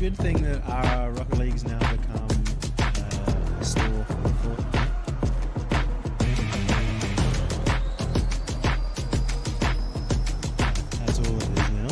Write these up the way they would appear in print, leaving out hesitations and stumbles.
good thing that our Rocket League's now become a store for Fortnite. That's all it is now.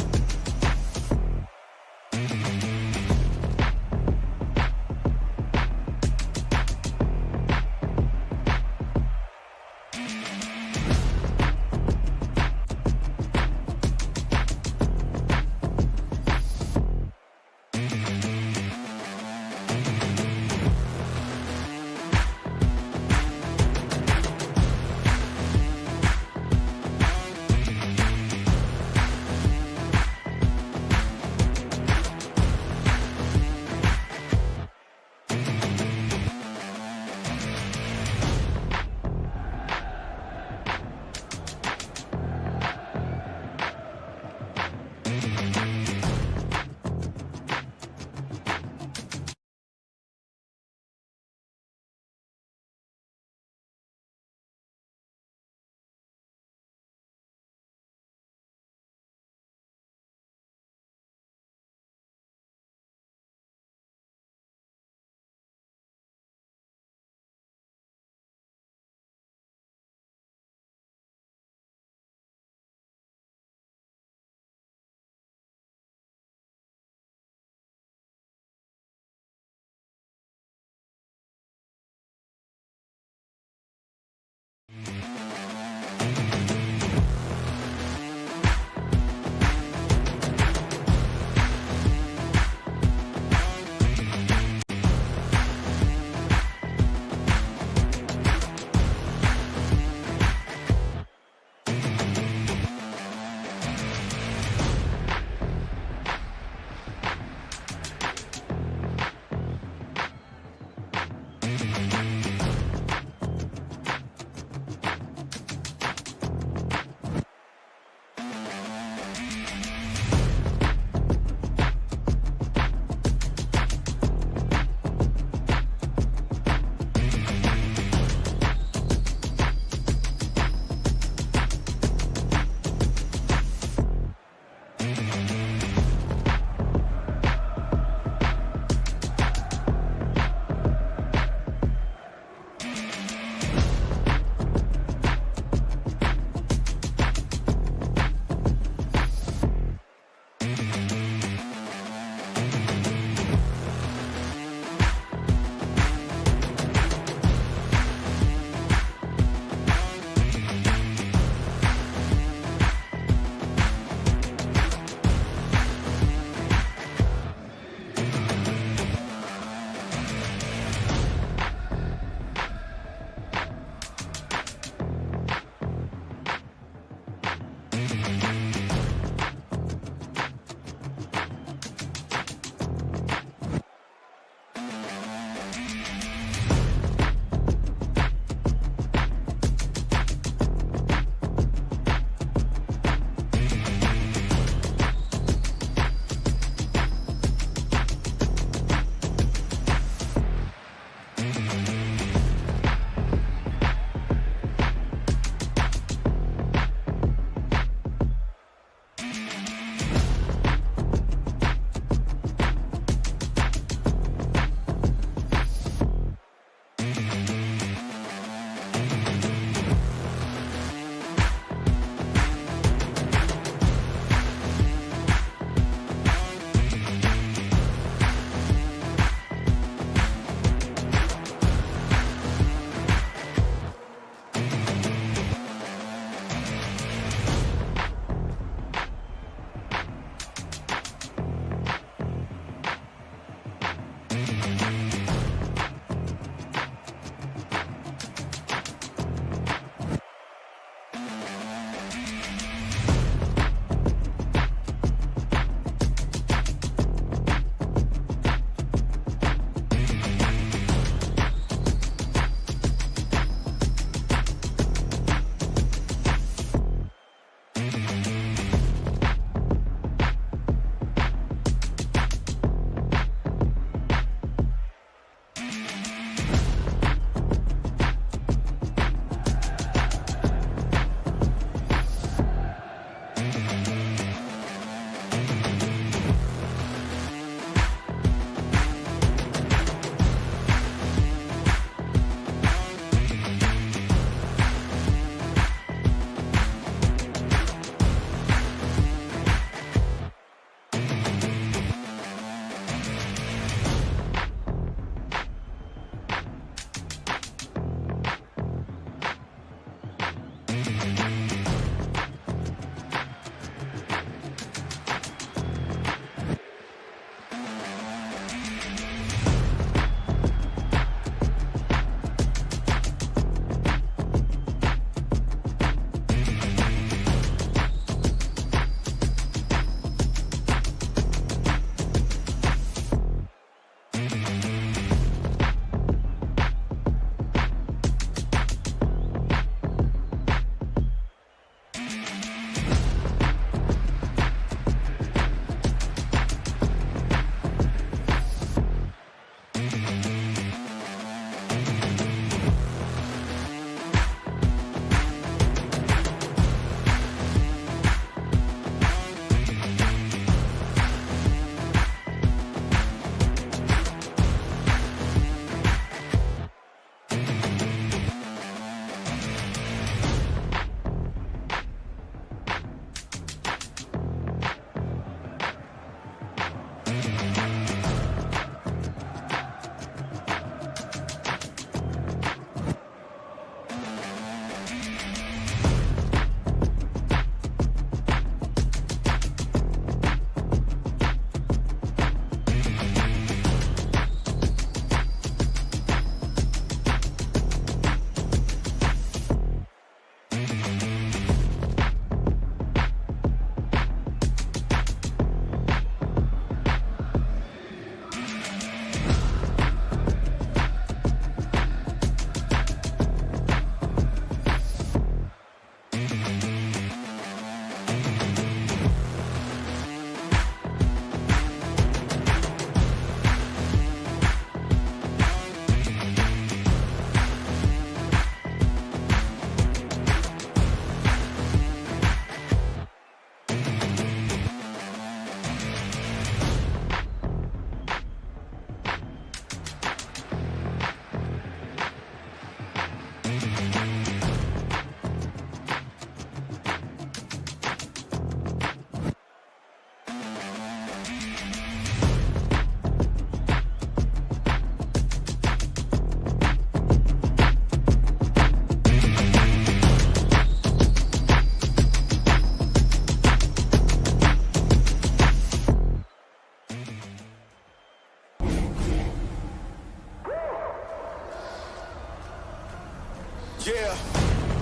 Yeah.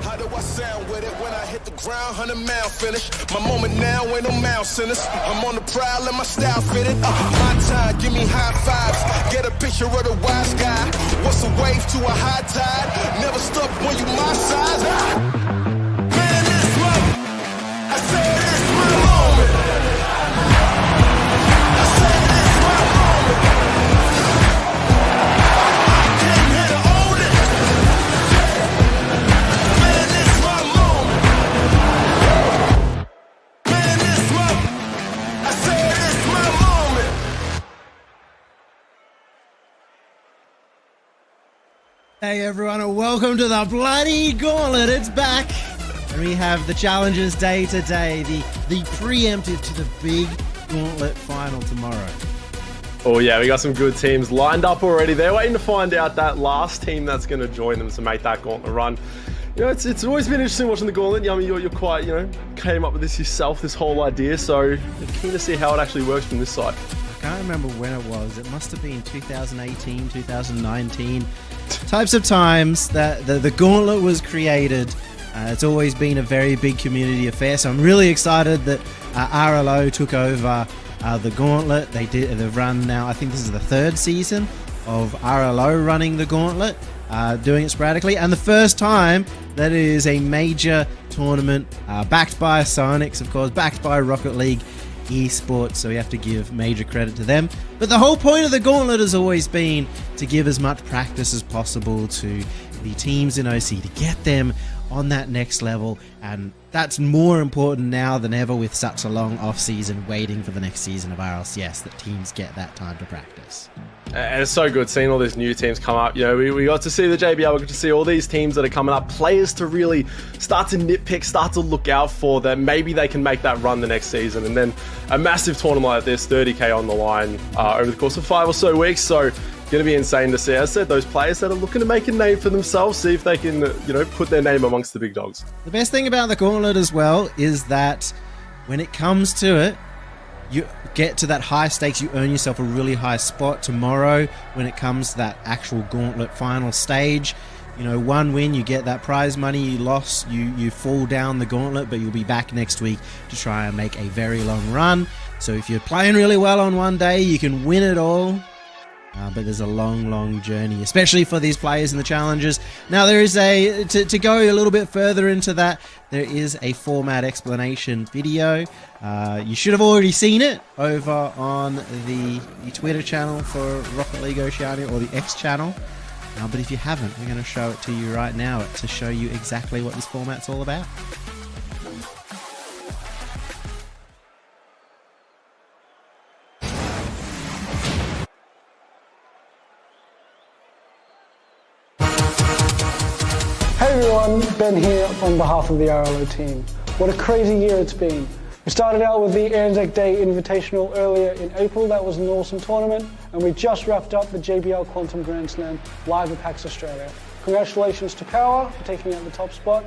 How do I sound with it when I hit the ground? 100-mile finish. My moment now ain't no mouse in us. I'm on the prowl and my style fitted. My time, give me high fives. Get a picture of the wise guy. What's a wave to a high tide? Never stop when you my size. Man, it's my, I said it's my moment. I said it's my moment. I came here to own it. Man, it's my moment. Man, it's my, I said it's my moment. Hey everyone, and welcome to the bloody Gauntlet. It's back, and we have the challenges day to day, the preemptive to the big Gauntlet final tomorrow. Oh yeah, we got some good teams lined up already. They're waiting to find out that last team that's going to join them to make that Gauntlet run. You know, it's always been interesting watching the Gauntlet. I mean, you're quite, came up with this yourself, this whole idea. So you're keen to see how it actually works from this side. I can't remember when it was. It must have been 2018, 2019 types of times that the Gauntlet was created. It's always been a very big community affair, so I'm really excited that RLO took over the Gauntlet. They've run now, I think this is the third season of RLO running the Gauntlet, doing it sporadically, and the first time that it is a major tournament backed by Psyonix, of course, backed by Rocket League Esports, so we have to give major credit to them. But the whole point of the Gauntlet has always been to give as much practice as possible to the teams in OC, to get them on that next level, and that's more important now than ever with such a long off-season waiting for the next season of RLCS, that teams get that time to practice. And it's so good seeing all these new teams come up. We got to see the JBL, we got to see all these teams that are coming up, players to really start to nitpick, start to look out for, that maybe they can make that run the next season. And then a massive tournament like this, 30k on the line over the course of 5 or so weeks. So going to be insane to see, as I said, those players that are looking to make a name for themselves, see if they can, put their name amongst the big dogs. The best thing about the Gauntlet as well is that when it comes to it, you get to that high stakes, you earn yourself a really high spot tomorrow when it comes to that actual Gauntlet final stage. One win, you get that prize money. You lost, you fall down the Gauntlet, but you'll be back next week to try and make a very long run. So if you're playing really well on one day, you can win it all. But there's a long journey, especially for these players in the challenges. Now there is to go a little bit further into that, there is a format explanation video. You should have already seen it over on the Twitter channel for Rocket League Oceania, or the X channel. But if you haven't, we're going to show it to you right now to show you exactly what this format's all about. Hey everyone, Ben here on behalf of the RLO team. What a crazy year it's been. We started out with the Anzac Day Invitational earlier in April. That was an awesome tournament, and we just wrapped up the JBL Quantum Grand Slam live at PAX Australia. Congratulations to Power for taking out the top spot.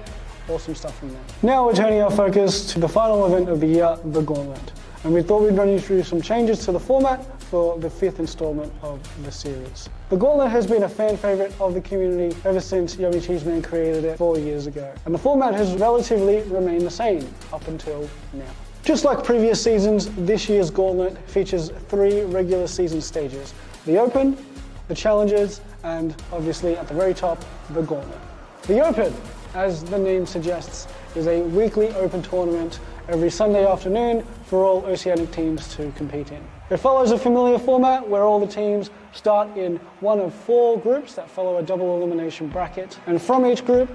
Awesome stuff from them. Now we're turning our focus to the final event of the year, the Gauntlet. And we thought we'd run you through some changes to the format for the 5th installment of the series. The Gauntlet has been a fan favourite of the community ever since Yummy Cheeseman created it 4 years ago. And the format has relatively remained the same up until now. Just like previous seasons, this year's Gauntlet features 3 regular season stages: the Open, the Challenges, and obviously at the very top, the Gauntlet. The Open, as the name suggests, is a weekly open tournament every Sunday afternoon for all Oceanic teams to compete in. It follows a familiar format where all the teams start in one of 4 groups that follow a double elimination bracket, and from each group,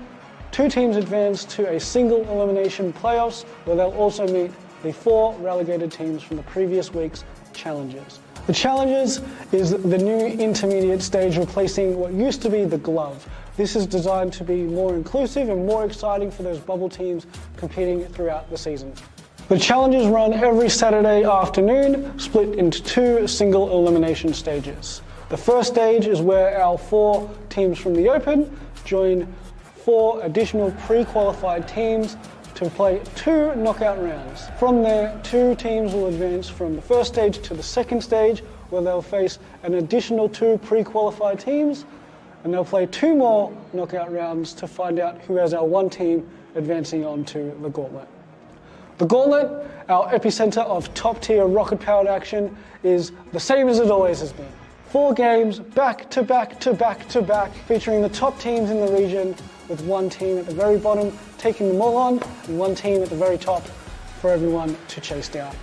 2 teams advance to a single elimination playoffs, where they'll also meet the 4 relegated teams from the previous week's challenges. The Challenges is the new intermediate stage replacing what used to be the Glove. This is designed to be more inclusive and more exciting for those bubble teams competing throughout the season. The Challenges run every Saturday afternoon, split into 2 single elimination stages. The first stage is where our 4 teams from the Open join 4 additional pre-qualified teams to play 2 knockout rounds. From there, 2 teams will advance from the first stage to the second stage, where they'll face an additional 2 pre-qualified teams, and they'll play 2 more knockout rounds to find out who has our one team advancing on to the Gauntlet. The Gauntlet, our epicenter of top-tier rocket-powered action, is the same as it always has been. 4 games back to back to back to back, featuring the top teams in the region, with one team at the very bottom taking them all on, and one team at the very top for everyone to chase down.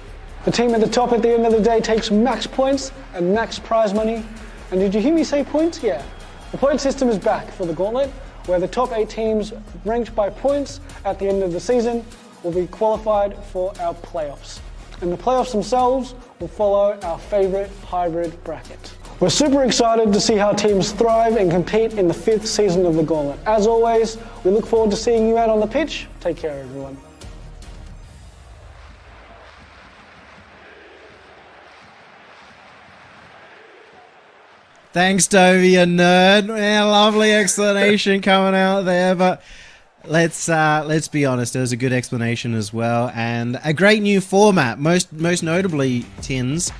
The team at the top at the end of the day takes max points and max prize money. And did you hear me say points? Yeah. The point system is back for the Gauntlet, where the top 8 teams ranked by points at the end of the season will be qualified for our playoffs. And the playoffs themselves will follow our favorite hybrid bracket. We're super excited to see how teams thrive and compete in the 5th season of the Gauntlet. As always, we look forward to seeing you out on the pitch. Take care, everyone. Thanks, Dovey, a nerd. Yeah, lovely explanation coming out there, but let's be honest, it was a good explanation as well, and a great new format. Most notably, Tins,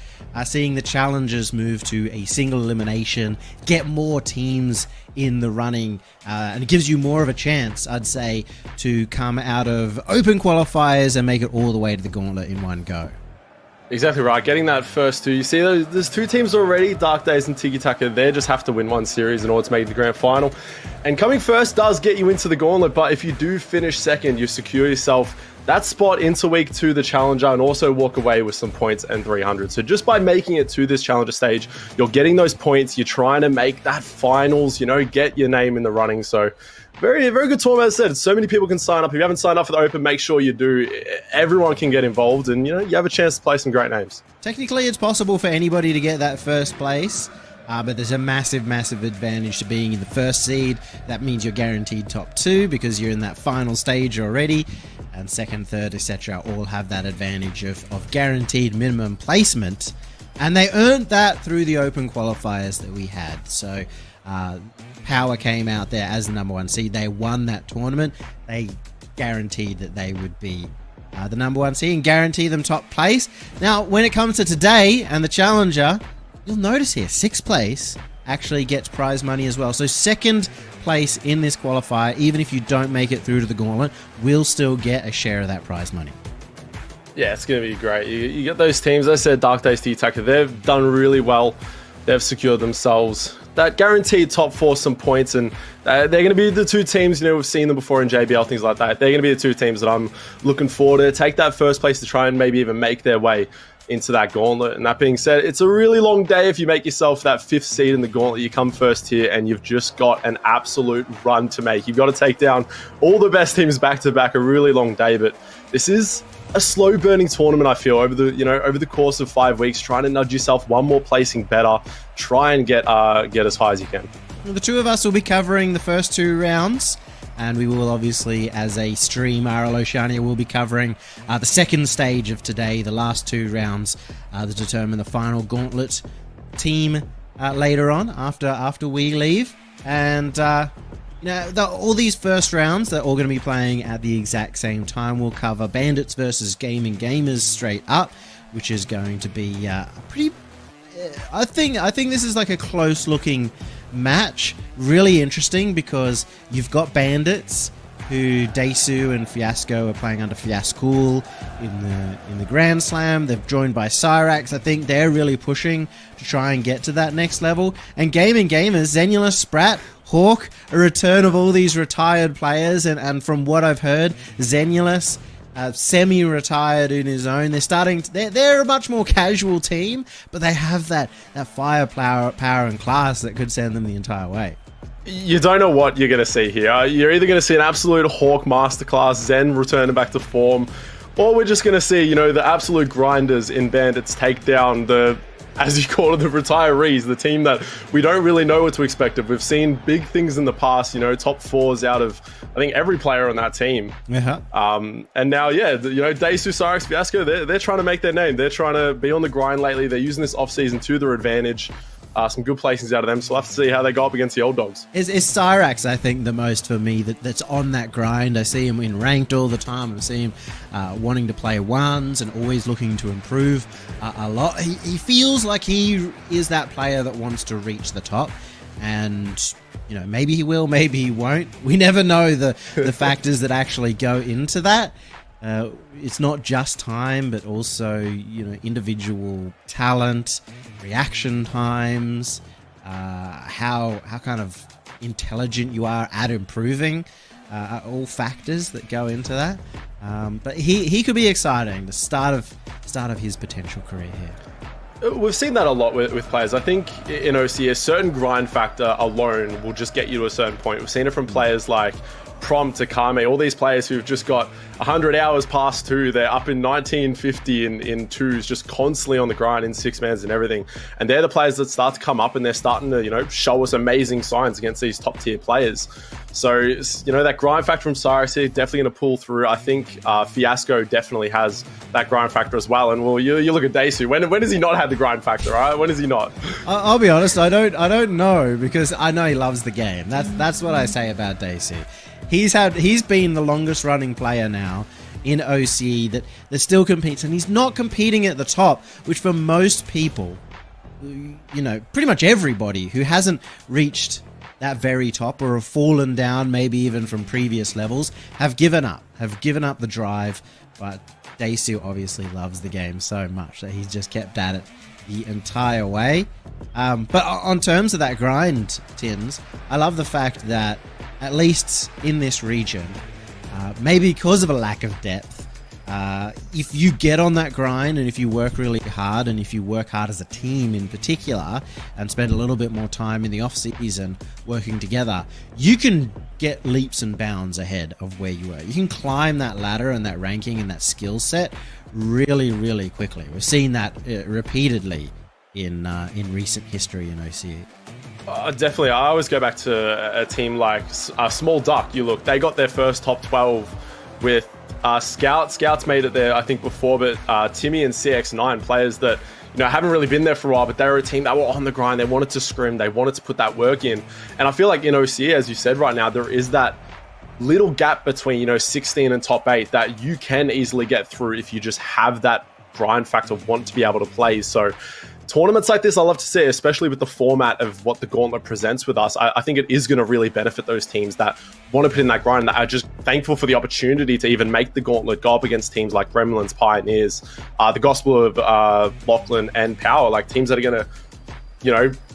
seeing the challengers move to a single elimination, get more teams in the running, and it gives you more of a chance, I'd say, to come out of open qualifiers and make it all the way to the Gauntlet in one go. Exactly right. Getting that first 2. You see, there's 2 teams already, Dark Days and Tiki Taka. They just have to win one series in order to make the grand final. And coming first does get you into the Gauntlet, but if you do finish second, you secure yourself that spot into week 2, the Challenger, and also walk away with some points and 300. So just by making it to this Challenger stage, you're getting those points. You're trying to make that finals, get your name in the running. So very, very good tournament. As I said, so many people can sign up. If you haven't signed up for the Open, make sure you do. Everyone can get involved, and you have a chance to play some great names. Technically, it's possible for anybody to get that first place, but there's a massive, massive advantage to being in the first seed. That means you're guaranteed top 2 because you're in that final stage already, and second, third, etc. all have that advantage of guaranteed minimum placement, and they earned that through the Open qualifiers that we had. So Power came out there as the number 1 seed. They won that tournament. They guaranteed that they would be the number 1 seed and guarantee them top place. Now, when it comes to today and the Challenger, you'll notice here, 6th place actually gets prize money as well. So second place in this qualifier, even if you don't make it through to the Gauntlet, will still get a share of that prize money. Yeah, it's going to be great. You get those teams. As I said, Dark Days, T-Taka, they've done really well. They've secured themselves that guaranteed top 4 some points, and they're going to be the 2 teams, we've seen them before in JBL, things like that. They're going to be the 2 teams that I'm looking forward to take that first place to try and maybe even make their way into that Gauntlet. And that being said, it's a really long day if you make yourself that 5th seed in the Gauntlet. You come first here and you've just got an absolute run to make. You've got to take down all the best teams back to back. A really long day, but this is a slow burning tournament, I feel, over the course of 5 weeks, trying to nudge yourself one more placing better, try and get as high as you can. Well, the 2 of us will be covering the first 2 rounds, and we will obviously, as a stream, RL Oceania will be covering the second stage of today, the last 2 rounds to determine the final Gauntlet team later on after we leave. And all these first rounds, they're all going to be playing at the exact same time. We'll cover Bandits versus Gaming Gamers straight up, which is going to be pretty... I think this is like a close-looking match. Really interesting because you've got Bandits, who Desu and Fiasco are playing under Fiascool in the Grand Slam. They're joined by Cyrax. I think they're really pushing to try and get to that next level. And Gaming Gamers, Zenula, Sprat, Hawk, a return of all these retired players, and from what I've heard, Zenulus semi-retired in his own. They're a much more casual team, but they have that firepower and class that could send them the entire way. You don't know what you're going to see here. You're either going to see an absolute Hawk masterclass, Zen returning back to form, or we're just going to see, the absolute grinders in Bandits take down the, as you call it, the retirees, the team that we don't really know what to expect of. We've seen big things in the past, top 4s out of, I think, every player on that team. Uh-huh. And now, Desu, Cyrax, Fiasco, they're trying to make their name. They're trying to be on the grind lately. They're using this off-season to their advantage. Some good placings out of them, so we'll have to see how they go up against the old dogs. Is Cyrax, I think, the most for me that's on that grind. I see him in ranked all the time. I see him wanting to play ones and always looking to improve a lot. He feels like he is that player that wants to reach the top. and maybe he will, maybe he won't. We never know the factors that actually go into that. It's not just time, but also individual talent, reaction times, how kind of intelligent you are at improving, are all factors that go into that. But he could be exciting. The start of his potential career here. We've seen that a lot with players. I think in OC, a certain grind factor alone will just get you to a certain point. We've seen it from players like Prom to Kame, all these players who've just got 100 hours past 2, they're up in 1950 in 2s, just constantly on the grind in 6-mans and everything. And they're the players that start to come up and they're starting to, show us amazing signs against these top tier players. So, that grind factor from Psyonix here, definitely going to pull through. I think Fiasco definitely has that grind factor as well. And well, you look at Daisu. When does he not have the grind factor, right? When does he not? I'll be honest, I don't know, because I know he loves the game. That's what I say about Daisu. He's been the longest running player now in OCE that still competes, and he's not competing at the top, which for most people, pretty much everybody who hasn't reached that very top or have fallen down, maybe even from previous levels, have given up the drive. But Daisu obviously loves the game so much that he's just kept at it the entire way. But on terms of that grind, Tins, I love the fact that at least in this region, maybe because of a lack of depth, if you get on that grind and if you work really hard, and if you work hard as a team in particular and spend a little bit more time in the off season working together, you can get leaps and bounds ahead of where you were. You can climb that ladder and that ranking and that skill set really, really quickly. We've seen that repeatedly in recent history in OCE. Definitely. I always go back to a team like Small Duck. They got their first top 12 with Scout. Scout's made it there, I think, before, but Timmy and CX9, players that haven't really been there for a while, but they were a team that were on the grind. They wanted to scrim. They wanted to put that work in. And I feel like in OCE, as you said right now, there is that little gap between 16 and top 8 that you can easily get through if you just have that grind factor, want to be able to play. So tournaments like this, I love to see, especially with the format of what the Gauntlet presents with us. I think it is going to really benefit those teams that want to put in that grind, that are just thankful for the opportunity to even make the Gauntlet, go up against teams like Gremlins, Pioneers, the Gospel of Lachlan, and Power, like teams that are going to,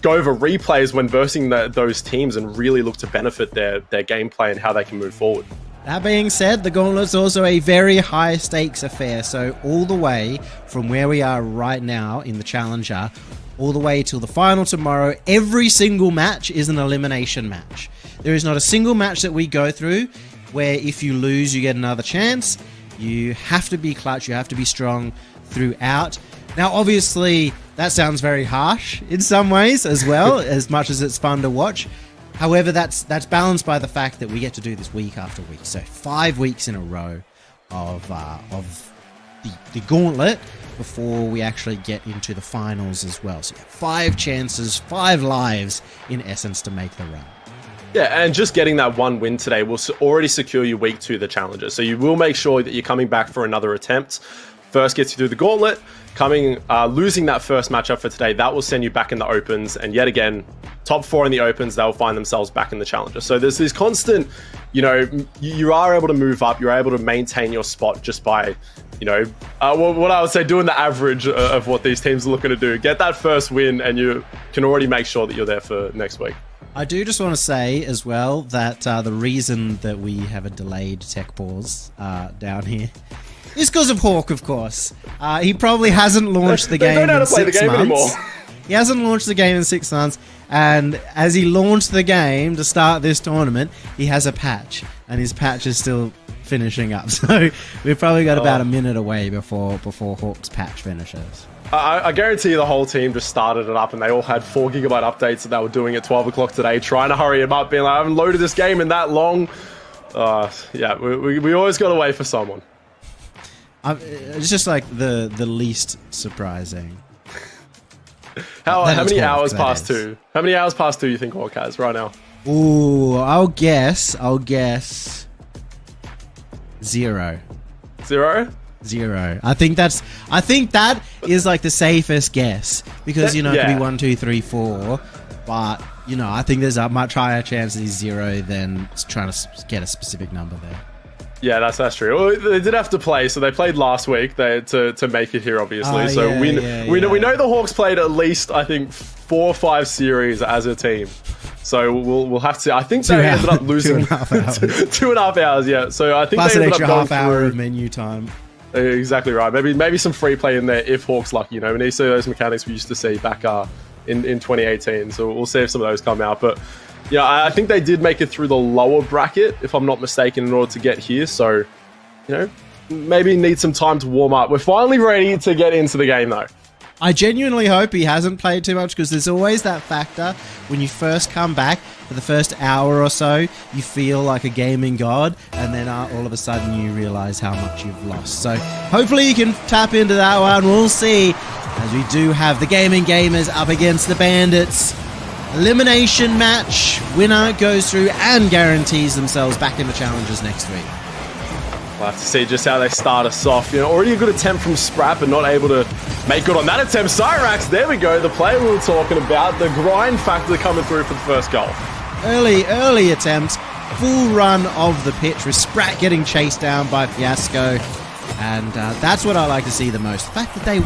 go over replays when versing those teams and really look to benefit their gameplay and how they can move forward. That being said, the Gauntlet's also a very high stakes affair, so all the way from where we are right now in the Challenger, all the way till the final tomorrow, every single match is an elimination match. There is not a single match that we go through where if you lose, you get another chance. You have to be clutch, you have to be strong throughout. Now, obviously, that sounds very harsh in some ways as well, as much as it's fun to watch. However, that's balanced by the fact that we get to do this week after week. So 5 weeks in a row of the Gauntlet before we actually get into the finals as well. So 5 chances, 5 lives in essence to make the run. Yeah, and just getting that one win today will already secure you week 2 the Challenger. So you will make sure that you're coming back for another attempt. First gets you through the Gauntlet. Losing that first matchup for today, that will send you back in the Opens, and yet again, top 4 in the Opens, they'll find themselves back in the Challenger. So there's this constant, you are able to move up, you're able to maintain your spot just by, what I would say, doing the average of what these teams are looking to do. Get that first win, and you can already make sure that you're there for next week. I do just want to say as well that the reason that we have a delayed tech pause down here is because of Hawk, of course. He probably hasn't launched the game in 6 months. Anymore. He hasn't launched the game in 6 months, and as he launched the game to start this tournament, he has a patch, and his patch is still finishing up. So we've probably got about a minute away before Hawk's patch finishes. I guarantee you the whole team just started it up, and they all had 4 gigabyte updates that they were doing at 12 o'clock today, trying to hurry him up, being like, I haven't loaded this game in that long. Yeah, we always got to wait for someone. It's just like the least surprising. How many hours past 2? How many hours past 2 you think Hawk has right now? Ooh, I'll guess 0. 0? 0. I think that is like the safest guess because, it could be 1, 2, 3, 4. But, I think there's a much higher chance that he's 0 than trying to get a specific number there. Yeah, that's true. Well, they did have to play, so they played last week to make it here, obviously. We know the Hawks played at least, I think, 4 or 5 series as a team. So we'll have to. I think they ended up losing 2.5 hours. Yeah, so I think plus they ended an extra up going half hour through of menu time. Exactly right. Maybe some free play in there if Hawks lucky. We need to see those mechanics we used to see back in 2018. So we'll see if some of those come out. But I think they did make it through the lower bracket, if I'm not mistaken, in order to get here. So maybe need some time to warm up. We're finally ready to get into the game though. I genuinely hope he hasn't played too much because there's always that factor when you first come back for the first hour or so, you feel like a gaming god, and then all of a sudden you realize how much you've lost. So hopefully you can tap into that one. We'll see, as we do have the gaming gamers up against the bandits. Elimination match. Winner goes through and guarantees themselves back in the challenges next week. We'll have to see just how they start us off. Already a good attempt from Sprat, but not able to make good on that attempt. Cyrax, there we go. The player we were talking about. The grind factor coming through for the first goal. Early attempt. Full run of the pitch with Sprat getting chased down by Fiasco. And that's what I like to see the most. The fact that they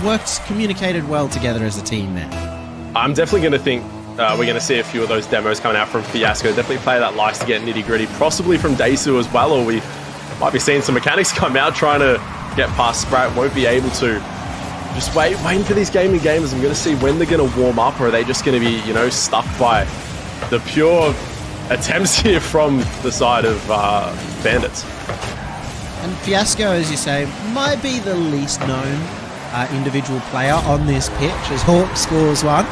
communicated well together as a team there. I'm definitely going to think we're going to see a few of those demos coming out from Fiasco. Definitely a player that likes to get nitty-gritty. Possibly from Daisu as well, or we might be seeing some mechanics come out trying to get past Sprat. Won't be able to. Just waiting for these gaming gamers. I'm going to see when they're going to warm up, or are they just going to be, stuck by the pure attempts here from the side of Bandits. And Fiasco, as you say, might be the least known individual player on this pitch as Hawk scores one.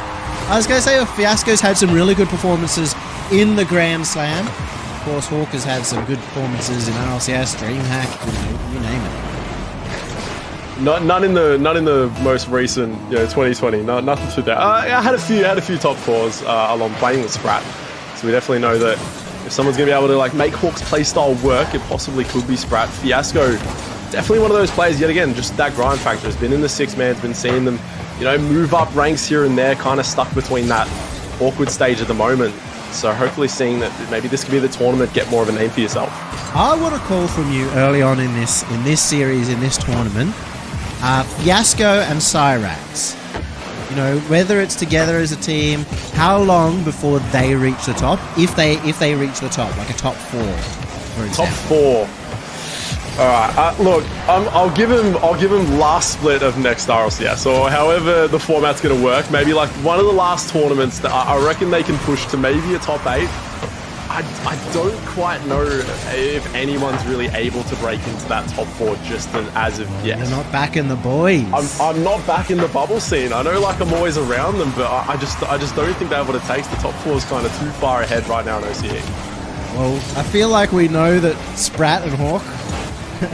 I was going to say Fiasco's had some really good performances in the Grand Slam. Of course, Hawk has had some good performances in RLCS, DreamHack, you name it. None in the most recent 2020. Nothing to that. I had a few top fours along playing with Sprat. So we definitely know that if someone's going to be able to make Hawk's playstyle work, it possibly could be Sprat. Fiasco, definitely one of those players, yet again, just that grind factor. Has been in the 6-man's, been seeing them, move up ranks here and there, kind of stuck between that awkward stage at the moment. So hopefully seeing that maybe this could be the tournament, get more of a name for yourself. I want a call from you early on in this series, in this tournament. Fiasco and Cyrax. Whether it's together as a team, how long before they reach the top? If they reach the top, like a top 4, for example. Top 4. All right. Look, I'll give him last split of next RLCS, or however the format's going to work. Maybe like one of the last tournaments that I reckon they can push to maybe a top 8. I don't quite know if anyone's really able to break into that top 4 just as of yet. You're not back in the boys. I'm not back in the bubble scene. I know I'm always around them, but I just don't think they have what it takes. The top 4 is kind of too far ahead right now in OCE. Well, I feel like we know that Sprat and Hawk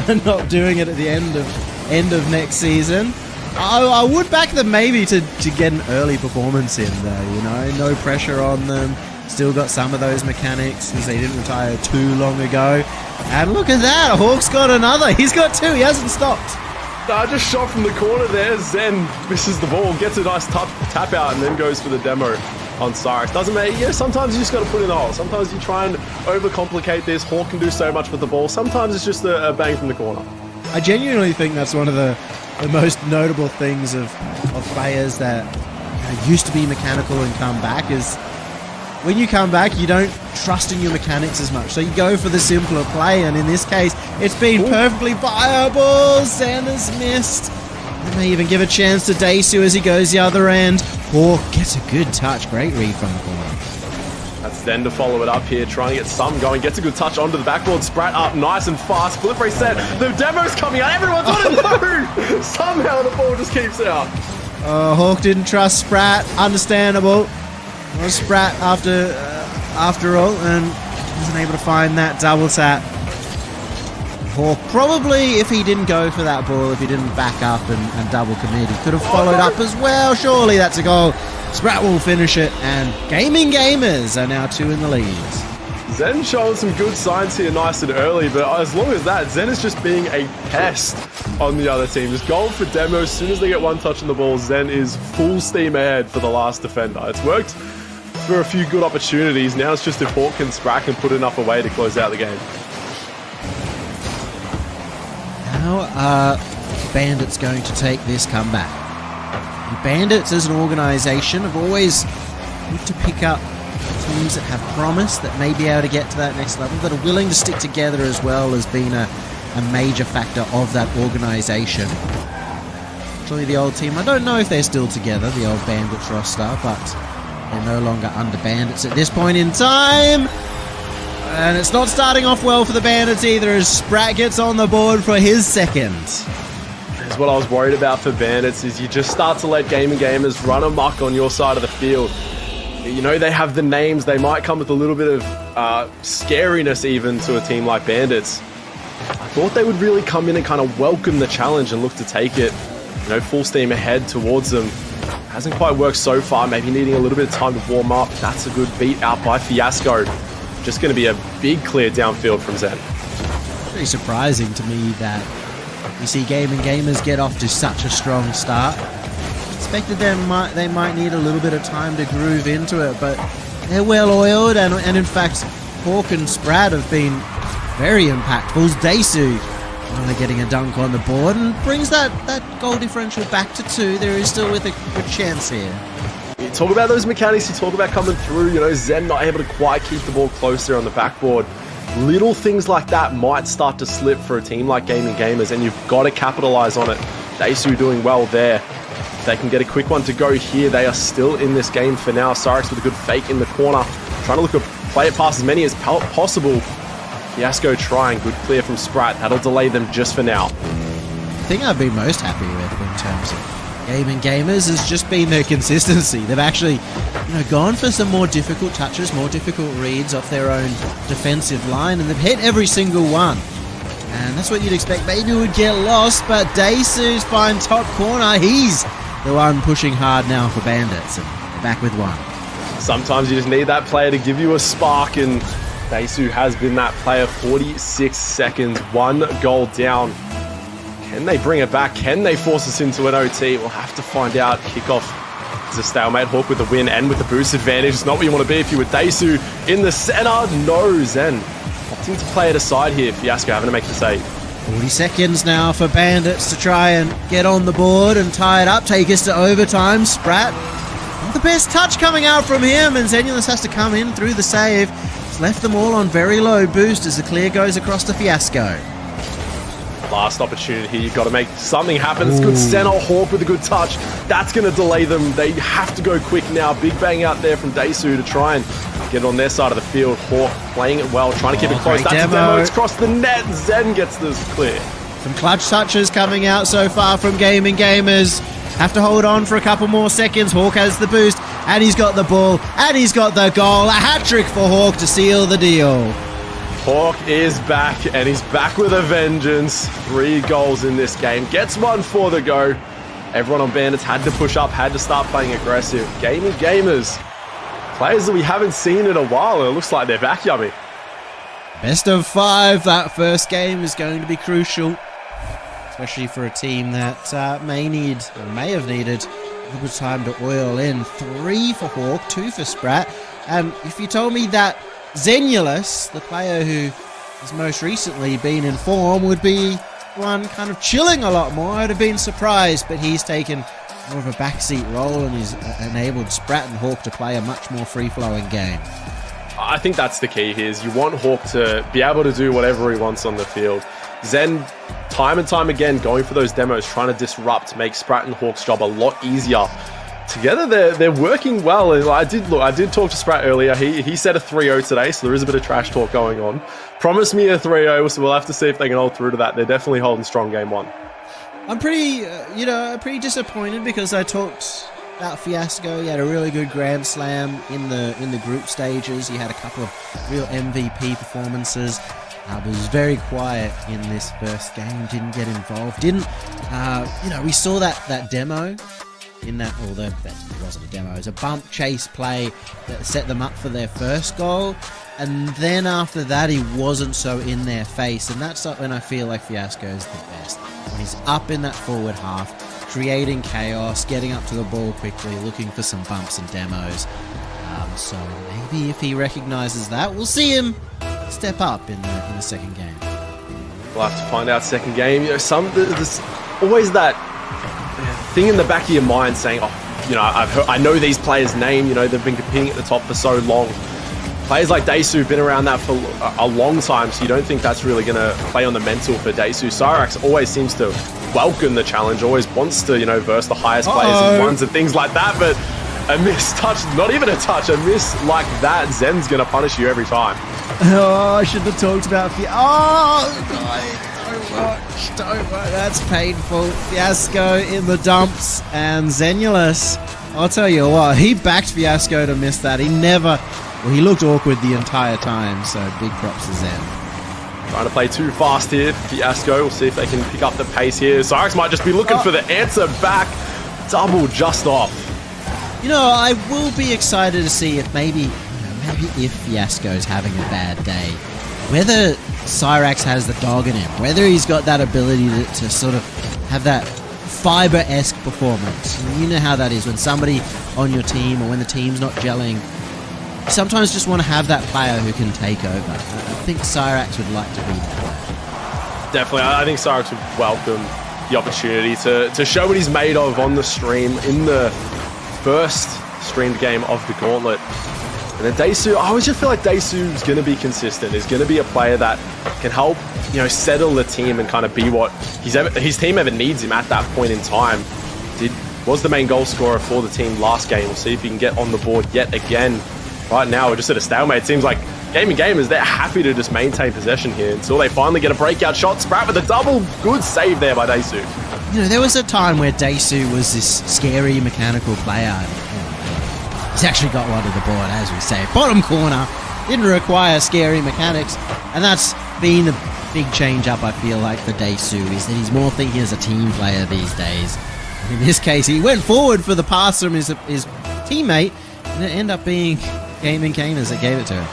are not doing it at the end of next season. I would back them maybe to get an early performance in though, no pressure on them. Still got some of those mechanics as they didn't retire too long ago. And look at that, Hawk's got another. He's got 2, he hasn't stopped. Just shot from the corner there. Zen misses the ball, gets a nice tap out, and then goes for the demo on Cyrax. Doesn't matter. Sometimes you just got to put it in the hole. Sometimes you try and overcomplicate this. Hawk can do so much with the ball. Sometimes it's just a bang from the corner. I genuinely think that's one of the most notable things of players that used to be mechanical and come back is when you come back, you don't trust in your mechanics as much. So you go for the simpler play, and in this case, it's been perfectly viable. Xander's missed. They may even give a chance to Daisu as he goes the other end. Hawk gets a good touch. Great read from the corner. That's Zen to follow it up here, trying to get some going. Gets a good touch onto the backboard. Sprat up nice and fast. Flip reset. The demo's coming out. Everyone's on it. No! Somehow the ball just keeps out. Hawk didn't trust Sprat. Understandable. Well, Sprat after all, and wasn't able to find that double tap. Hawk probably, if he didn't go for that ball, if he didn't back up and double commit, he could have followed up as well. Surely that's a goal. Sprat will finish it, and Gaming Gamers are now 2 in the lead. Zen showing some good signs here nice and early, but as long as that, Zen is just being a pest on the other team. Just going for demo. As soon as they get one touch on the ball, Zen is full steam ahead for the last defender. It's worked for a few good opportunities. Now it's just if Hawk and Sprat can put enough away to close out the game. How are Bandits going to take this comeback? And Bandits as an organisation have always looked to pick up teams that have promise, that may be able to get to that next level, that are willing to stick together as well, has been a major factor of that organisation. Actually, the old team, I don't know if they're still together, the old Bandits roster, but they're no longer under Bandits at this point in time. And it's not starting off well for the Bandits either, as Sprat gets on the board for his second. That's what I was worried about for Bandits, is you just start to let gamers run amok on your side of the field. You know, they have the names, they might come with a little bit of scariness even to a team like Bandits. I thought they would really come in and kind of welcome the challenge and look to take it, you know, full steam ahead towards them. Hasn't quite worked so far, maybe needing a little bit of time to warm up. That's a good beat out by Fiasco. Just going to be a big clear downfield from Zen. Pretty surprising to me that you see gamers get off to such a strong start. Expected they might need a little bit of time to groove into it, but they're well oiled, and in fact Hawk and Sprat have been very impactful. Daisu finally getting a dunk on the board and brings that goal differential back to 2. There is still with a good chance here. You talk about those mechanics, you talk about coming through, you know, Zen not able to quite keep the ball close there on the backboard. Little things like that might start to slip for a team like Gamers, and you've got to capitalize on it. Daisu doing well there. If they can get a quick one to go here, they are still in this game for now. Psyonix with a good fake in the corner, trying to look to play it past as many as possible. Fiasco trying, good clear from Sprat. That'll delay them just for now. The thing I've been most happy with in terms of Gamers has just been their consistency. They've actually, you know, gone for some more difficult touches, more difficult reads off their own defensive line, and they've hit every single one. And that's what you'd expect. Maybe it would get lost, but Daisu's fine top corner. He's the one pushing hard now for Bandits, and back with one. Sometimes you just need that player to give you a spark, and Daisu has been that player. 46 seconds, 1 goal down. Can they bring it back? Can they force us into an OT? We'll have to find out. Kickoff is a stalemate. Hawk with the win and with the boost advantage. It's not what you want to be if you were Daisu in the center. No, Zen opting to play it aside here. Fiasco having to make the save. 40 seconds now for Bandits to try and get on the board and tie it up. Take us to overtime. Sprat, not the best touch coming out from him, and Zenulus has to come in through the save. He's left them all on very low boost as the clear goes across to Fiasco. Last opportunity here, you've got to make something happen. It's good center. Hawk with a good touch. That's going to delay them. They have to go quick now. Big bang out there from Daisu to try and get on their side of the field. Hawk playing it well, trying to keep it close. That's a demo. It's crossed the net. Zen gets this clear. Some clutch touches coming out so far from Gamers. Have to hold on for a couple more seconds. Hawk has the boost, and he's got the ball, and he's got the goal. A hat-trick for Hawk to seal the deal. Hawk is back, and he's back with a vengeance. 3 goals in this game. Gets one for the go. Everyone on Bandits had to push up, had to start playing aggressive. Gamers. Players that we haven't seen in a while, and it looks like they're back, Yummy. Best of 5. That first game is going to be crucial, especially for a team that may have needed a little time to oil in. 3 for Hawk, 2 for Sprat. And if you told me that Zenulus, the player who has most recently been in form, would be one kind of chilling a lot more, I'd have been surprised, but he's taken more of a backseat role and he's enabled Sprat and Hawk to play a much more free-flowing game. I think that's the key here, is you want Hawk to be able to do whatever he wants on the field. Zen, time and time again, going for those demos, trying to disrupt, make Sprat and Hawk's job a lot easier. Together, they're working well. And I did talk to Sprat earlier. He said a 3-0 today, so there is a bit of trash talk going on. Promised me a 3-0, so we'll have to see if they can hold through to that. They're definitely holding strong game 1. I'm pretty disappointed because I talked about Fiasco. He had a really good Grand Slam in the group stages. He had a couple of real MVP performances. Was very quiet in this first game. Didn't get involved. We saw that demo. In that, although that wasn't a demo, it was a bump chase play that set them up for their first goal. And then after that, he wasn't so in their face. And that's when I feel like Fiasco is the best. When he's up in that forward half, creating chaos, getting up to the ball quickly, looking for some bumps and demos. So maybe if he recognizes that, we'll see him step up in the second game. We'll have to find out second game. You know, there's always that thing in the back of your mind saying, oh, you know, I know these players' name. You know, they've been competing at the top for so long. Players like Daisu have been around that for a long time, so you don't think that's really going to play on the mental for Daisu. Cyrax always seems to welcome the challenge, always wants to, you know, verse the highest players and ones and things like that, but a miss touch, not even a touch, a miss like that, Zen's going to punish you every time. Oh, I shouldn't have talked about don't watch. That's painful. Fiasco in the dumps, and Zenulus, I'll tell you what, he backed Fiasco to miss that. He looked awkward the entire time, so big props to Zen. Trying to play too fast here, Fiasco. We'll see if they can pick up the pace here. Cyrax might just be looking for the answer back. Double just off. You know, I will be excited to see if maybe if Fiasco's having a bad day, whether Cyrax has the dog in him, whether he's got that ability to sort of have that fiber-esque performance. You know how that is when somebody on your team or when the team's not gelling. You sometimes just want to have that player who can take over. I think Cyrax would like to be that player. Definitely, I think Cyrax would welcome the opportunity to show what he's made of on the stream in the first streamed game of the Gauntlet. And then Daisu, I always just feel like Daisu is going to be consistent. Is going to be a player that can help, you know, settle the team and kind of be what his team ever needs him at that point in time. Was the main goal scorer for the team last game. We'll see if he can get on the board yet again. Right now, we're just at a stalemate. It seems like Gaming Gamers, they're happy to just maintain possession here until they finally get a breakout shot. Sprat with a double. Good save there by Daisu. You know, there was a time where Daisu was this scary mechanical player. He's actually got one to the board, as we say. Bottom corner. Didn't require scary mechanics. And that's been a big change up, I feel like, for Daisu, is that he's more thinking as a team player these days. In this case, he went forward for the pass from his teammate, and it ended up being Gaming Gamers that gave it to him.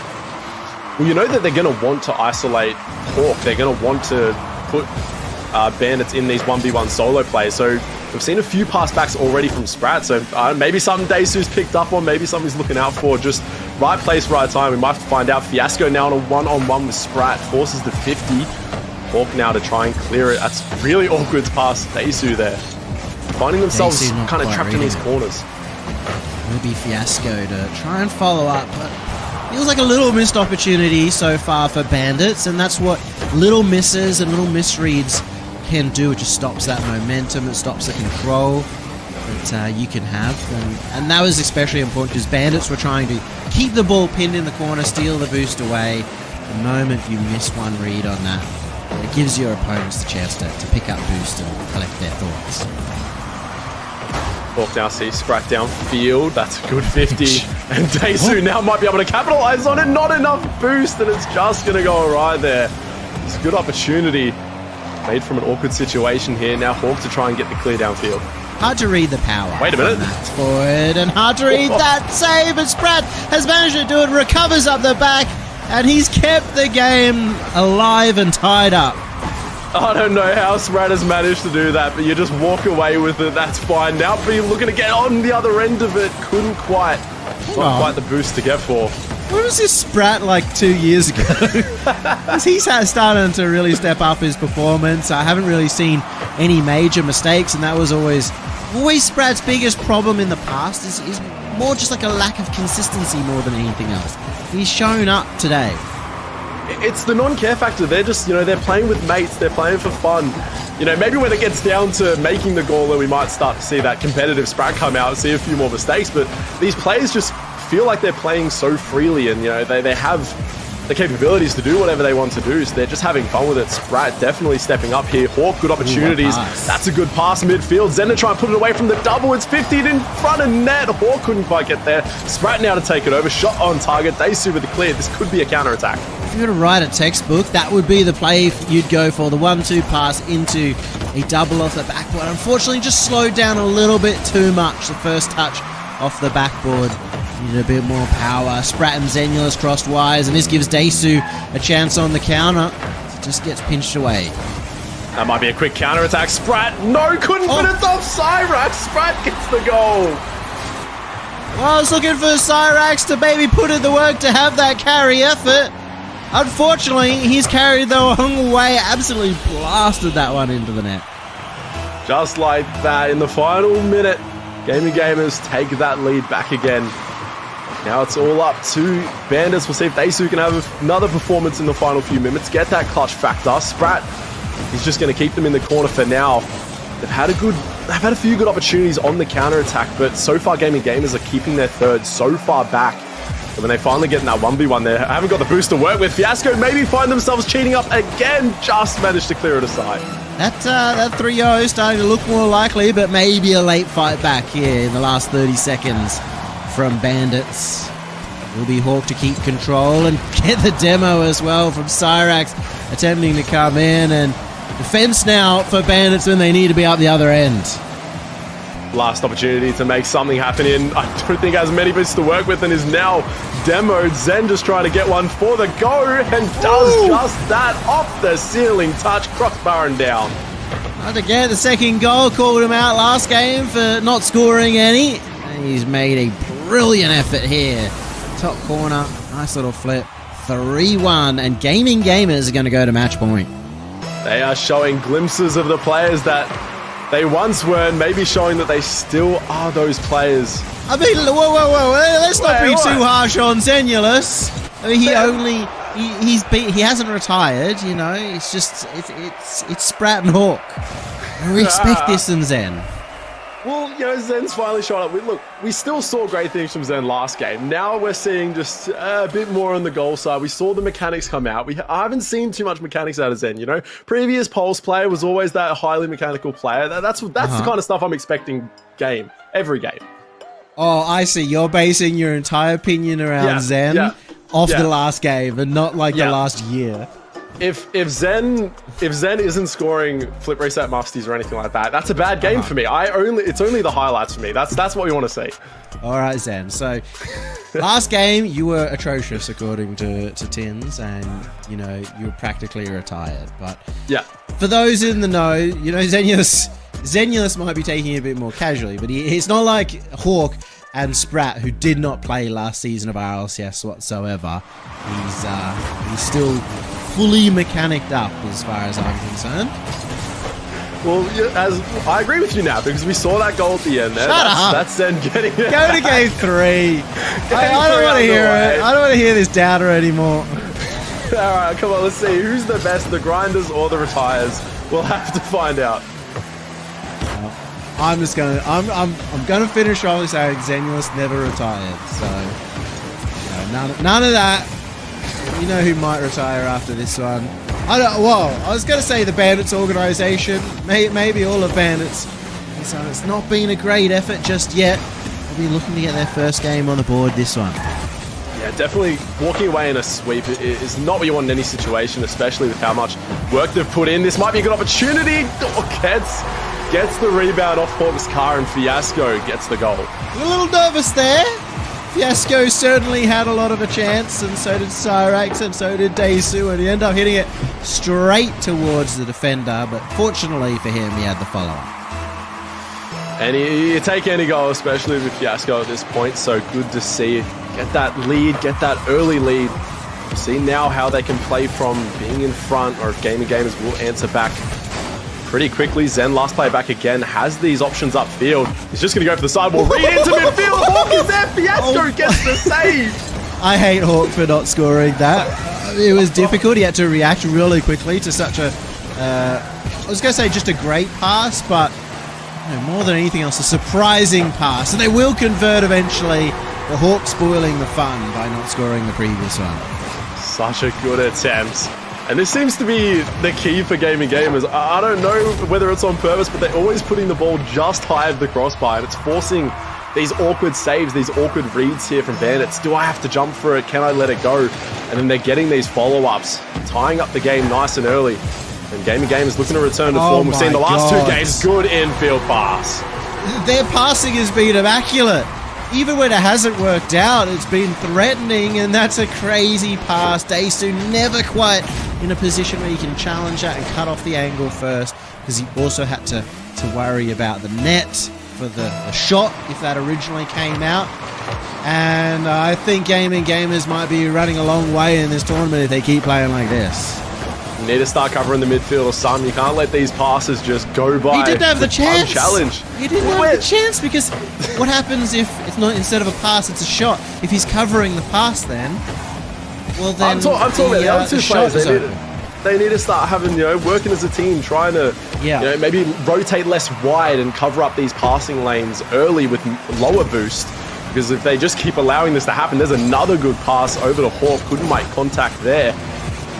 Well, you know that they're going to want to isolate Hawk. They're going to want to put bandits in these 1v1 solo plays. So we've seen a few pass backs already from Sprat. So maybe something Daisu's picked up on, maybe something he's looking out for. Just right place, right time. We might have to find out. Fiasco now on a one-on-one with Sprat. Forces the 50. Hawk now to try and clear it. That's really awkward pass Daisu there. Finding themselves kind of trapped in these corners. Will be Fiasco to try and follow up, but feels like a little missed opportunity so far for Bandits, and that's what little misses and little misreads can do. It just stops that momentum, it stops the control that you can have, and that was especially important because Bandits were trying to keep the ball pinned in the corner, steal the boost away. The moment you miss one read on that, it gives your opponents the chance to pick up boost and collect their thoughts. Hawk now sees Sprat downfield. That's a good 50. And Daisu now might be able to capitalize on it. Not enough boost, and it's just going to go right there. It's a good opportunity made from an awkward situation here. Now Hawk to try and get the clear downfield. Hard to read the power. Wait a minute. That's forward, and hard to read that save, and Sprat has managed to do it, recovers up the back, and he's kept the game alive and tied up. I don't know how Sprat has managed to do that, but you just walk away with it. That's fine. Now be looking to get on the other end of it. Couldn't quite. Not quite the boost to get for. Where was this Sprat like 2 years ago? He's starting to really step up his performance. I haven't really seen any major mistakes, and that was always Sprat's biggest problem in the past is more just like a lack of consistency more than anything else. He's shown up today. It's the non-care factor. They're just, you know, they're playing with mates. They're playing for fun. You know, maybe when it gets down to making the Gauntlet, we might start to see that competitive Sprat come out and see a few more mistakes. But these players just feel like they're playing so freely, and, you know, they have the capabilities to do whatever they want to do. So they're just having fun with it. Sprat definitely stepping up here. Hawk, good opportunities. That's a good pass midfield. Zen to try and put it away from the double. It's 50 in front of net. Hawk couldn't quite get there. Sprat now to take it over. Shot on target. Daisu with the clear. This could be a counter-attack. If you were to write a textbook, that would be the play you'd go for. The 1-2 pass into a double off the backboard. Unfortunately, just slowed down a little bit too much. The first touch off the backboard. Needed a bit more power. Sprat and Zenulus crossed wires, and this gives Desu a chance on the counter. It just gets pinched away. That might be a quick counter attack. Sprat, no, couldn't, but it's off Cyrax. Sprat gets the goal. Well, I was looking for Cyrax to maybe put in the work to have that carry effort. Unfortunately, he's carried the wrong way. Absolutely blasted that one into the net. Just like that, in the final minute, Gaming Gamers take that lead back again. Now it's all up to Bandits. We'll see if Desu can have another performance in the final few minutes, get that clutch factor. Sprat, he's just going to keep them in the corner for now. They've had a few good opportunities on the counter attack, but so far Gaming Gamers are keeping their third so far back. And when they finally get in that 1v1, they haven't got the boost to work with. Fiasco maybe find themselves cheating up again, just managed to clear it aside. That 3-0 is starting to look more likely, but maybe a late fight back here in the last 30 seconds from Bandits. Will be Hawk to keep control and get the demo as well from Cyrax, attempting to come in, and defense now for Bandits when they need to be up the other end. Last opportunity to make something happen in, I don't think has many bits to work with, and is now demoed. Zen just trying to get one for the go, and does just that off the ceiling touch, crossbar and down. And again, the second goal called him out last game for not scoring any. And he's made a brilliant effort here. Top corner, nice little flip. 3-1, and Gaming Gamers are going to go to match point. They are showing glimpses of the players that they once were, and maybe showing that they still are those players. I mean, whoa, let's not be too harsh on Zenulus. I mean, he hasn't retired, you know. It's just it's Sprat and Hawk. We expect this from Zen. Well, you know, Zen's finally showing up. Look, we still saw great things from Zen last game. Now we're seeing just a bit more on the goal side. We saw the mechanics come out. I haven't seen too much mechanics out of Zen, you know. Previous Pulse player was always that highly mechanical player. That's the kind of stuff I'm expecting every game. Oh, I see. You're basing your entire opinion around Zen off the last game and not like the last year. If Zen isn't scoring flip reset musties or anything like that, that's a bad game for me. It's only the highlights for me. That's what we want to see. All right, Zen. So last game you were atrocious according to Tins, and you know you were practically retired. But for those in the know, you know Zenulus might be taking it a bit more casually, but he's not like Hawk and Sprat, who did not play last season of RLCS whatsoever. He's still fully mechanicked up as far as I'm concerned. Well, as I agree with you now, because we saw that goal at the end there. That's Zen getting it. Go to game 3. I don't want to hear it. I don't want to hear this downer anymore. All right, come on, let's see who's the best, the grinders or the retires. We'll have to find out. I'm gonna finish off saying Zenulus never retired. So none of that. You know who might retire after this one? I was going to say the Bandits organization, maybe all of Bandits. So it's not been a great effort just yet. They'll be looking to get their first game on the board this one. Yeah, definitely walking away in a sweep is not what you want in any situation, especially with how much work they've put in. This might be a good opportunity. Gets the rebound off Hawk's car, and Fiasco gets the goal. A little nervous there. Fiasco certainly had a lot of a chance, and so did Cyrax, and so did Desu, and he ended up hitting it straight towards the defender, but fortunately for him, he had the follow-up. And you take any goal, especially with Fiasco at this point, so good to see. Get that lead, get that early lead. See now how they can play from being in front, or if Gaming Gamers will answer back pretty quickly. Zen, last player back again, has these options upfield. He's just going to go for the sidewall, read into midfield. Hawk is there. Fiasco gets the save. I hate Hawk for not scoring that. It was difficult. He had to react really quickly to such a, I was going to say just a great pass, but more than anything else, a surprising pass. And they will convert eventually. The Hawk spoiling the fun by not scoring the previous one. Such a good attempt. And this seems to be the key for Gaming Gamers. I don't know whether it's on purpose, but they're always putting the ball just high of the crossbar, and it's forcing these awkward saves, these awkward reads here from Bandits. Do I have to jump for it? Can I let it go? And then they're getting these follow-ups, tying up the game nice and early. And Gaming Gamers looking to return to form. We've seen the last 2 games, good infield pass. Their passing has been immaculate. even when it hasn't worked out, it's been threatening, and that's a crazy pass. Daisu never quite in a position where he can challenge that and cut off the angle first, because he also had to worry about the net for the shot if that originally came out. And I think Gaming Gamers might be running a long way in this tournament if they keep playing like this. You need to start covering the midfield or something. You can't let these passes just go by. He didn't have the chance. Challenge. He didn't have the chance, because what happens if it's not, instead of a pass, it's a shot? If he's covering the pass, then I'm talking about the other two players. They need to start having, working as a team, trying to, maybe rotate less wide and cover up these passing lanes early with lower boost. Because if they just keep allowing this to happen, there's another good pass over to Hawk. Couldn't make contact there.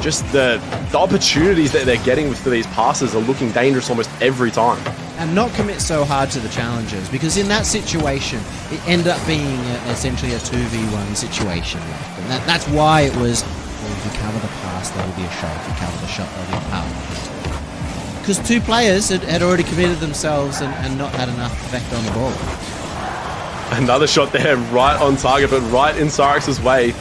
Just the opportunities that they're getting for these passes are looking dangerous almost every time. And not commit so hard to the challenges, because in that situation, it ended up being essentially a 2v1 situation. And that's why it was, well, if you cover the pass, there will be a shot. If you cover the shot, there will be a pass. Because two players had already committed themselves and not had enough effect on the ball. Another shot there, right on target, but right in Psyonix's way.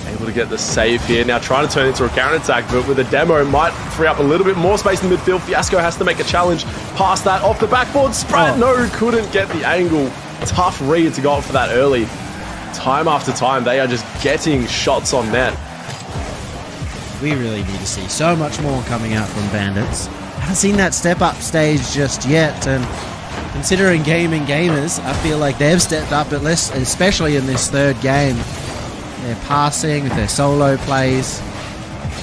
Able to get the save here. Now trying to turn it into a counter-attack, but with a demo, it might free up a little bit more space in the midfield. Fiasco has to make a challenge. Pass that off the backboard. Sprat, no, couldn't get the angle. Tough read to go up for that early. Time after time, they are just getting shots on net. We really need to see so much more coming out from Bandits. Haven't seen that step-up stage just yet, and considering Gaming Gamers, I feel like they've stepped up at least, especially in this third game. Their passing, their solo plays.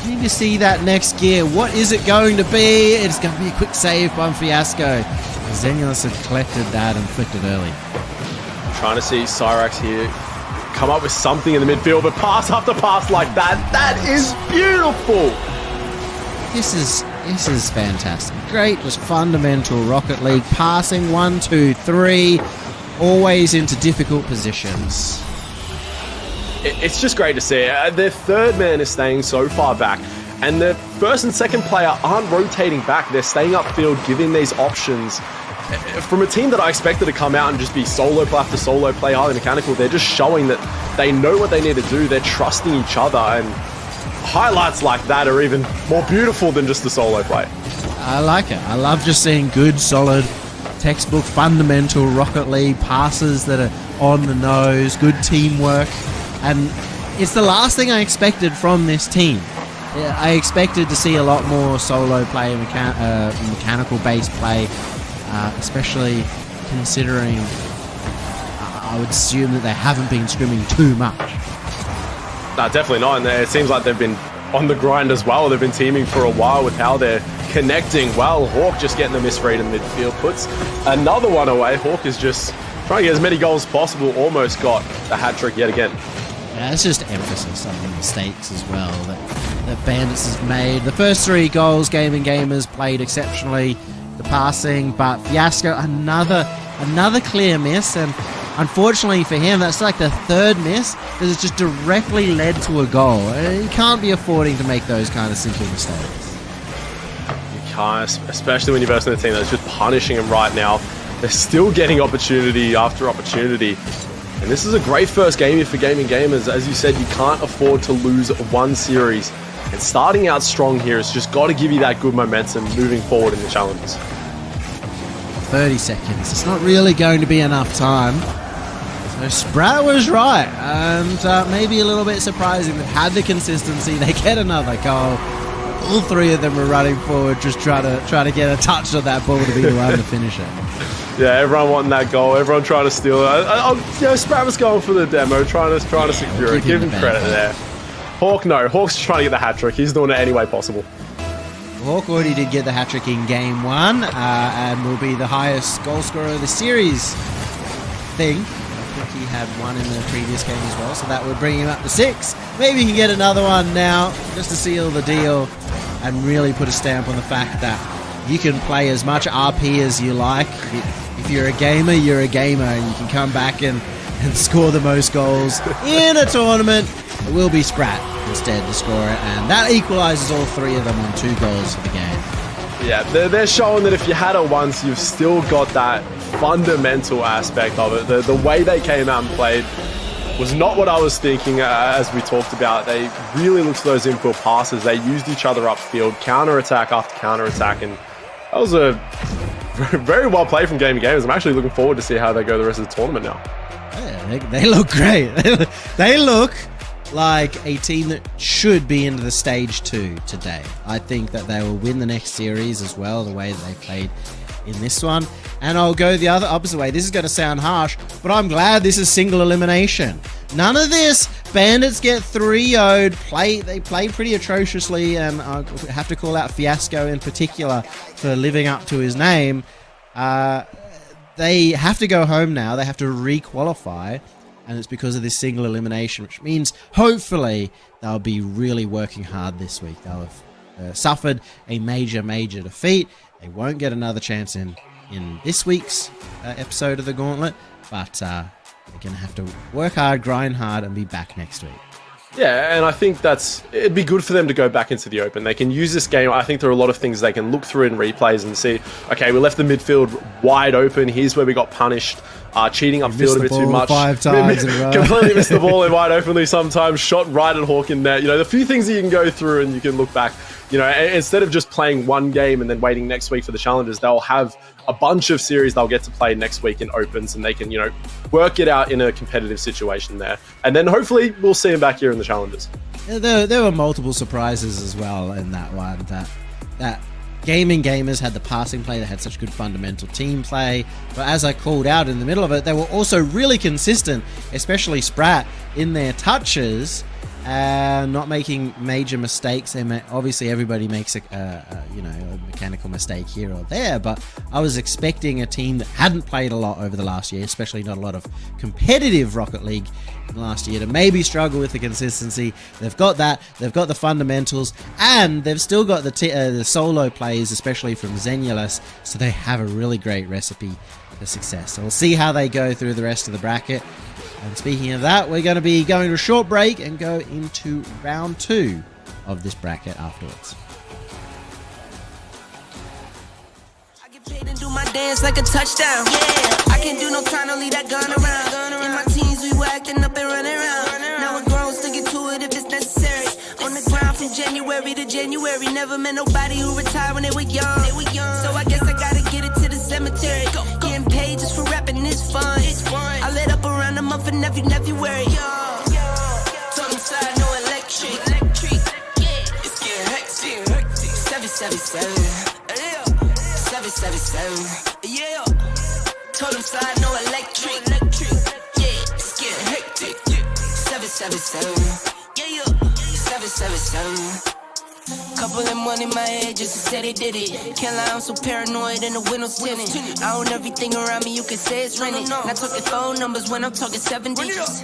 You need to see that next gear. What is it going to be? It's going to be a quick save by Fiasco. Xenulus had collected that and flicked it early. Trying to see Cyrax here come up with something in the midfield, but pass after pass like that is beautiful. This is fantastic. Great was fundamental Rocket League passing 1, 2, 3, always into difficult positions. It's just great to see. Their third man is staying so far back, and the first and second player aren't rotating back. They're staying upfield, giving these options. From a team that I expected to come out and just be solo play after solo play, highly mechanical, they're just showing that they know what they need to do. They're trusting each other, and highlights like that are even more beautiful than just the solo play. I like it. I love just seeing good, solid, textbook, fundamental Rocket League passes that are on the nose, good teamwork. And it's the last thing I expected from this team. I expected to see a lot more solo play, mechanical-based play, especially considering I would assume that they haven't been scrimming too much. No, definitely not. And it seems like they've been on the grind as well. They've been teaming for a while with how they're connecting well. Hawk just getting the misread in midfield, puts another one away. Hawk is just trying to get as many goals as possible, almost got the hat-trick yet again. Yeah, it's just emphasis on the mistakes as well that Bandits has made. The first 3 goals, Gaming Gamers played exceptionally, the passing, but Fiasco, another clear miss, and unfortunately for him, that's like the third miss, because it's just directly led to a goal. You can't be affording to make those kind of simple mistakes. You can't, especially when you're versing a team that's just punishing them right now. They're still getting opportunity after opportunity. And this is a great first game here for Gaming Gamers. As you said, you can't afford to lose one series. And starting out strong here has just got to give you that good momentum moving forward in the challenges. 30 seconds. It's not really going to be enough time. So Sprat was right. And maybe a little bit surprising. They've had the consistency. They get another goal. All 3 of them are running forward, just try to get a touch of that ball to be the one to finish it. Yeah, everyone wanting that goal. Everyone trying to steal it. Sprat was going for the demo, trying to secure it. Give him credit there. Hawk, no. Hawk's trying to get the hat-trick. He's doing it any way possible. Hawk already did get the hat-trick in Game 1 and will be the highest goal scorer of the series. I think he had 1 in the previous game as well, so that would bring him up to 6. Maybe he can get another one now just to seal the deal and really put a stamp on the fact that you can play as much RP as you like. If you're a gamer, you're a gamer, and you can come back and score the most goals in a tournament. It will be Sprat instead to score it, and that equalizes all 3 of them on 2 goals for the game. Yeah, they're showing that if you had it once, you've still got that fundamental aspect of it. The way they came out and played was not what I was thinking as we talked about. They really looked for those infield passes. They used each other upfield, counter-attack after counter-attack, and that was a very well played from Game of Gamers. I'm actually looking forward to see how they go the rest of the tournament now. Yeah, they look great. They look like a team that should be into the stage 2 today. I think that they will win the next series as well, the way that they played in this one. And I'll go the other opposite way. This is going to sound harsh, but I'm glad this is single elimination. None of this. Bandits get 3-0'd. They play pretty atrociously, and I have to call out Fiasco in particular for living up to his name. They have to go home now. They have to re-qualify, and it's because of this single elimination, which means hopefully they'll be really working hard this week. They'll have suffered a major defeat. They won't get another chance in this week's episode of the Gauntlet, but they're going to have to work hard, grind hard, and be back next week. Yeah, and I think it'd be good for them to go back into the open. They can use this game. I think there are a lot of things they can look through in replays and see, okay, we left the midfield wide open. Here's where we got punished. Cheating upfield a bit too much. 5 times in a row. Completely missed the ball in wide openly sometimes. Shot right at Hawk in net. The few things that you can go through and you can look back. Instead of just playing one game and then waiting next week for the challenges, they'll have a bunch of series they'll get to play next week in opens, and they can, work it out in a competitive situation there. And then hopefully we'll see them back here in the challenges. Yeah, there were multiple surprises as well in that one. That Gaming Gamers had the passing play. They had such good fundamental team play. But as I called out in the middle of it, they were also really consistent, especially Sprat, in their touches, not making major mistakes. Obviously, everybody makes a mechanical mistake here or there, but I was expecting a team that hadn't played a lot over the last year, especially not a lot of competitive Rocket League in the last year, to maybe struggle with the consistency. They've got that. They've got the fundamentals, and they've still got the solo plays, especially from Zenulus, so they have a really great recipe for success. So we'll see how they go through the rest of the bracket. And speaking of that, we're going to be going to a short break and go into round 2 of this bracket afterwards. I get paid and do my dance like a touchdown. Yeah, I can do no trying to leave that gun around. In my teens, we were acting up and running around. Now we're grown, stick it to it if it's necessary. On the ground from January to January. Never met nobody who retired when they were young. So I guess I gotta get it to the cemetery. Getting paid just for rapping is fun. I lit up around a month and February. Told them side, no electric. It's getting hectic. 777. 777. Yeah. Told them side, no electric. Yeah. It's getting hectic. 777. Yeah. 777. Couple of money in my head just to say they did it. Can't lie, I'm so paranoid and the windows tinted. I own everything around me, you can say it's rented. Not talking phone numbers when I'm talking 7 digits.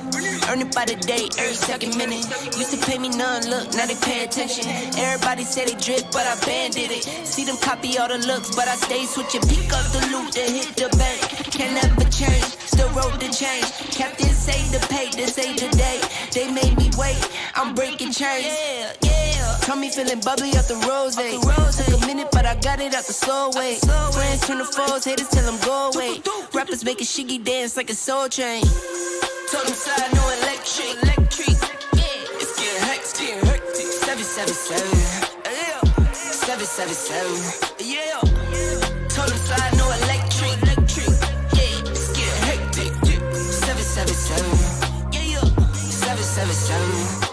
Earn it by the day, every second minute. Used to pay me none, look, now they pay attention. Everybody say they drip, but I banded it. See them copy all the looks, but I stay switching. Pick up the loot, then hit the bank. Can never change, still wrote the change. Captain say the pay, this ain't the day. They made me wait, I'm breaking chains. Yeah. Tell me feeling bubbly out the rose. Took a minute, but I got it out the soul way. Friends turn to foes, haters tell them go away. Rappers making shiggy dance like a soul train. Told them side, no electric. It's getting hectic. 777. 777. Yeah. Told them side, no electric. Yeah. It's getting hectic. 777. Yeah. 777.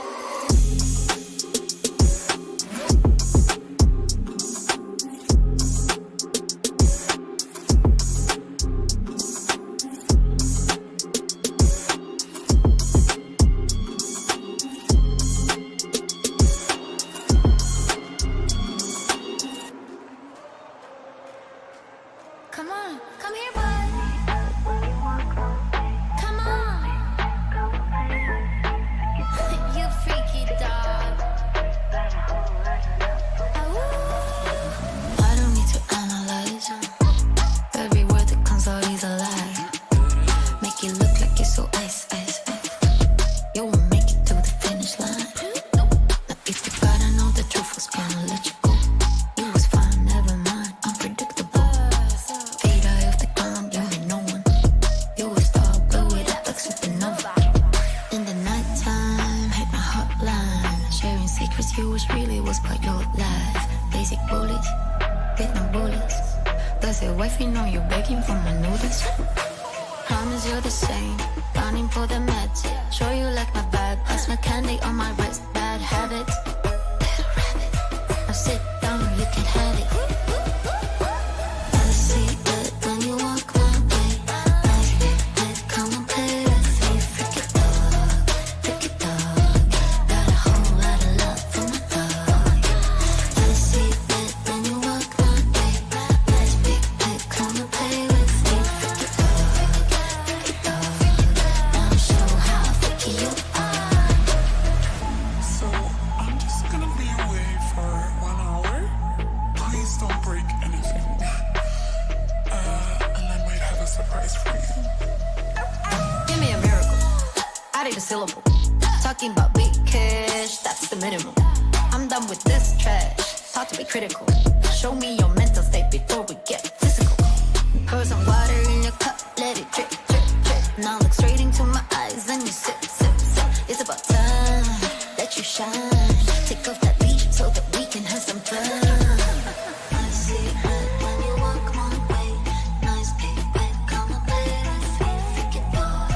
First you was really was about your life. Basic bullets, with no bullets. Does your wifey know you're begging for my notice? Promise you're the same, running for the meds. Show you like my vibe, pass my candy on my wrist. Bad habits, little rabbit. Now sit down, you can have it. I see it when you walk my way. Nice big head, come and play with me. Freak it dog, got a whole lot of love for my dog. I see it when you walk my way. Nice big head, come and play with me. Freak it dog, now show how freaky you are. So I'm just gonna be away for 1 hour. Please don't break anything. And I might have a surprise for you. Give me a miracle. I need a syllable. Talking about big cash, that's the minimum. I'm done with this trash. Thought to be critical. Show me your mental state before we get physical. Pour some water in your cup, let it drip, drip, drip. Now look straight into my eyes and you sip, sip, sip. It's about time, let you shine. Take off that leash so that we can have some fun. I see it when you walk my way. Nice big bed, come and play with me. Freak it dog,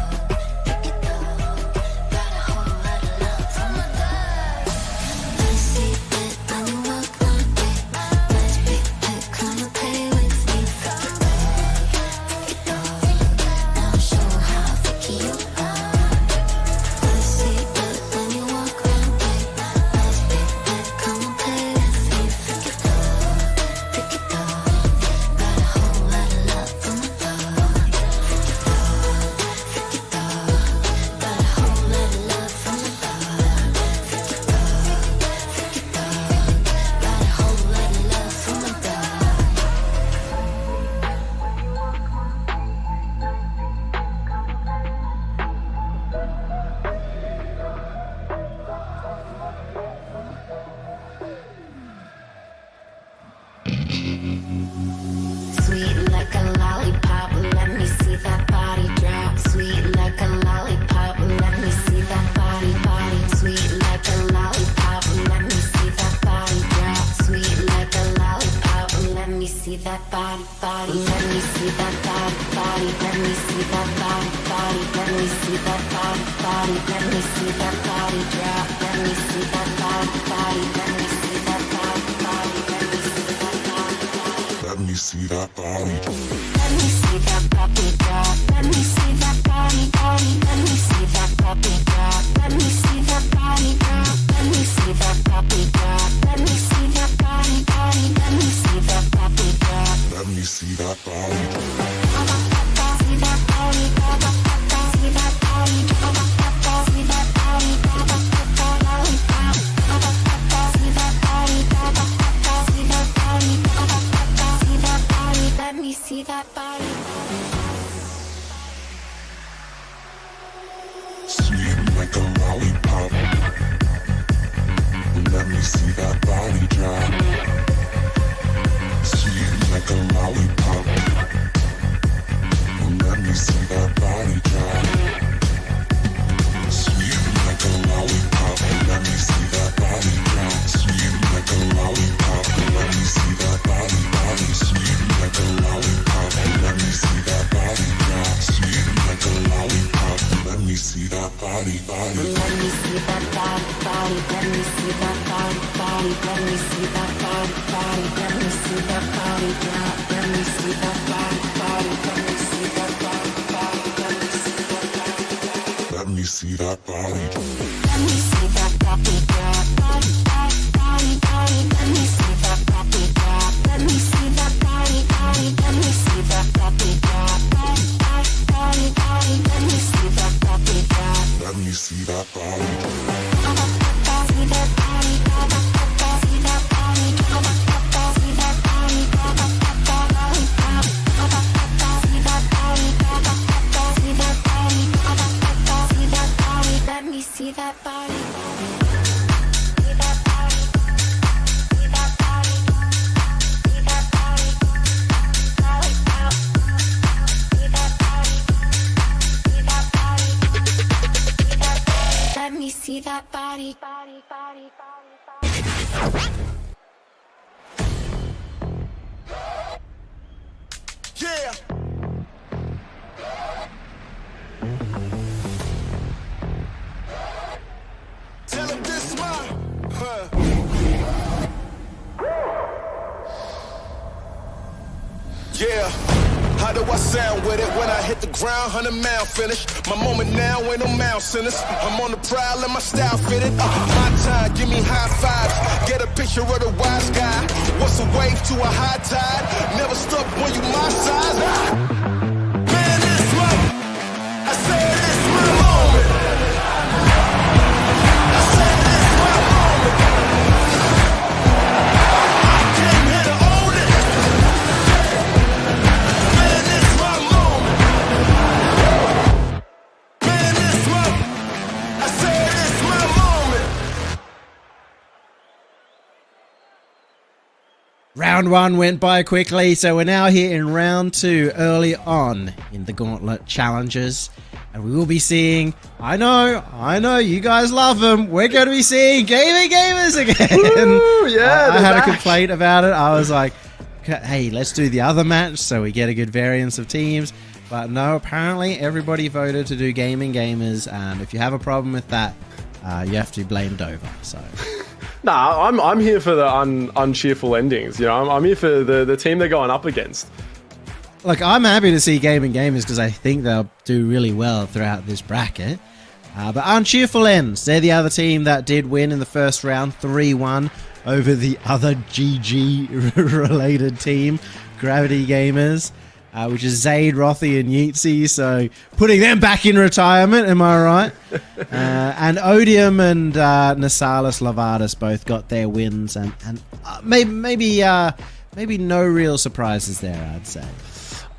got a whole lot of love for my dog. I see it when you walk my way. Nice big bed, come and play with me. Freak it dog, now show how freaky you are. I see it when you walk my way. Nice big bed, come and play with me. Freak it dog, got a whole lot of love for my dog. Freak it dog, got a whole lot of love for my dog. Freak it dog, got a whole lot of love for my dog. Sweet like a lollipop, let me see that body drop. Sweet like a lollipop, let me see that body, body. Sweet like a lollipop, let me see that body drop. Sweet like a lollipop, let me see that body, body. Let me see that body, body. Let me see that body, body. Let me see that body, body. Let me see that body drop. Let me see that body, body. Let me see that body, body. Let me see that body, body. Let me see that body. Let me see that puppy drop. Let me see that body, body. Let me see that puppy drop. Let me see that body drop. Let me see that puppy drop. Let me see that body, body. Let me see that puppy drop. Let me see that body. See that body, see that body, see that body, lollipop. See that body, see that body, see that body. Let me see that body. Sweet like a lollipop. Let me see that body drop. Sweet like a lollipop. Let me see that body drop. Sweet like a lollipop. Let me see that body drop. Sweet like a lollipop. Let me see that body, body. Sweet like a lollipop. Let me see that body drop. Sweet like a lollipop. Let me see that body, body. Let me see that body, body. Let me see that body, body. Let me see that body, body. Let me see that body drop. Let me see that body, body. Let me see that body, body. Let me see that body, body. Let me see that body. Let me see that puppy drop. Body, body, body, body. Let me see that puppy drop. Let me see that body, body. Let me see that puppy drop. Body, body, body, body. Let me see that puppy drop. Let me see that body. See that body, see that body, see that body, lollipop. See that body, see that body, see that body. Let me see that body. see that body. Yeah. Tell him this yeah. How do I sound with it when I hit the ground? 100 mile finish. My moment now ain't no mouse in us. I'm on the prowl and my style fitted. My time, give me high fives. Get a picture of the wise guy. What's a wave to a high tide? Never stuck when you my size. Man, it's my, I said it's my moment. I said it's my moment. I came here to own it. Man, it's my moment. Man, it's my, I said it's my moment. Round 1 went by quickly, so we're now here in round 2 early on in the Gauntlet challenges. And we will be seeing, I know, you guys love them. We're going to be seeing Gaming Gamers again. Woo, yeah, I had back. a complaint about it. I was like, hey, let's do the other match so we get a good variance of teams. But no, apparently everybody voted to do Gaming Gamers. And if you have a problem with that, you have to blame Dover. So... Nah, I'm here for the uncheerful endings. You know, I'm here for the team they're going up against. Look, I'm happy to see Gaming Gamers because I think they'll do really well throughout this bracket. But Uncheerful Ends, they're the other team that did win in the first round, 3-1 over the other GG-related team, Gravity Gamers, which is Zaid, Rothy, and Yeetsy. So putting them back in retirement, am I right? And Odium and Nasalis Lavardis both got their wins, and maybe no real surprises there, I'd say.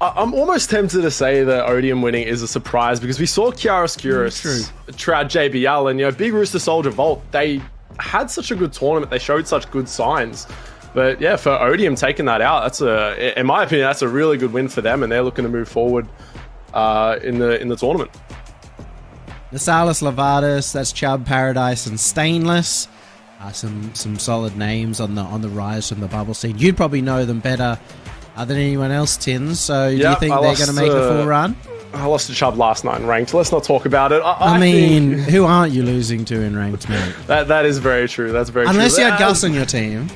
I'm almost tempted to say that Odium winning is a surprise because we saw Chiaroscurus trad JBL and, you know, Big Rooster Soldier Vault. They had such a good tournament. They showed such good signs. But yeah, for Odium taking that out, in my opinion, that's a really good win for them, and they're looking to move forward in the tournament. Nasalis Lavardis, that's Chubb, Paradise, and Stainless. Some solid names on the rise from the bubble scene. You'd probably know them better than anyone else, Tins. So do you think they're going to make the full run? I lost to Chubb last night in ranked. Let's not talk about it. I mean, who aren't you losing to in ranked, mate? That is very true. That's very true. Unless you had Gus on your team.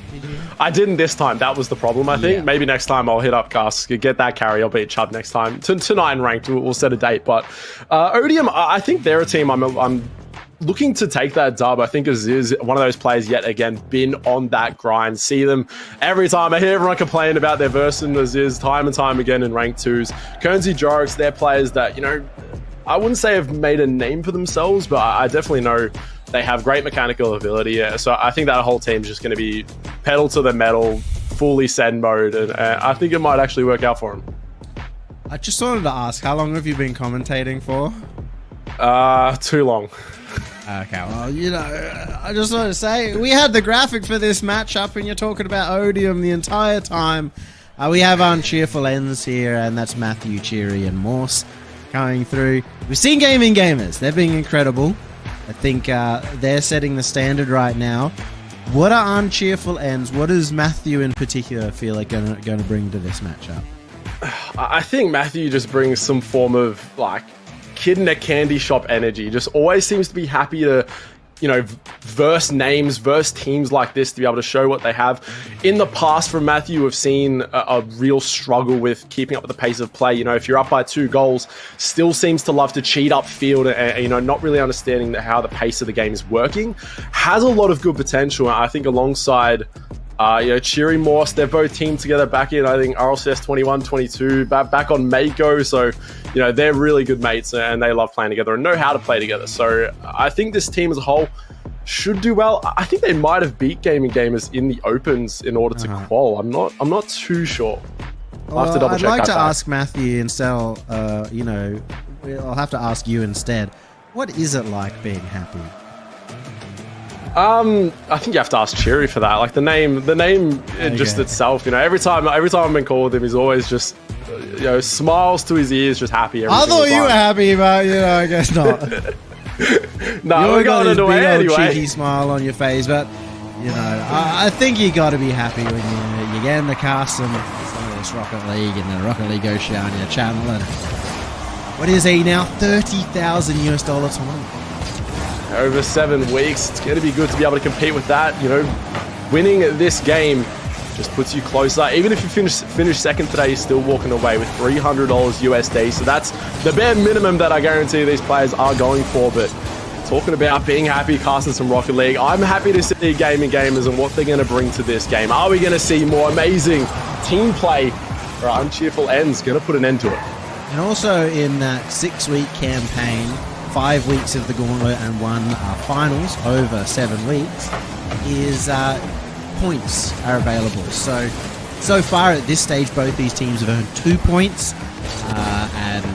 I didn't this time. That was the problem, I think. Yeah. Maybe next time I'll hit up Gus, get that carry. I'll beat Chubb next time. Tonight in ranked, we'll set a date. But Odium, I think they're a team I'm looking to take that dub. I think Aziz, one of those players yet again, been on that grind. See them every time. I hear everyone complain about their verse in Aziz time and time again in ranked 2s. Kernsey Jorix, they're players that, you know, I wouldn't say have made a name for themselves, but I definitely know they have great mechanical ability. Yeah. So I think that whole team is just going to be pedal to the metal, fully send mode, and I think it might actually work out for them. I just wanted to ask, how long have you been commentating for? Too long. Okay, well, you know, I just want to say, we had the graphic for this matchup, and you're talking about Odium the entire time. We have Uncheerful Ends here, and that's Matthew, Cheery, and Morse coming through. We've seen Gaming Gamers. They're being incredible. I think they're setting the standard right now. What are Uncheerful Ends? What does Matthew in particular feel like going to bring to this matchup? I think Matthew just brings some form of, like, kid in a candy shop energy. Just always seems to be happy to, you know, verse names, verse teams like this to be able to show what they have. In the past from Matthew, we've seen a real struggle with keeping up with the pace of play. You know, if you're up by 2 goals, still seems to love to cheat upfield and, you know, not really understanding how the pace of the game is working. Has a lot of good potential. I think alongside you know, Cheery Morse, they're both teamed together back in, I think, RLCS 21-22, back on Mako. So, you know, they're really good mates and they love playing together and know how to play together. So I think this team as a whole should do well. I think they might have beat Gaming Gamers in the Opens in order to qual. I'm not too sure. I'll have to double check. I'd like to back. ask Matthew instead, you know, I'll have to ask you instead. What is it like being happy? I think you have to ask Cheery for that. Like the name just itself, you know, every time I've been called with him, he's always just, you know, smiles to his ears, just happy. I thought you were happy, but, you know, I guess not. No, You're we're got going this away big old anyway. cheeky smile on your face, but you know, I think you got to be happy when you get in the cast and some of this Rocket League and the Rocket League Oceania channel, and what is he now? $30,000 tournament. Over 7 weeks, it's going to be good to be able to compete with that. You know, winning this game just puts you closer. Even if you finish second today, you're still walking away with $300 USD. So that's the bare minimum that I guarantee these players are going for. But talking about being happy, casting some Rocket League, I'm happy to see gaming gamers and what they're going to bring to this game. Are we going to see more amazing team play, or are Uncheerful Ends going to put an end to it? And also in that 6-week campaign, 5 weeks of the Gauntlet and 1 finals over 7 weeks, is points are available. So far at this stage, both these teams have earned 2 points, and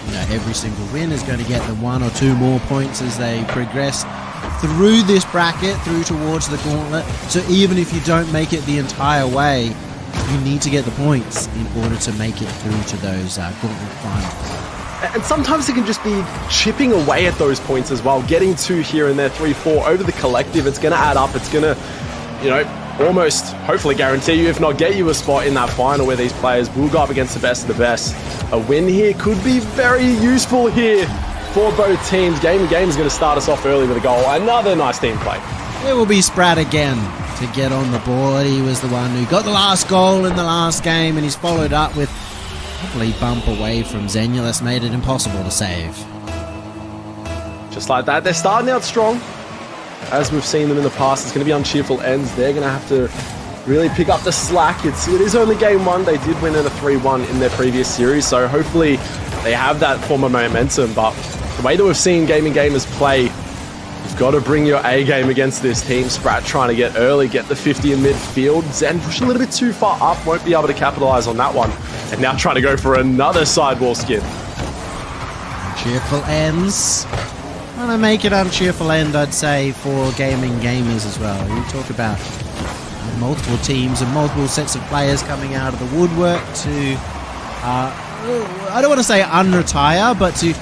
you know, every single win is going to get them 1 or 2 more points as they progress through this bracket, through towards the Gauntlet. So even if you don't make it the entire way, you need to get the points in order to make it through to those Gauntlet finals. And sometimes it can just be chipping away at those points as well, getting 2 here and there, 3, 4 over the collective. It's going to add up. It's going to, you know, almost hopefully guarantee you, if not get you a spot in that final where these players will go up against the best of the best. A win here could be very useful here for both teams. Gaming Game is going to start us off early with a goal. Another nice team play. It will be Sprat again to get on the board. He was the one who got the last goal in the last game, and he's followed up with probably bump away from Zenulus, made it impossible to save. Just like that, they're starting out strong. As we've seen them in the past, it's going to be Uncheerful Ends. They're going to have to really pick up the slack. It is only game 1. They did win in a 3-1 in their previous series, so hopefully they have that form of momentum. But the way that we've seen gaming gamers play, you've got to bring your A game against this team. Sprat trying to get early, get the 50 in midfield. Zen push a little bit too far up, won't be able to capitalize on that one. And now trying to go for another sidewall skin. Cheerful Ends. Want to make it Uncheerful End, I'd say, for gaming gamers as well. You talk about multiple teams and multiple sets of players coming out of the woodwork to, I don't want to say unretire, but to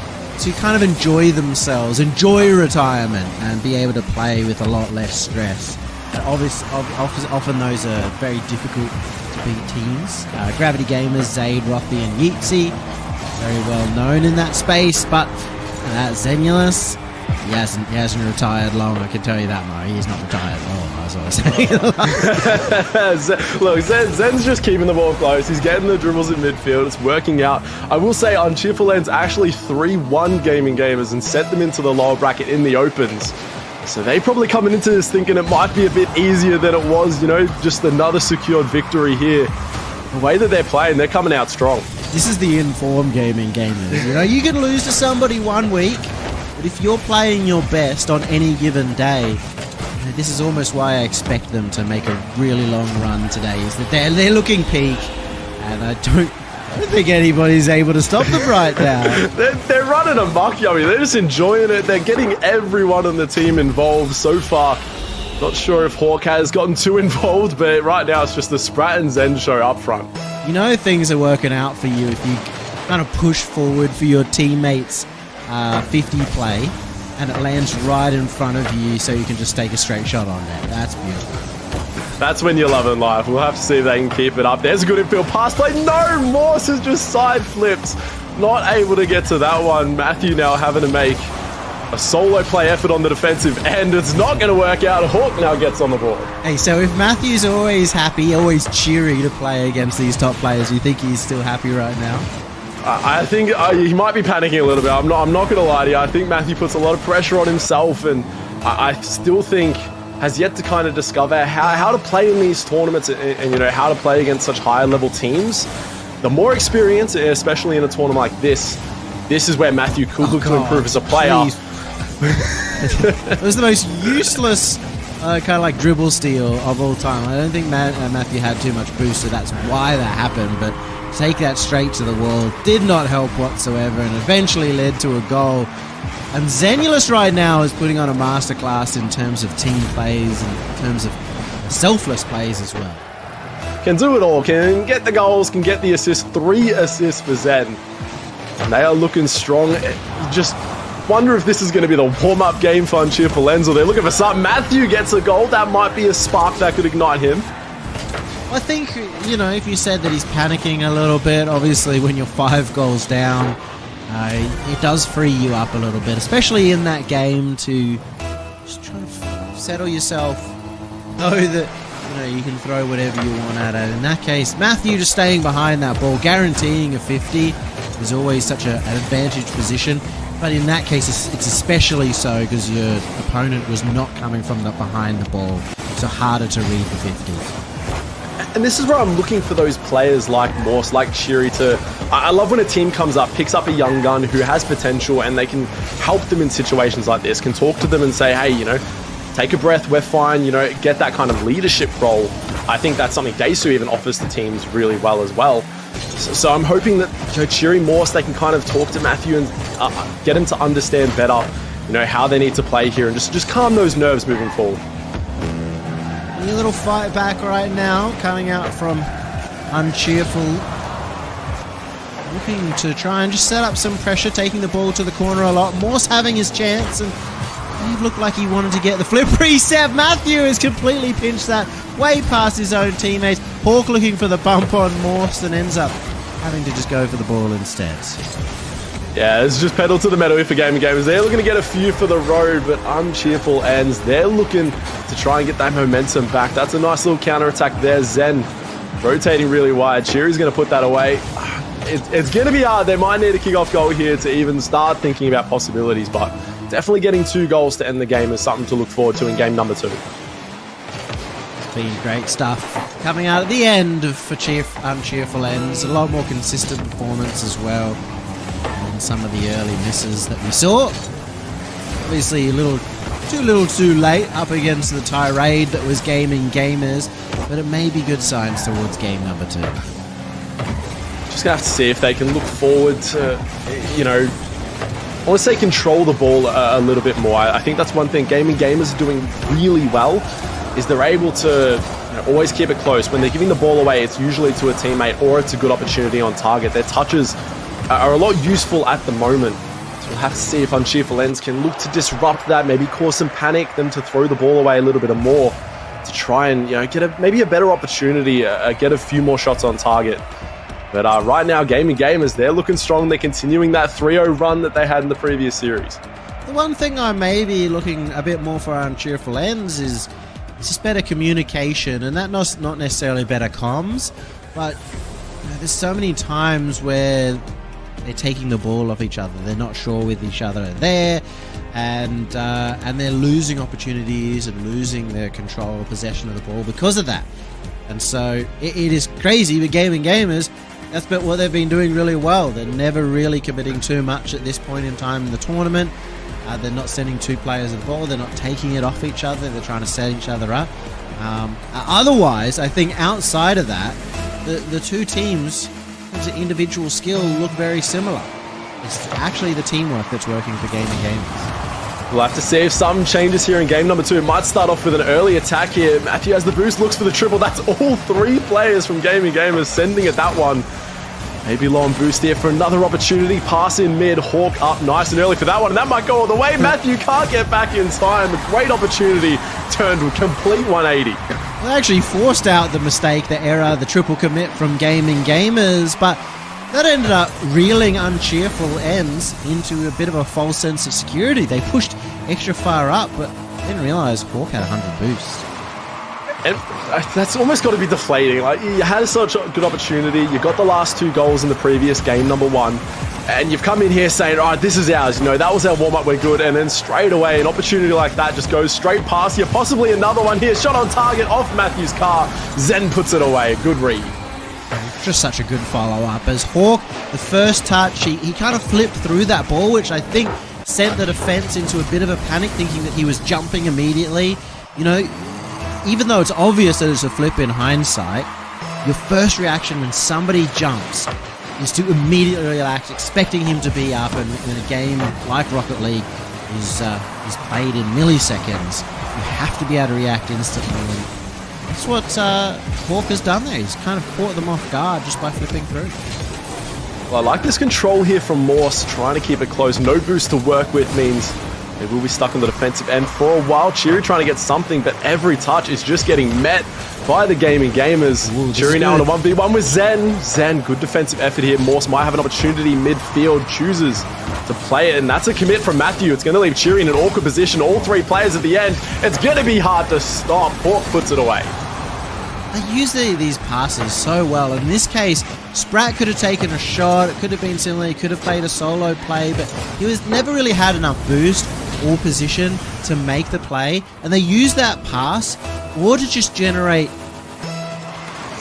kind of enjoy themselves, enjoy retirement, and be able to play with a lot less stress. And often those are very difficult to beat teams. Gravity Gamers, Zaid, Rothy, and Yeatsy, very well known in that space, but Zenulus, he hasn't retired long, I can tell you that much. He's not retired long, as I was saying. Look, Zen's just keeping the ball close. He's getting the dribbles in midfield. It's working out. I will say Uncheerful Ends actually 3-1 gaming gamers and sent them into the lower bracket in the opens. So they probably coming into this thinking it might be a bit easier than it was, you know, just another secured victory here. The way that they're playing, they're coming out strong. This is the informed gaming gamers. You know, you can lose to somebody one week, but if you're playing your best on any given day, you know, this is almost why I expect them to make a really long run today, is that they're looking peak, and I don't think anybody's able to stop them right now. They're running amok, Yummy. They're just enjoying it. They're getting everyone on the team involved so far. Not sure if Hawk has gotten too involved, but right now it's just the Sprat and Zen show up front. You know things are working out for you if you kind of push forward for your teammates' 50 play, and it lands right in front of you so you can just take a straight shot on that. That's beautiful. That's when you're loving life. We'll have to see if they can keep it up. There's a good infield pass play. No, Morse has just side flipped. Not able to get to that one. Matthew now having to make a solo play effort on the defensive end. It's not going to work out. Hawk now gets on the board. Hey, so if Matthew's always happy, always cheery to play against these top players, you think he's still happy right now? I think he might be panicking a little bit. I'm not going to lie to you. I think Matthew puts a lot of pressure on himself, and I still think has yet to kind of discover how to play in these tournaments and you know, how to play against such high level teams. The more experience, especially in a tournament like this is where Matthew could look to improve as a player. It was the most useless kind of like dribble steal of all time. I don't think Matthew had too much boost, so that's why that happened, but take that straight to the wall did not help whatsoever, and eventually led to a goal. And Zenulus right now is putting on a masterclass in terms of team plays and in terms of selfless plays as well. Can do it all, can get the goals, can get the assists. 3 assists for Zen. And they are looking strong. Just wonder if this is going to be the warm-up game for Uncheerful Ends, or they're looking for something. Matthew gets a goal. That might be a spark that could ignite him. I think, you know, if you said that he's panicking a little bit, obviously when you're 5 goals down, it does free you up a little bit, especially in that game, to just try to settle yourself. Know that, you know, you can throw whatever you want at it. In that case, Matthew just staying behind that ball, guaranteeing a 50 is always such an advantage position. But in that case, it's especially so because your opponent was not coming from behind the ball, so harder to read the 50s. And this is where I'm looking for those players like Morse, like Shiri to... I love when a team comes up, picks up a young gun who has potential, and they can help them in situations like this, can talk to them and say, hey, you know, take a breath, we're fine, you know, get that kind of leadership role. I think that's something Daisu even offers to teams really well as well. So I'm hoping that, you know, Shiri, Morse, they can kind of talk to Matthew and get him to understand better, you know, how they need to play here and just calm those nerves moving forward. A little fight back right now, coming out from Uncheerful. Looking to try and just set up some pressure, taking the ball to the corner a lot. Morse having his chance, and he looked like he wanted to get the flip reset. Matthew has completely pinched that way past his own teammates. Hawk looking for the bump on Morse and ends up having to just go for the ball instead. Yeah, it's just pedal to the metal for Gaming Gamers. They're looking to get a few for the road, but Uncheerful Ends, they're looking to try and get that momentum back. That's a nice little counter-attack there. Zen rotating really wide. Shiri's going to put that away. It's going to be hard. They might need a kick-off goal here to even start thinking about possibilities, but definitely getting 2 goals to end the game is something to look forward to in game number 2. It's been great stuff coming out at the end for Uncheerful Ends. A lot more consistent performance as well. Some of the early misses that we saw. Obviously a little too late up against the tirade that was Gaming Gamers, but it may be good signs towards game number 2. Just gonna have to see if they can look forward to, you know, I want to say control the ball a little bit more. I think that's one thing Gaming Gamers are doing really well, is they're able to, you know, always keep it close. When they're giving the ball away, it's usually to a teammate or it's a good opportunity on target. Their touches are a lot useful at the moment. So we'll have to see if Uncheerful Ends can look to disrupt that, maybe cause some panic, them to throw the ball away a little bit more to try and, you know, get maybe a better opportunity, get a few more shots on target. But right now, Gaming Gamers, they're looking strong. They're continuing that 3-0 run that they had in the previous series. The one thing I may be looking a bit more for Uncheerful Ends is just better communication, and that not necessarily better comms, but you know, there's so many times where they're taking the ball off each other. They're not sure with each other there, and they're losing opportunities and losing their control or possession of the ball because of that. And so it is crazy, but Gaming Gamers, that's what they've been doing really well. They're never really committing too much at this point in time in the tournament. They're not sending 2 players at the ball. They're not taking it off each other. They're trying to set each other up. Otherwise, I think outside of that, the 2 teams, as an individual skill, look very similar. It's actually the teamwork that's working for Gaming Gamers. We'll have to see if something changes here in game number 2. Might start off with an early attack here. Matthew has the boost, looks for the triple. That's all 3 players from Gaming Gamers sending at that one. Maybe low on boost here for another opportunity. Pass in mid, Hawk up nice and early for that one, and that might go all the way. Matthew can't get back in time. A great opportunity turned with complete 180. They actually forced out the mistake, the error, the triple commit from Gaming Gamers, but that ended up reeling Uncheerful Ends into a bit of a false sense of security. They pushed extra far up, but didn't realize Hawk had 100 boost. And that's almost got to be deflating. Like, you had such a good opportunity. You got the last 2 goals in the previous game, number 1, and you've come in here saying, all right, this is ours. You know, that was our warm-up, we're good. And then straight away, an opportunity like that just goes straight past you. Possibly another one here. Shot on target off Matthew's car. Zen puts it away. Good read. Just such a good follow-up. As Hawk, the first touch, he kind of flipped through that ball, which I think sent the defense into a bit of a panic, thinking that he was jumping immediately. You know, even though it's obvious that it's a flip in hindsight, your first reaction when somebody jumps is to immediately relax, expecting him to be up, and in a game like Rocket League is played in milliseconds, you have to be able to react instantly. And that's what Hawk has done there. He's kind of caught them off guard just by flipping through. I like this control here from Morse, trying to keep it close. No boost to work with means they will be stuck on the defensive end for a while. Cheery trying to get something, but every touch is just getting met by the gaming gamers. Cheery now on a 1v1 with Zen. Zen, good defensive effort here. Morse might have an opportunity midfield, chooses to play it, and that's a commit from Matthew. It's going to leave Cheery in an awkward position. All three players at the end. It's going to be hard to stop. Hawk puts it away. They use these passes so well. In this case, Sprat could have taken a shot. It could have been similar. He could have played a solo play, but he was never really had enough boost or position to make the play. And they use that pass or to just generate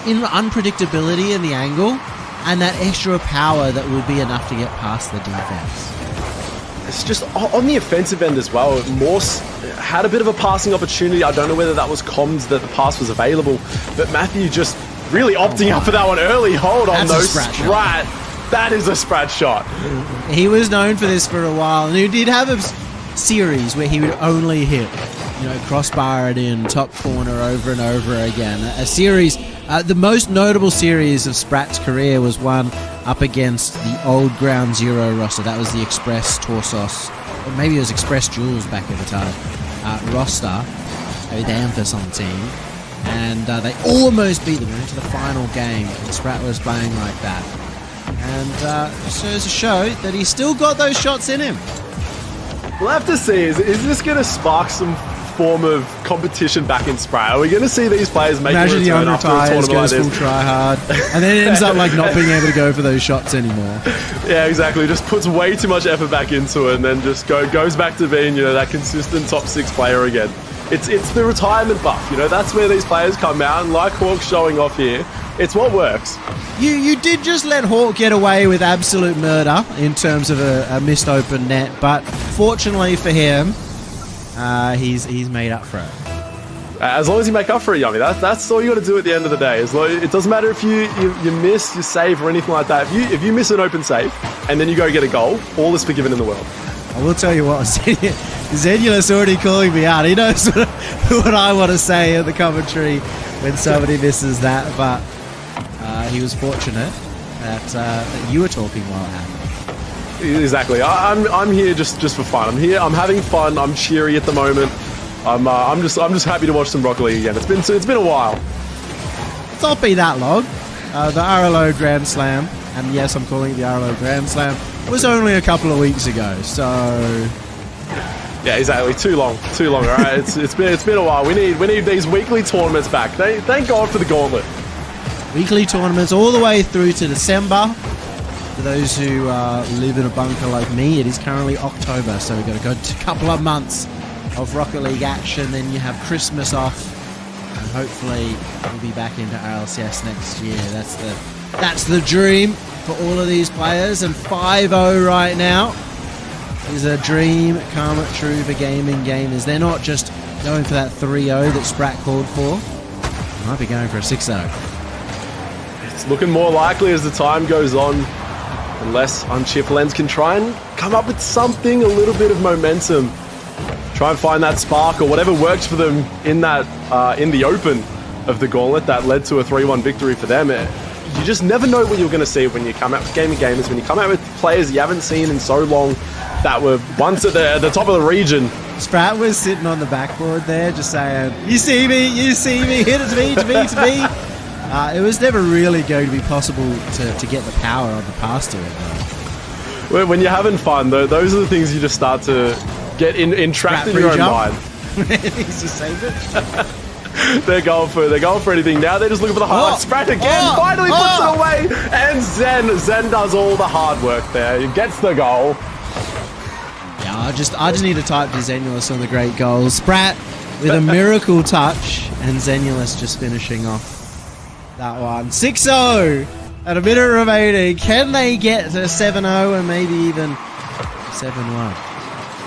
unpredictability in the angle and that extra power that would be enough to get past the defense. It's just on the offensive end as well. Morse had a bit of a passing opportunity. I don't know whether that was comms that the pass was available, but Matthew just really opting up for that one early. Hold on, though. Sprat. That is a Sprat shot. He was known for this for a while, and he did have a series where he would only hit, crossbar it in, top corner over and over again. A series, the most notable series of Sprat's career was one up against the old Ground Zero roster. That was the Express Torsos, or maybe it was Express Jules back at the time, roster, the Danfus on the team. And they almost beat them into the final game, and Sprat was playing like that. And serves to show that he's still got those shots in him. We'll have to see. Is this going to spark some form of competition back in Sprat? Are we going to see these players making a return after a tournament like this? Full try hard, and then it ends up like not being able to go for those shots anymore. Yeah, exactly. Just puts way too much effort back into it, and then just goes back to being that consistent top 6 player again. It's the retirement buff. That's where these players come out, and like Hawk showing off here, it's what works. You did just let Hawk get away with absolute murder in terms of a missed open net, but fortunately for him, he's made up for it. As long as you make up for it, Yummy, that's all you got to do at the end of the day. It doesn't matter if you miss your save or anything like that. If you miss an open save and then you go get a goal, all is forgiven in the world. I will tell you what, Zenulus already calling me out. He knows what I want to say in the commentary when somebody misses that, but he was fortunate that you were talking while it happened. Exactly. I'm here just for fun. I'm having fun. I'm cheery at the moment. I'm just happy to watch some Rocket League again. It's been a while. It's not been that long. The RLO Grand Slam, and yes, I'm calling it the RLO Grand Slam, was only a couple of weeks ago. So yeah, exactly. Too long. All right. It's been a while. We need these weekly tournaments back. Thank God for the Gauntlet. Weekly tournaments all the way through to December. For those who live in a bunker like me, it is currently October, so we've got to go to a couple of months of Rocket League action. Then you have Christmas off, and hopefully we'll be back into RLCS next year. That's the dream for all of these players, and 5-0 right now is a dream come true for gaming gamers. They're not just going for that 3-0 that Sprat called for. They might be going for a 6-0. It's looking more likely as the time goes on, unless Unchipolens can try and come up with something, a little bit of momentum. Try and find that spark or whatever works for them in that in the open of the Gauntlet that led to a 3-1 victory for them. You just never know what you're going to see when you come out with gaming gamers, when you come out with players you haven't seen in so long that were once at the top of the region. Sprat was sitting on the backboard there just saying, you see me, hit it to me. It was never really going to be possible to get the power on the pass to it. When you're having fun, though, those are the things you just start to get entrapped in your own mind. He's just saved it. They're going for anything now. They're just looking for the highlight. Sprat again, finally puts it away, and Zen does all the hard work there. He gets the goal. Yeah, I just need to type to Zenulus on the great goals. Sprat with a miracle touch, and Zenulus just finishing off that one. 6-0 at a minute remaining. Can they get to 7-0 and maybe even 7-1?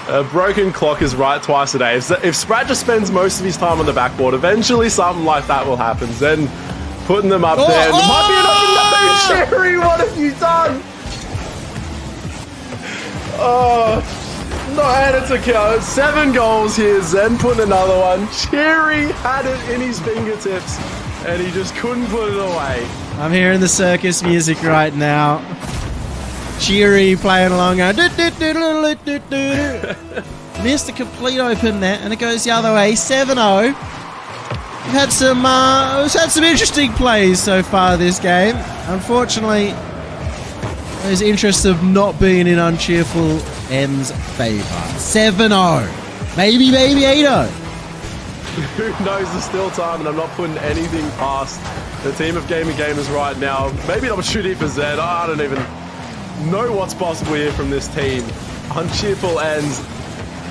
A broken clock is right twice a day. If Sprat just spends most of his time on the backboard, eventually something like that will happen. Then putting them up there. Might be an open no, Cherry, what have you done? No, and it's a kill. 7 goals here. Zen putting another one. Cherry had it in his fingertips, and he just couldn't put it away. I'm hearing the circus music right now. cheery playing along. Going, missed a complete open net, and it goes the other way, 7-0. We've had some interesting plays so far this game. Unfortunately, those interests have not been in Uncheerful M's favour. 7-0. Maybe 8-0. Who knows, there's still time, and I'm not putting anything past the team of Gaming Gamers right now. Maybe an opportunity for Zed. I don't even know what's possible here from this team. Uncheerful ends.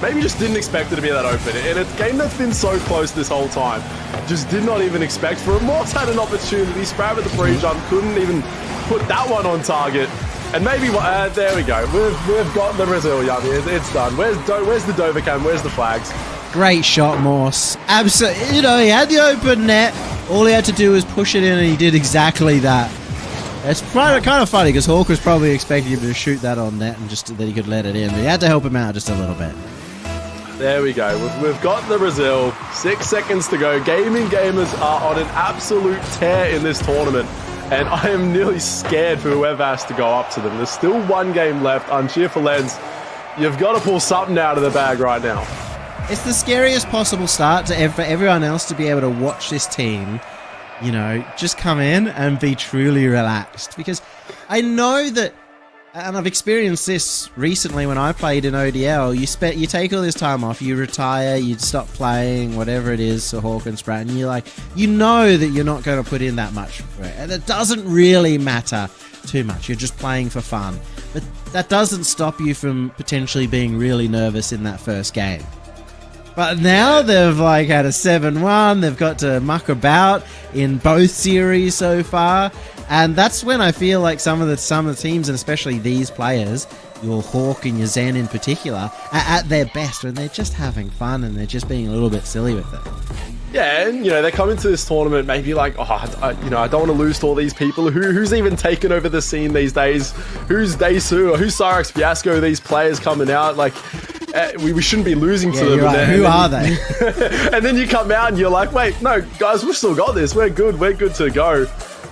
Maybe just didn't expect it to be that open. In a game that's been so close this whole time, just did not even expect for it. Morse had an opportunity, sprayed with the free jump, couldn't even put that one on target. And maybe, there we go. We've got the Brazil, Yummy. It's done. Where's the Dovahkiin? Where's the flags? Great shot, Morse. Absolutely. You know, he had the open net. All he had to do was push it in, and he did exactly that. It's kind of funny because Hawk was probably expecting him to shoot that on net and just that he could let it in. But he had to help him out just a little bit. There we go. We've got the Brazil. 6 seconds to go. Gaming Gamers are on an absolute tear in this tournament. And I am nearly scared for whoever has to go up to them. There's still one game left. Uncheerful Lens, you've got to pull something out of the bag right now. It's the scariest possible start for everyone else to be able to watch this team, you know, just come in and be truly relaxed. Because I know that, and I've experienced this recently when I played in ODL, you take all this time off, you retire, you stop playing, whatever it is, so Hawk and Sprat, and you're like, you know that you're not going to put in that much for it. And it doesn't really matter too much. You're just playing for fun. But that doesn't stop you from potentially being really nervous in that first game. But now they've like had a 7-1. They've got to muck about in both series so far, and that's when I feel like some of the teams, and especially these players, your Hawk and your Zen in particular, are at their best when they're just having fun and they're just being a little bit silly with it. Yeah, and they come into this tournament maybe like, I don't want to lose to all these people. Who's even taken over the scene these days? Who's Daisu or who's Cyrex Fiasco? These players coming out like. We shouldn't be losing to them. Right. Who are they? And then you come out and you're like, wait, no, guys, we've still got this. We're good to go.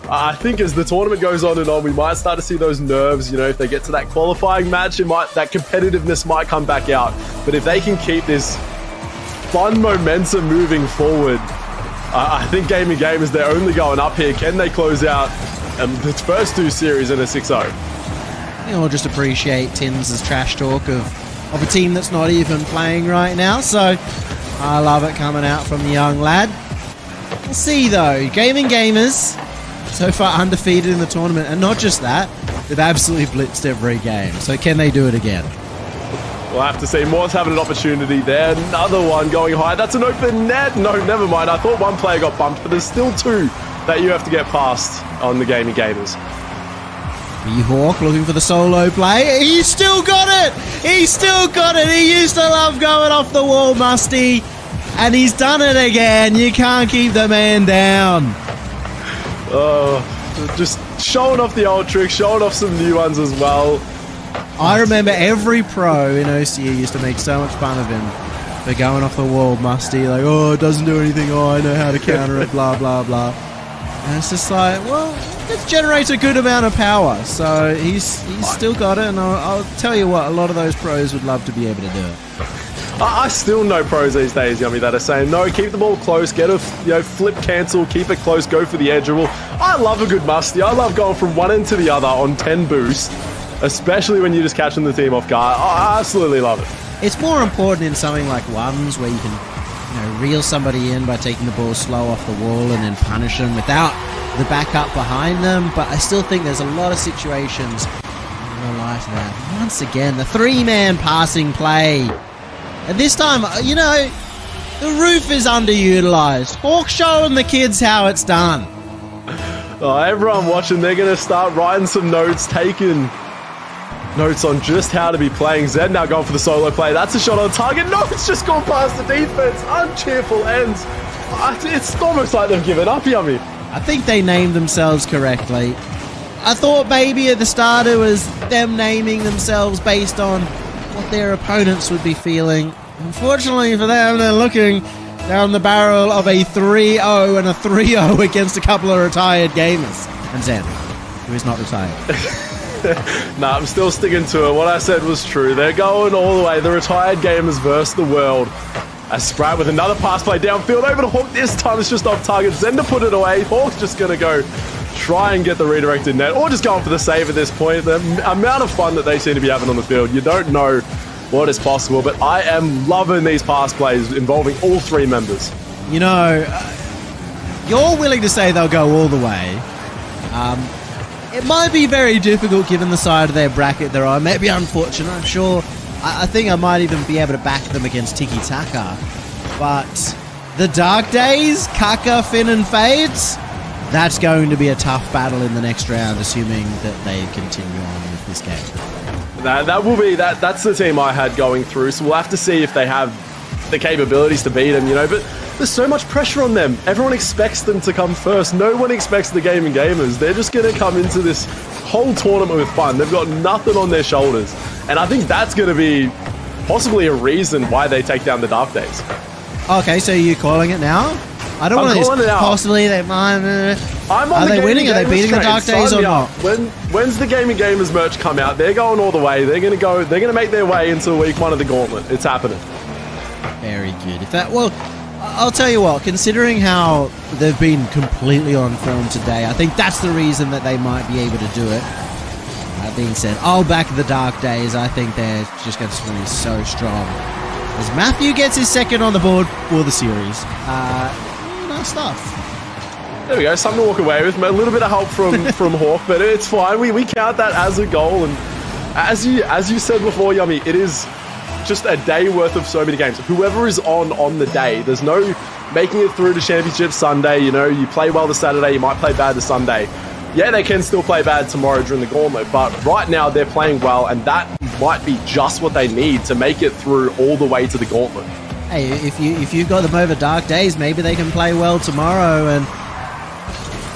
I think as the tournament goes on and on, we might start to see those nerves. If they get to that qualifying match, that competitiveness might come back out. But if they can keep this fun momentum moving forward, I think Gaming Gamers, they're only going up here. Can they close out the first two series in a 6-0? I'll just appreciate Tins' trash talk of a team that's not even playing right now, so I love it coming out from the young lad. We'll see though. Gaming Gamers, so far undefeated in the tournament, and not just that, they've absolutely blitzed every game. So can they do it again? We'll have to see. Moore's having an opportunity there. Another one going high. That's an open net. No, never mind. I thought one player got bumped, but there's still two that you have to get past on the Gaming Gamers. Hawk looking for the solo play. He's still got it! He's still got it! He used to love going off the wall, Musty. And he's done it again. You can't keep the man down. Just showing off the old tricks, showing off some new ones as well. I remember every pro in OCE used to make so much fun of him for going off the wall, Musty. Like, it doesn't do anything. I know how to counter it, blah, blah, blah. And it's just like, well, it generates a good amount of power. So he's still got it, and I'll tell you what, a lot of those pros would love to be able to do it. I still know pros these days, Yummy, that are saying, no, keep the ball close, get a flip cancel, keep it close, go for the edge rule. I love a good Musty. I love going from one end to the other on 10 boost, especially when you're just catching the team off guard. I absolutely love it. It's more important in something like ones where you can reel somebody in by taking the ball slow off the wall and then punish them without the backup behind them. But I still think there's a lot of situations in real life that, once again, the three-man passing play. And this time, the roof is underutilized. Hawk showing the kids how it's done. Everyone watching, they're going to start writing some notes, taking notes on just how to be playing. Zed now going for the solo play. That's a shot on target. No, it's just gone past the defense. Uncheerful ends. It's almost like they've given up, Yummy. I think they named themselves correctly. I thought maybe at the start it was them naming themselves based on what their opponents would be feeling. Unfortunately for them, they're looking down the barrel of a 3-0 and a 3-0 against a couple of retired gamers. And Zen, who is not retired. Nah, I'm still sticking to it. What I said was true. They're going all the way. The retired gamers versus the world. As Sprat with another pass play downfield over to Hawk. This time it's just off target. Zender put it away. Hawk's just going to go try and get the redirected net, or just going for the save at this point. The amount of fun that they seem to be having on the field, you don't know what is possible, but I am loving these pass plays involving all three members. You know, you're willing to say they'll go all the way. It might be very difficult given the side of their bracket they're on. Maybe unfortunate, I'm sure. I think I might even be able to back them against Tiki Taka. But the Dark Days, Kaka, Finn and Fades, that's going to be a tough battle in the next round, assuming that they continue on with this game. That will be that's the team I had going through, so we'll have to see if they have the capabilities to beat them, you know, but there's so much pressure on them. Everyone expects them to come first. No one expects the gaming gamers. They're just going to come into this whole tournament with fun. They've got nothing on their shoulders, and I think that's going to be possibly a reason why they take down the Dark Days. Okay, so you're calling it now? I don't want to possibly they might. Are they winning? Are they beating the Dark Days or not? When's the Gaming Gamers merch come out? They're going all the way. They're gonna make their way into week 1 of the Gauntlet. It's happening. Very good. I'll tell you what, considering how they've been completely on film today, I think that's the reason that they might be able to do it. That being said, I'll back the Dark Days. I think they're just going to be so strong. As Matthew gets his second on the board for the series. Nice stuff. There we go, something to walk away with. A little bit of help from Hawk, but it's fine. We count that as a goal, and as you said before, Yummy, it is just a day worth of so many games. Whoever is on the day, there's no making it through to Championship Sunday. You know, you play well the Saturday, you might play bad the Sunday. Yeah, they can still play bad tomorrow during the Gauntlet, but right now they're playing well, and that might be just what they need to make it through all the way to the Gauntlet. Hey, if you've got them over Dark Days, maybe they can play well tomorrow, and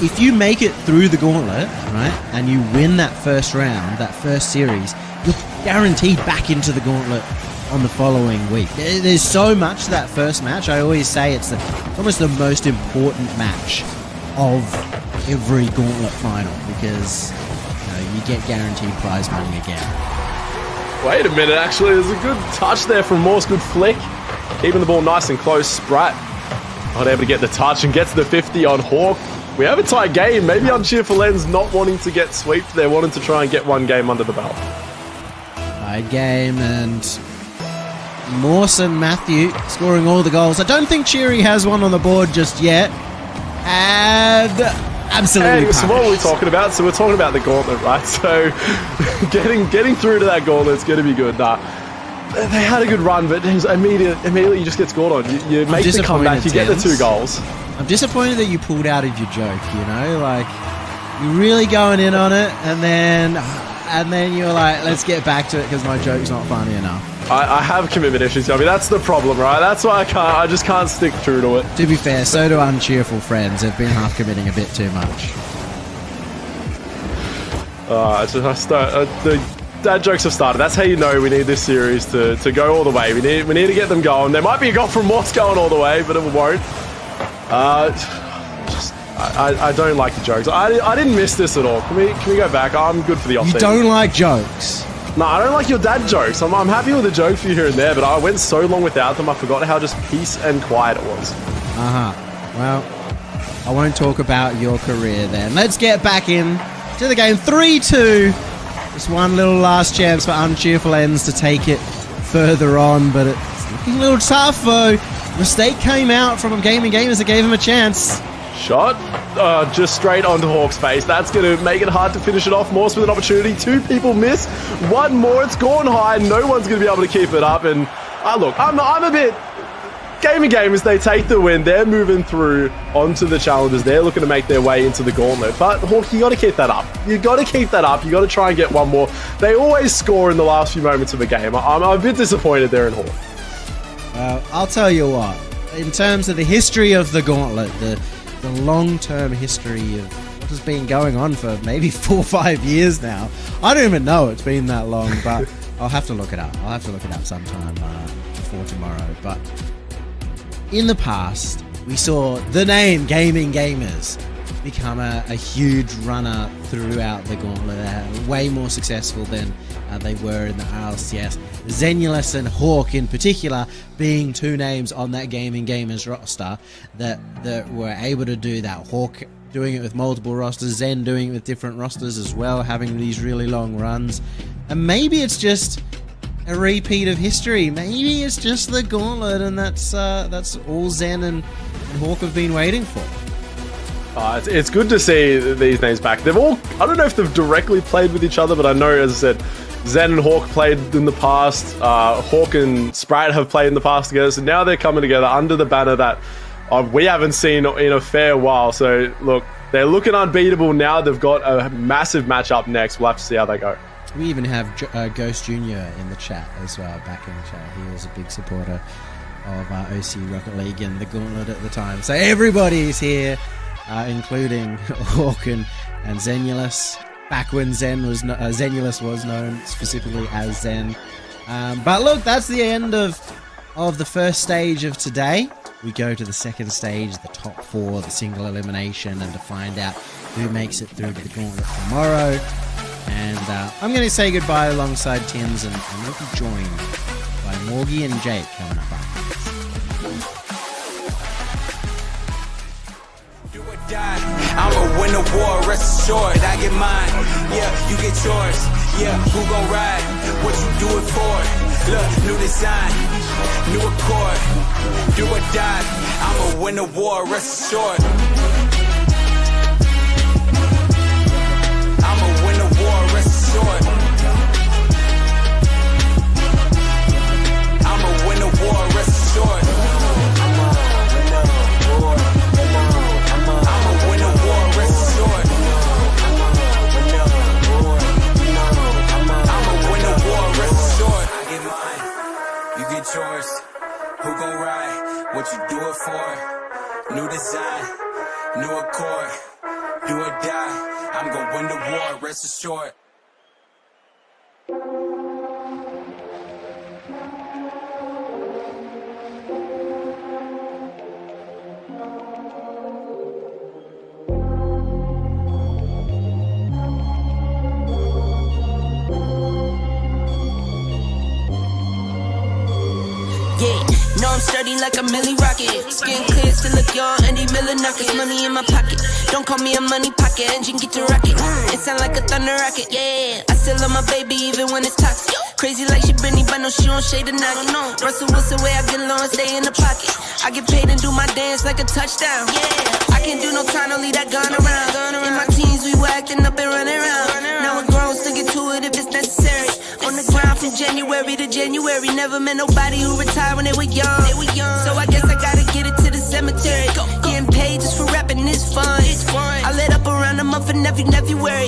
if you make it through the Gauntlet, right, and you win that first round, that first series, you're guaranteed back into the Gauntlet on the following week. There's so much to that first match. I always say it's almost the most important match of every Gauntlet final, because you get guaranteed prize money again. Wait a minute, actually, there's a good touch there from Morse, good flick. Keeping the ball nice and close. Sprat not able to get the touch and gets the 50 on Hawk. We have a tight game. Maybe Uncheerful Ends not wanting to get sweeped. They're wanting to try and get one game under the belt. Tight game, and Morse and Matthew scoring all the goals. I don't think Cheery has one on the board just yet. And absolutely punished. So what are we talking about? So we're talking about the Gauntlet, right? So getting through to that Gauntlet's going to be good. They had a good run, but immediately you just get scored on. You make the comeback, you get the 2 goals. I'm disappointed that you pulled out of your joke, you know? Like, you're really going in on it, and then you're like, let's get back to it because my joke's not funny enough. I have commitment issues, I mean, that's the problem, right? That's why I just can't stick true to it. To be fair, so do uncheerful friends. They've been half committing a bit too much. The dad jokes have started. That's how you know we need this series to go all the way. We need to get them going. There might be a goal from Morse going all the way, but it won't. I don't like the jokes. I didn't miss this at all. Can we go back? I'm good for the off-season. You don't like jokes? No, I don't like your dad jokes. I'm happy with the joke for you here and there, but I went so long without them, I forgot how just peace and quiet it was. Well, I won't talk about your career then. Let's get back in to the game. 3-2. Just one little last chance for Uncheerful Ends to take it further on, but it's looking a little tough though. Mistake came out from Gaming Gamers that gave him a chance. Shot just straight onto Hawk's face. That's going to make it hard to finish it off. Morse with an opportunity. 2 people miss. 1 more. It's gone high. No one's going to be able to keep it up. And look, I'm a bit... Gaming Gamers, they take the win. They're moving through onto the challenges. They're looking to make their way into the Gauntlet. But Hawk, you got to keep that up. You got to keep that up. You got to try and get 1 more. They always score in the last few moments of a game. I'm a bit disappointed there in Hawk. I'll tell you what. In terms of the history of the Gauntlet, the long-term history of what has been going on for maybe 4 or 5 years now. I don't even know it's been that long, but I'll have to look it up. I'll have to look it up sometime before tomorrow. But in the past, we saw the name Gaming Gamers become a huge runner throughout the Gauntlet. They're way more successful than they were in the RLCS. Zenulus and Hawk in particular being two names on that Gaming Gamers roster that were able to do that. Hawk doing it with multiple rosters, Zen doing it with different rosters as well, having these really long runs. And maybe it's just a repeat of history. Maybe it's just the Gauntlet, and that's all Zen and Hawk have been waiting for. It's good to see these names back. They've all, I don't know if they've directly played with each other, but I know, as I said, Zen and Hawk played in the past. Hawk and Sprite have played in the past together. So now they're coming together under the banner that we haven't seen in a fair while. So look, they're looking unbeatable now. They've got a massive matchup next. We'll have to see how they go. We even have Ghost Jr. in the chat as well, back in the chat. He was a big supporter of OC Rocket League and the Gauntlet at the time. So everybody's here, including Hawk and Zenulus. Back when Zenulus was known specifically as Zen. But look, that's the end of the first stage of today. We go to the second stage, the top four, the single elimination, and to find out who makes it through to the Gauntlet tomorrow. And I'm going to say goodbye alongside Tins, and we'll be joined by Morgie and Jake coming up after this. I'ma win the war, rest assured, I get mine. Yeah, you get yours. Yeah, who gon' ride? What you do it for? Look, new design, new accord. Do or die. I'ma win the war, rest assured. I'ma win the war, rest assured. I'ma win the war, rest assured. Yours, who gon' ride? What you do it for? New design, new accord. Do or die. I'm gon' win the war, rest assured. No, I'm sturdy like a Millie Rocket. Skin clear, still look young, Andy Millenakis. Money in my pocket. Don't call me a money pocket. Engine get to rocket. It sound like a thunder rocket. Yeah, I still love my baby even when it's toxic. Crazy like she Britney, but no, she don't shade the knock. No, Russell Wilson way I get along, stay in the pocket. I get paid and do my dance like a touchdown. Yeah, I can't do no time, don't leave that gun around. In my teens, we were acting up and running around. Now we're grown, still get to it if it's necessary. On the ground from January to January. Never met nobody who retired when they were young. So I guess I gotta get it to the cemetery. Getting paid just for rapping is fun. I lit up around the month of February.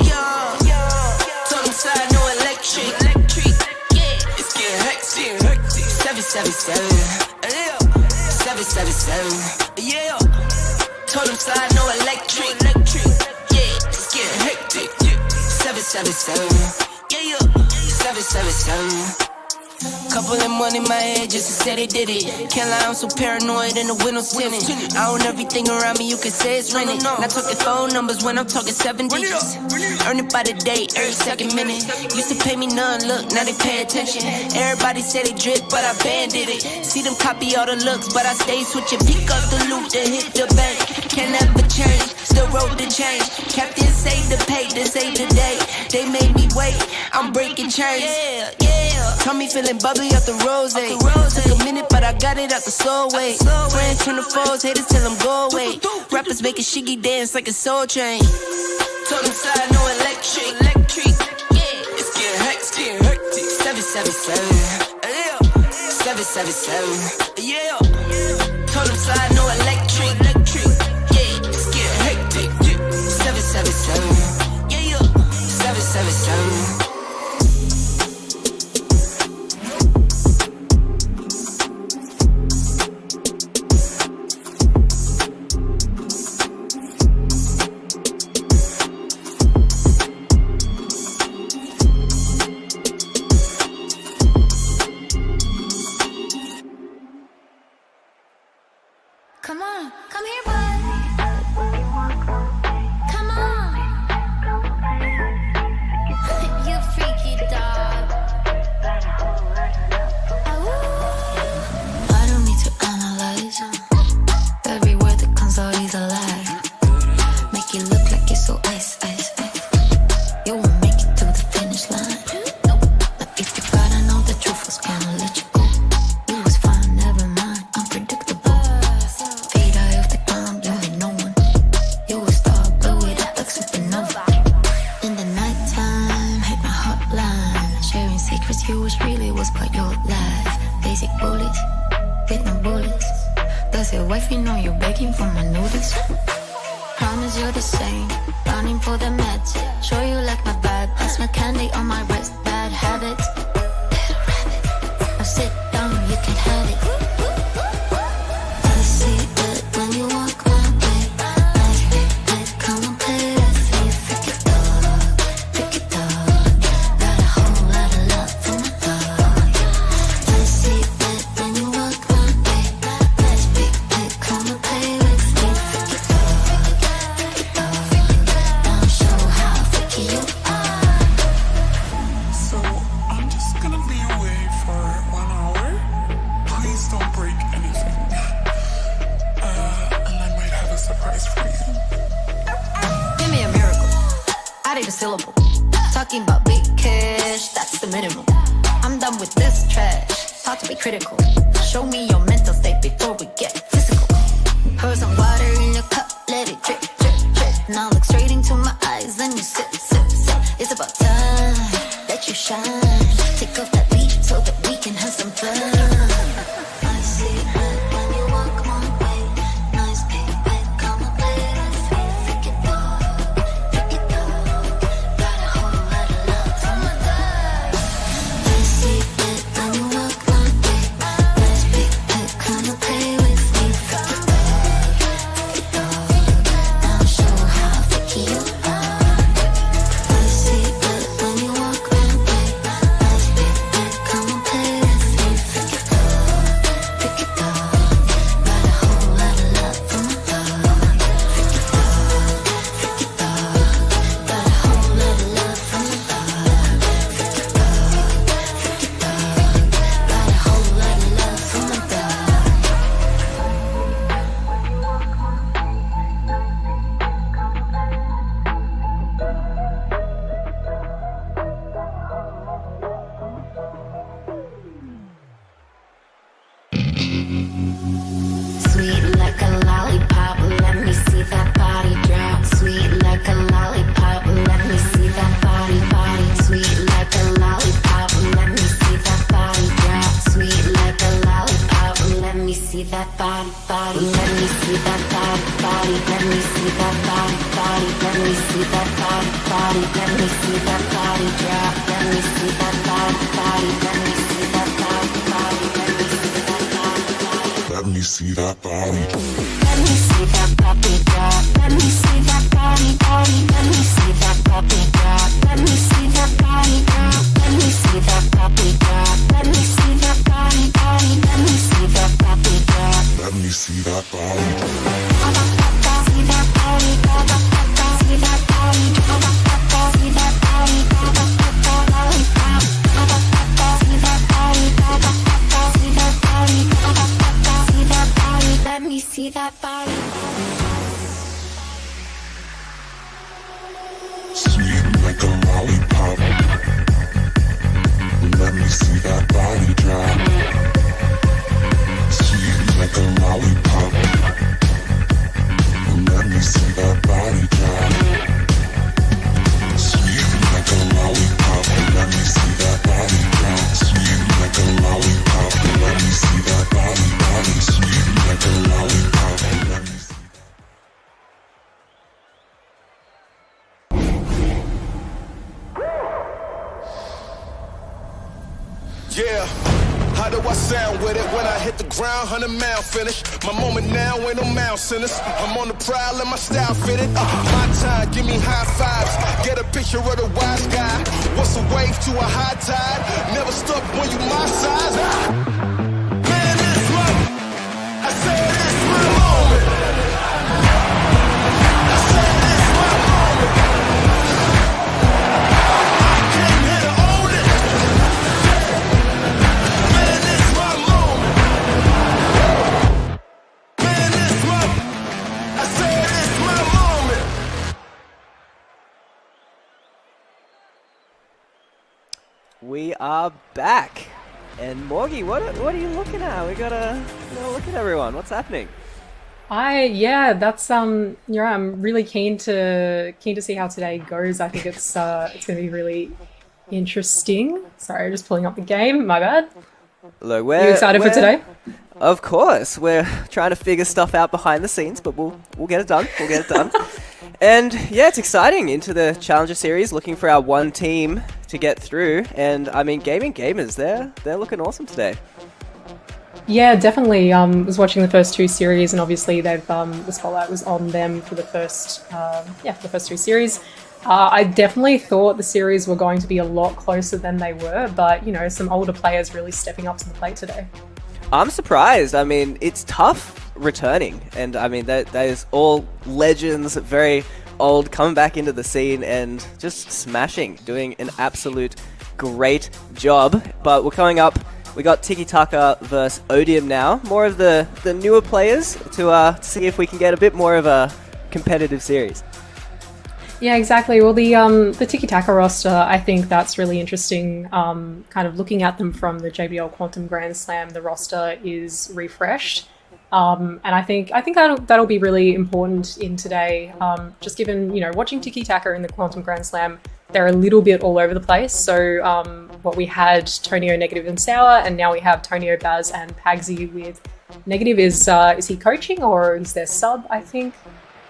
Total side, no electric. It's getting hectic. 777. 777. Yeah. Total side, no electric. Yeah. It's getting hectic. 777. Yeah. 777. Couple of money in my head just to say they did it. Can't lie, I'm so paranoid in the windows tinted. I own everything around me, you can say it's rented. Not talking phone numbers when I'm talking 7 digits. Earn it by the day, every second minute. Used to pay me none, look, now they pay attention. Everybody say they drip, but I banded it. See them copy all the looks, but I stay switching. Pick up the loot, then hit the bank. Can never change, still wrote the change. Captain say the pay, this ain't the day. They made me wait, I'm breaking chains. Tell me feeling bubbly off the rose. Took a minute, but I got it out the soul way. Friends turn to foes, haters tell them go away. Rappers making shiggy dance like a soul train. Total side, no electric. It's getting hectic. 777. 777. Yeah. Total side, no electric. Yeah. It's getting hectic. 777. Yeah. 777. Come begging for my notice. Promise you're the same, running for the meds. Sure you like my vibe, pass my candy on my wrist. Bad habits, little rabbit. Now sit down, you can have it. I see it when you walk my way. Nice big bed, come and play with me. Freaky dog, got a whole lot of love for my dog. I see it when you walk my way. Nice big bed, come and play with me. Freaky dog, now show how freaky you are. So I'm just gonna be away for 1 hour. Please don't break anything. And I might have a surprise for you. Give me a miracle. I need a syllable. Talking about big cash, that's the minimum. I'm done with this trash. Hard to be critical. Show me your mental state before we get physical. Pour some water in your cup, let it drip, drip, drip. Now look straight into my eyes, then you sip, sip, sip. It's about time that you shine. Take off that leash so that we can have some fun. I see it when you walk my way. Nice big bed, come and play with me. Freaky dog, got a whole lot of love for my dog. I see it when you walk my way. Nice big bed, come and play with me. Freaky dog, now show how freaky you are. I see it when you walk my way. Nice big bed, come and play with me. Freaky dog, got a whole lot of love for my dog. Freaky dog, got a whole lot of love for my dog. Freaky dog, got a whole lot of love for my dog. Sweet like a lollipop, let me see that body drop. Sweet like a lollipop, let me see that body, body. Sweet like a lollipop, let me see that body drop. Sweet like a lollipop, let me see that body, body. Let me see that body, body. Let me see that body, body. Let me see that body, body. Let me see that body drop. Let me see that body, body. Let me see that body, body. Let me see that body, body. Let me see that body. Let me see that puppy drop. Let me see that body, body. Let me see that puppy drop. Let me see that body drop. Let me see that puppy drop. Let me see that body, body. Let me see that puppy drop. Let me see that body. See that body, see that body, see that body, lollipop. See that body, see that body, see that body. Let me see that body. Sweet like a lollipop. Let me see that body drop. Sweet like a lollipop. Let me see that body drop. Sweet like a lollipop. Let me see that body drop. Sweet like a lollipop. Let me see that body, body. Sweet like a lollipop. Let me see. Yeah. How do I sound with it when I hit the ground? 100-mile finish. My moment now ain't no mouse in us. I'm on the prowl and my style fitted. My time, give me high fives. Get a picture of the wise guy. What's a wave to a high tide? Never stop when you my size. Man, this my. I said it's my moment. I said it's my moment. I came here to own it. Man, it's my moment. Man, it's my. I said it's my moment. We are back. And Morgie, what are you looking at? We gotta look at everyone. What's happening? That's yeah, I'm really keen to see how today goes. I think it's gonna be really interesting. Sorry, just pulling up the game, my bad. Look, You excited for today? Of course, we're trying to figure stuff out behind the scenes, but we'll get it done. We'll get it done. And yeah, it's exciting into the Challenger Series, looking for our one team to get through. And I mean, Gaming Gamers, they're looking awesome today. Yeah, definitely. Was watching the first two series, and obviously they've the spotlight was on them for the first two series. I definitely thought the series were going to be a lot closer than they were, but you know, some older players really stepping up to the plate today. I'm surprised. I mean, it's tough returning, and I mean that is all legends, very old, coming back into the scene and just smashing, doing an absolute great job. But we're coming up. We got Tiki Taka versus Odium now. More of the newer players to see if we can get a bit more of a competitive series. Yeah, exactly. Well, the Tiki Taka roster, I think that's really interesting. Kind of looking at them from the JBL Quantum Grand Slam, the roster is refreshed, and I think that'll be really important in today. Just given, you know, watching Tiki Taka in the Quantum Grand Slam, they're a little bit all over the place. So what we had Tonio, Negative, and Sour, and now we have Tonio, Baz, and Pagsy with Negative. Is he coaching or is there sub? I think.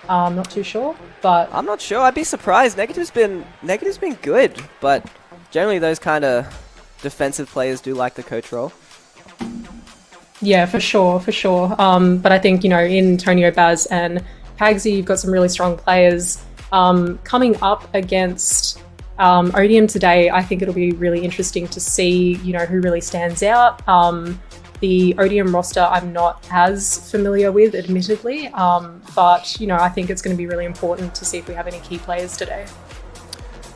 I'm not too sure, but I'm not sure. I'd be surprised. Negative's been good, but generally those kind of defensive players do like the coach role. Yeah, for sure. But I think, you know, in Tonio, Baz, and Pagsy, you've got some really strong players coming up against Odium today. I think it'll be really interesting to see, you know, who really stands out. The Odium roster I'm not as familiar with, admittedly, but, you know, I think it's going to be really important to see if we have any key players today.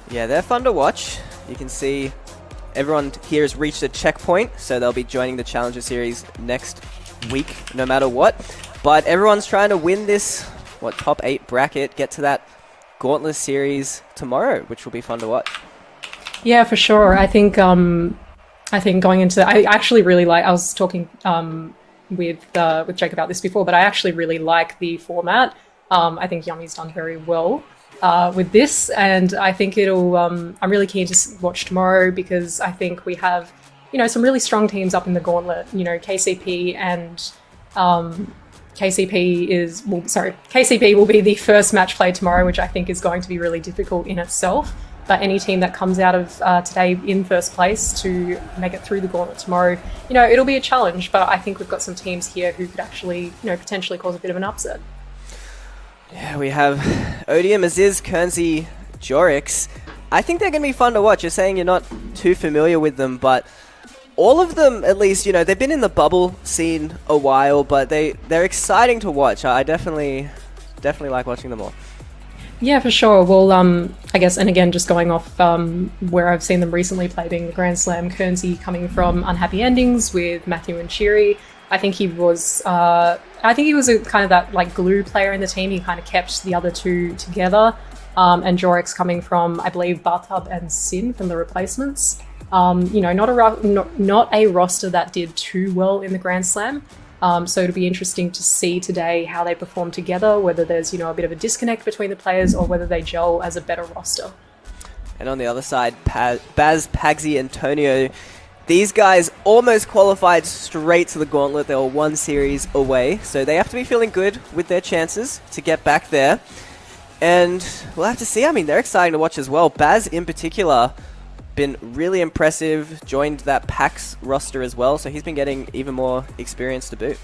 Yeah, they're fun to watch. You can see everyone here has reached a checkpoint, so they'll be joining the Challenger Series next week, no matter what. But everyone's trying to win this, top 8 bracket, get to that Gauntlet Series tomorrow, which will be fun to watch. Yeah, for sure. I think going into, I actually really like, I was talking with Jake about this before, but I actually really like the format. I think Yummy's done very well with this, and I think I'm really keen to watch tomorrow, because I think we have, you know, some really strong teams up in the Gauntlet. You know, KCP and KCP will be the first match played tomorrow, which I think is going to be really difficult in itself. But any team that comes out of today in first place to make it through the Gauntlet tomorrow, you know, it'll be a challenge. But I think we've got some teams here who could actually, you know, potentially cause a bit of an upset. Yeah, we have Odium, Aziz, Kernsey, Jorix. I think they're going to be fun to watch. You're saying you're not too familiar with them, but all of them, at least, you know, they've been in the bubble scene a while, but they're exciting to watch. I definitely like watching them all. Yeah, for sure. Well, I guess, and again, just going off where I've seen them recently play, being the Grand Slam, Kernsey coming from Unhappy Endings with Matthew and Cheery. I think he was a kind of that like glue player in the team. He kind of kept the other two together. And Jorix coming from, I believe, Bathtub and Sin from the replacements. You know, not a roster that did too well in the Grand Slam. So it'll be interesting to see today how they perform together, whether there's, you know, a bit of a disconnect between the players or whether they gel as a better roster. And on the other side, Baz, Pagsy, and Tonio, these guys almost qualified straight to the Gauntlet. They were one series away, so they have to be feeling good with their chances to get back there. And we'll have to see. I mean, they're exciting to watch as well. Baz, in particular, been really impressive, joined that PAX roster as well, so he's been getting even more experience to boot.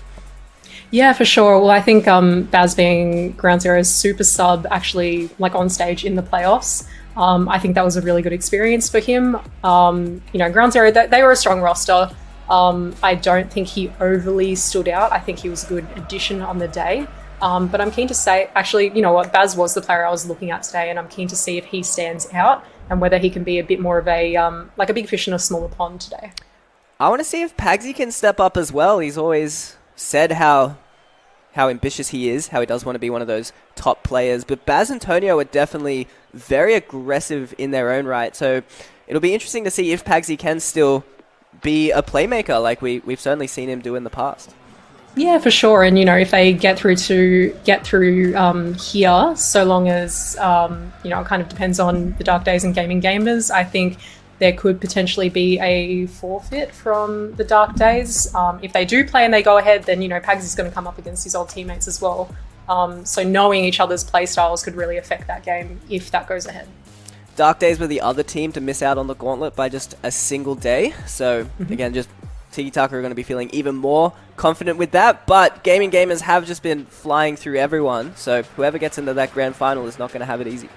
Yeah, for sure. Well, I think Baz being Ground Zero's super sub, actually like on stage in the playoffs, I think that was a really good experience for him. You know, Ground Zero, they were a strong roster. I don't think he overly stood out. I think he was a good addition on the day. But I'm keen to say, actually, you know what, Baz was the player I was looking at today, and I'm keen to see if he stands out and whether he can be a bit more of a, like a big fish in a smaller pond today. I want to see if Pagsy can step up as well. He's always said how ambitious he is, how he does want to be one of those top players. But Baz and Tonio are definitely very aggressive in their own right. So it'll be interesting to see if Pagsy can still be a playmaker like we've certainly seen him do in the past. Yeah, for sure. And, you know, if they get through here, so long as, you know, it kind of depends on the Dark Days and Gaming Gamers, I think there could potentially be a forfeit from the Dark Days. If they do play and they go ahead, then, Pagsy's going to come up against his old teammates as well. So knowing each other's play styles could really affect that game if that goes ahead. Dark Days were the other team to miss out on the Gauntlet by just a single day. So, again, just Tiki Taka are going to be feeling even more confident with that. But gaming gamers have just been flying through everyone. So whoever gets into that grand final is not going to have it easy.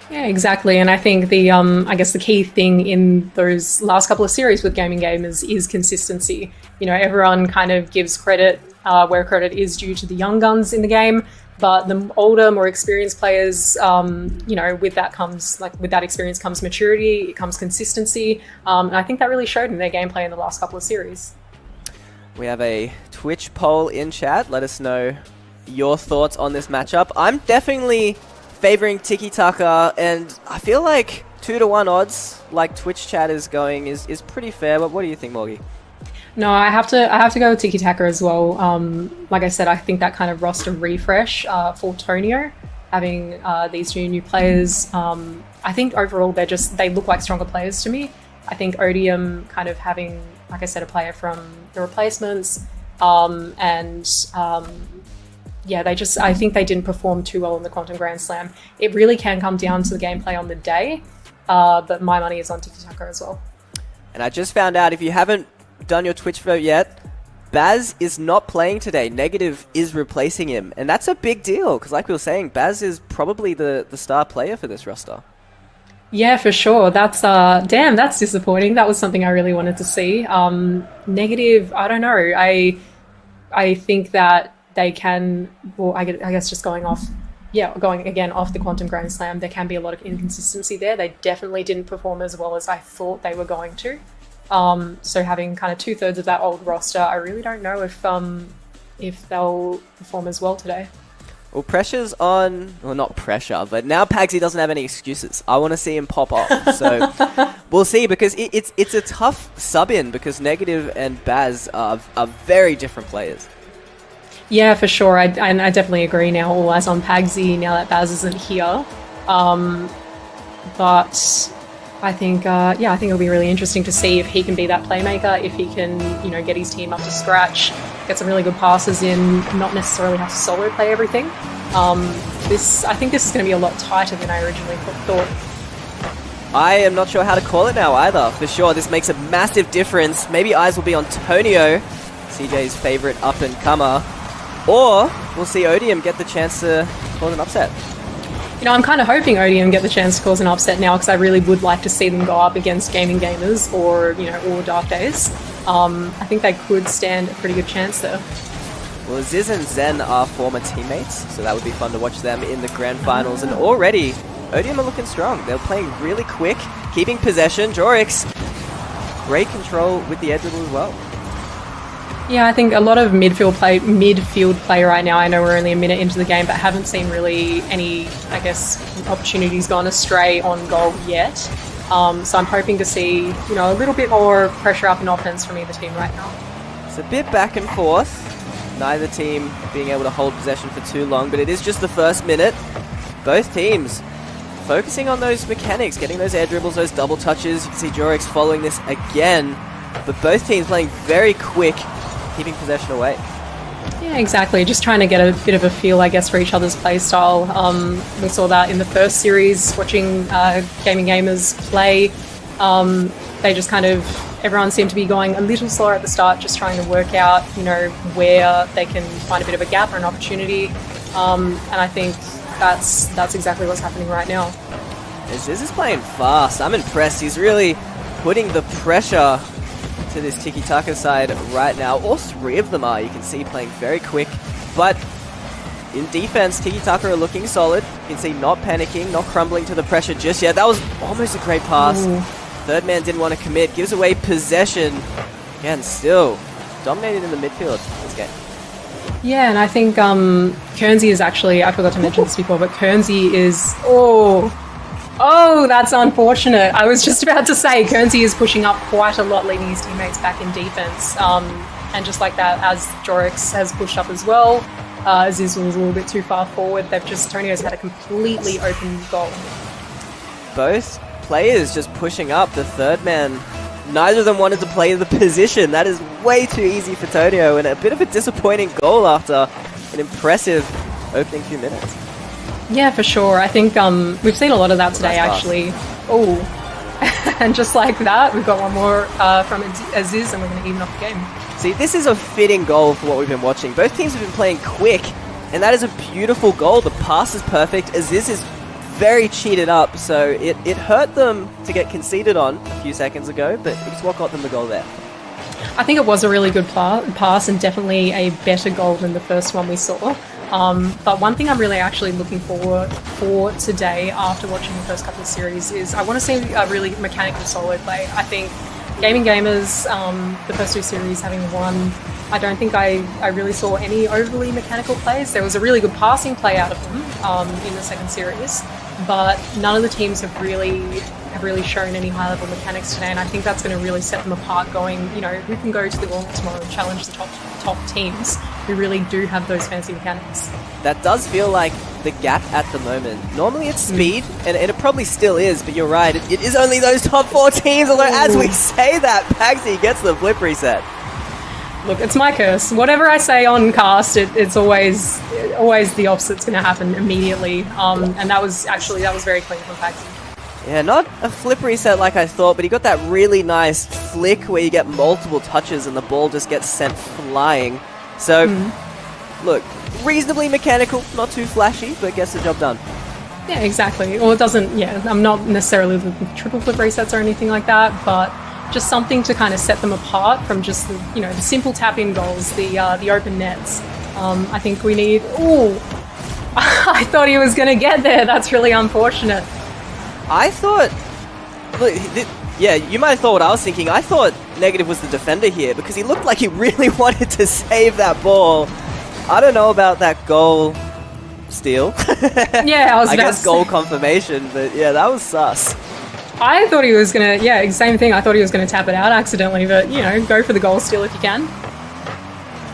Yeah, exactly. And I think the key thing in those last couple of series with gaming gamers is consistency. Everyone kind of gives credit where credit is due to the young guns in the game. But the older, more experienced players, with that experience comes maturity, it comes consistency. And I think that really showed in their gameplay in the last couple of series. We have a Twitch poll in chat. Let us know your thoughts on this matchup. I'm definitely favoring Tiki Taka, and I feel like 2-1 odds, like Twitch chat is going, is pretty fair. But what do you think, Morgie? No, I have to go with Tiki Taka as well. Like I said, I think that kind of roster refresh for Tonio, having these two new players. I think overall they look like stronger players to me. I think Odium kind of having, like I said, a player from the replacements, I think they didn't perform too well in the Quantum Grand Slam. It really can come down to the gameplay on the day, but my money is on Tiki Taka as well. And I just found out, if you haven't done your Twitch vote yet, Baz is not playing today. Negative is replacing him, and that's a big deal because, like we were saying, Baz is probably the star player for this roster. Yeah, for sure. That's that's disappointing. That was something I really wanted to see. Negative, I don't know. I think that they can. Well, I guess just going again off the Quantum Grand Slam, there can be a lot of inconsistency there. They definitely didn't perform as well as I thought they were going to. So having kind of 2/3 of that old roster, I really don't know if they'll perform as well today. Well, pressure's on. Well, not pressure, but now Pagsy doesn't have any excuses. I want to see him pop off. So we'll see, because it's a tough sub-in, because Negative and Baz are very different players. Yeah, for sure. I definitely agree now. All eyes on Pagsy now that Baz isn't here. But I think it'll be really interesting to see if he can be that playmaker, if he can, get his team up to scratch, get some really good passes in, not necessarily have to solo play everything. I think this is going to be a lot tighter than I originally thought. I am not sure how to call it now either. For sure, this makes a massive difference. Maybe eyes will be on Tonio, CJ's favorite up-and-comer, or we'll see Odium get the chance to cause an upset. I'm kind of hoping Odium get the chance to cause an upset now, because I really would like to see them go up against Gaming Gamers or Dark Days. I think they could stand a pretty good chance there. Well, Ziz and Zen are former teammates, so that would be fun to watch them in the grand finals. And already, Odium are looking strong. They're playing really quick, keeping possession. Jorix, great control with the edge dribble as well. Yeah, I think a lot of midfield play right now. I know we're only a minute into the game, but haven't seen really any, opportunities gone astray on goal yet. So I'm hoping to see, a little bit more pressure up in offense from either team right now. It's a bit back and forth. Neither team being able to hold possession for too long, but it is just the first minute. Both teams focusing on those mechanics, getting those air dribbles, those double touches. You can see Jorix following this again, but both teams playing very quick, keeping possession away. Yeah, exactly. Just trying to get a bit of a feel, for each other's play style. We saw that in the first series, watching Gaming Gamers play. They just everyone seemed to be going a little slower at the start, just trying to work out, where they can find a bit of a gap or an opportunity. And I think that's exactly what's happening right now. Ziz is playing fast. I'm impressed. He's really putting the pressure to this Tiki Taka side right now. All three of them are. You can see playing very quick, but in defense, Tiki Taka are looking solid. You can see not panicking, not crumbling to the pressure just yet. That was almost a great pass. Ooh. Third man didn't want to commit, gives away possession. Again, still dominated in the midfield this game. Yeah, and I think Kernsey is actually, I forgot to mention this before, but Kernsey is, Oh, that's unfortunate. I was just about to say, Kernsey is pushing up quite a lot, leaving his teammates back in defense. And just like that, as Jorix has pushed up as well, Ziz was a little bit too far forward. Tonio's had a completely open goal. Both players just pushing up. The third man, neither of them wanted to play the position. That is way too easy for Tonio, and a bit of a disappointing goal after an impressive opening few minutes. Yeah, for sure. I think we've seen a lot of that today, actually. Oh, and just like that, we've got one more from Aziz, and we're going to even up the game. See, this is a fitting goal for what we've been watching. Both teams have been playing quick, and that is a beautiful goal. The pass is perfect. Aziz is very cheated up, so it hurt them to get conceded on a few seconds ago, but it's what got them the goal there. I think it was a really good pass and definitely a better goal than the first one we saw. But one thing I'm really actually looking forward for today after watching the first couple of series is I want to see a really mechanical solo play. I think Gaming Gamers, the first two series having won, I don't think I really saw any overly mechanical plays. There was a really good passing play out of them in the second series, but none of the teams have really shown any high-level mechanics today, and I think that's going to really set them apart going, you know, who can go to the Gauntlet tomorrow and challenge the top teams who really do have those fancy mechanics. That does feel like the gap at the moment. Normally it's speed, and it probably still is, but you're right, it is only those top 4 teams, although as we say that, Pagsy gets the flip reset. Look, it's my curse. Whatever I say on cast, it's always the opposite's going to happen immediately, and that was very clean from Pagsy. Yeah, not a flip reset like I thought, but he got that really nice flick where you get multiple touches and the ball just gets sent flying. So, look, reasonably mechanical, not too flashy, but gets the job done. Yeah, exactly. Well, it doesn't, I'm not necessarily the triple flip resets or anything like that, but just something to kind of set them apart from just the, the simple tap-in goals, the open nets. I think we need... Ooh! I thought he was going to get there. That's really unfortunate. I thought... Look, yeah, you might have thought what I was thinking. I thought Negative was the defender here because he looked like he really wanted to save that ball. I don't know about that goal steal. Yeah, I guess goal confirmation, but yeah, that was sus. I thought he was going to... same thing. I thought he was going to tap it out accidentally, but, go for the goal steal if you can.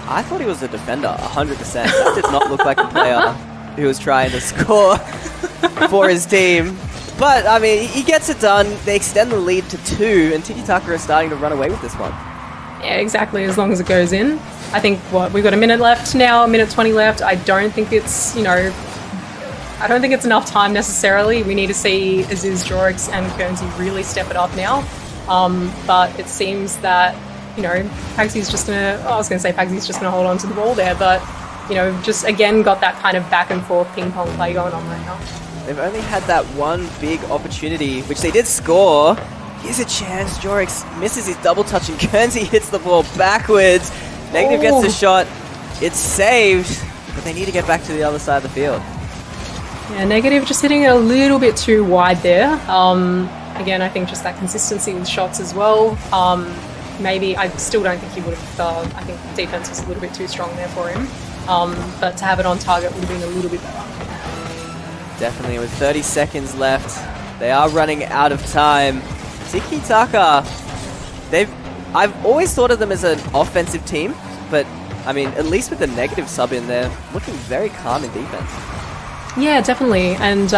I thought he was a defender, 100%. That did not look like a player who was trying to score for his team. But, I mean, he gets it done. They extend the lead to 2, and Tiki Taka is starting to run away with this one. Yeah, exactly, as long as it goes in. I think, we've got a minute left now, a minute 20 left. I don't think it's, I don't think it's enough time necessarily. We need to see Aziz, Jorix, and Guernsey really step it up now. But it seems that, Pagsy's just going to... I was going to say Pagsy's just going to hold on to the ball there, but, just again got that kind of back and forth ping-pong play going on right now. They've only had that one big opportunity, which they did score. Here's a chance. Jorix misses his double touch and Guernsey hits the ball backwards. Negative gets the shot. It's saved, but they need to get back to the other side of the field. Yeah, Negative just hitting it a little bit too wide there. Again, I think just that consistency with shots as well. Maybe, I still don't think he would have, I think defense was a little bit too strong there for him. But to have it on target would have been a little bit better. Definitely, with 30 seconds left, they are running out of time. Tiki Taka, I've always thought of them as an offensive team, but I mean, at least with the Negative sub in there, looking very calm in defense. Yeah, definitely. And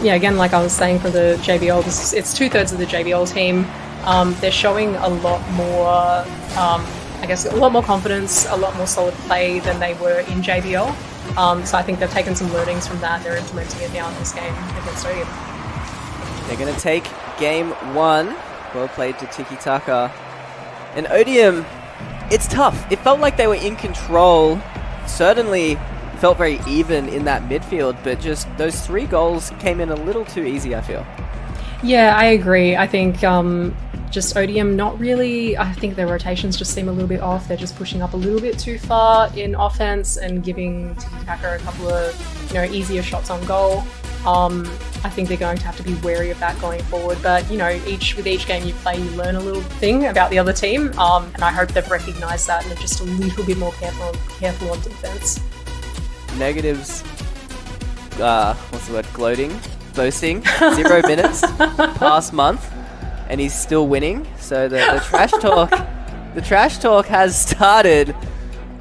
again, like I was saying for the JBL, it's 2/3 of the JBL team. They're showing a lot more, a lot more confidence, a lot more solid play than they were in JBL. So I think they've taken some learnings from that. They're implementing it now in this game against Odium. They're going to take game 1. Well played to Tiki Taka. And Odium, it's tough. It felt like they were in control. Certainly felt very even in that midfield, but just those 3 goals came in a little too easy, I feel. Yeah, I agree. I think just Odium not really... I think their rotations just seem a little bit off. They're just pushing up a little bit too far in offense and giving Tiki Taka a couple of easier shots on goal. I think they're going to have to be wary of that going forward. But, with each game you play, you learn a little thing about the other team. And I hope they've recognised that and they're just a little bit more careful on defense. Negatives, gloating, boasting, 0 minutes, past month, and he's still winning. So the trash talk has started.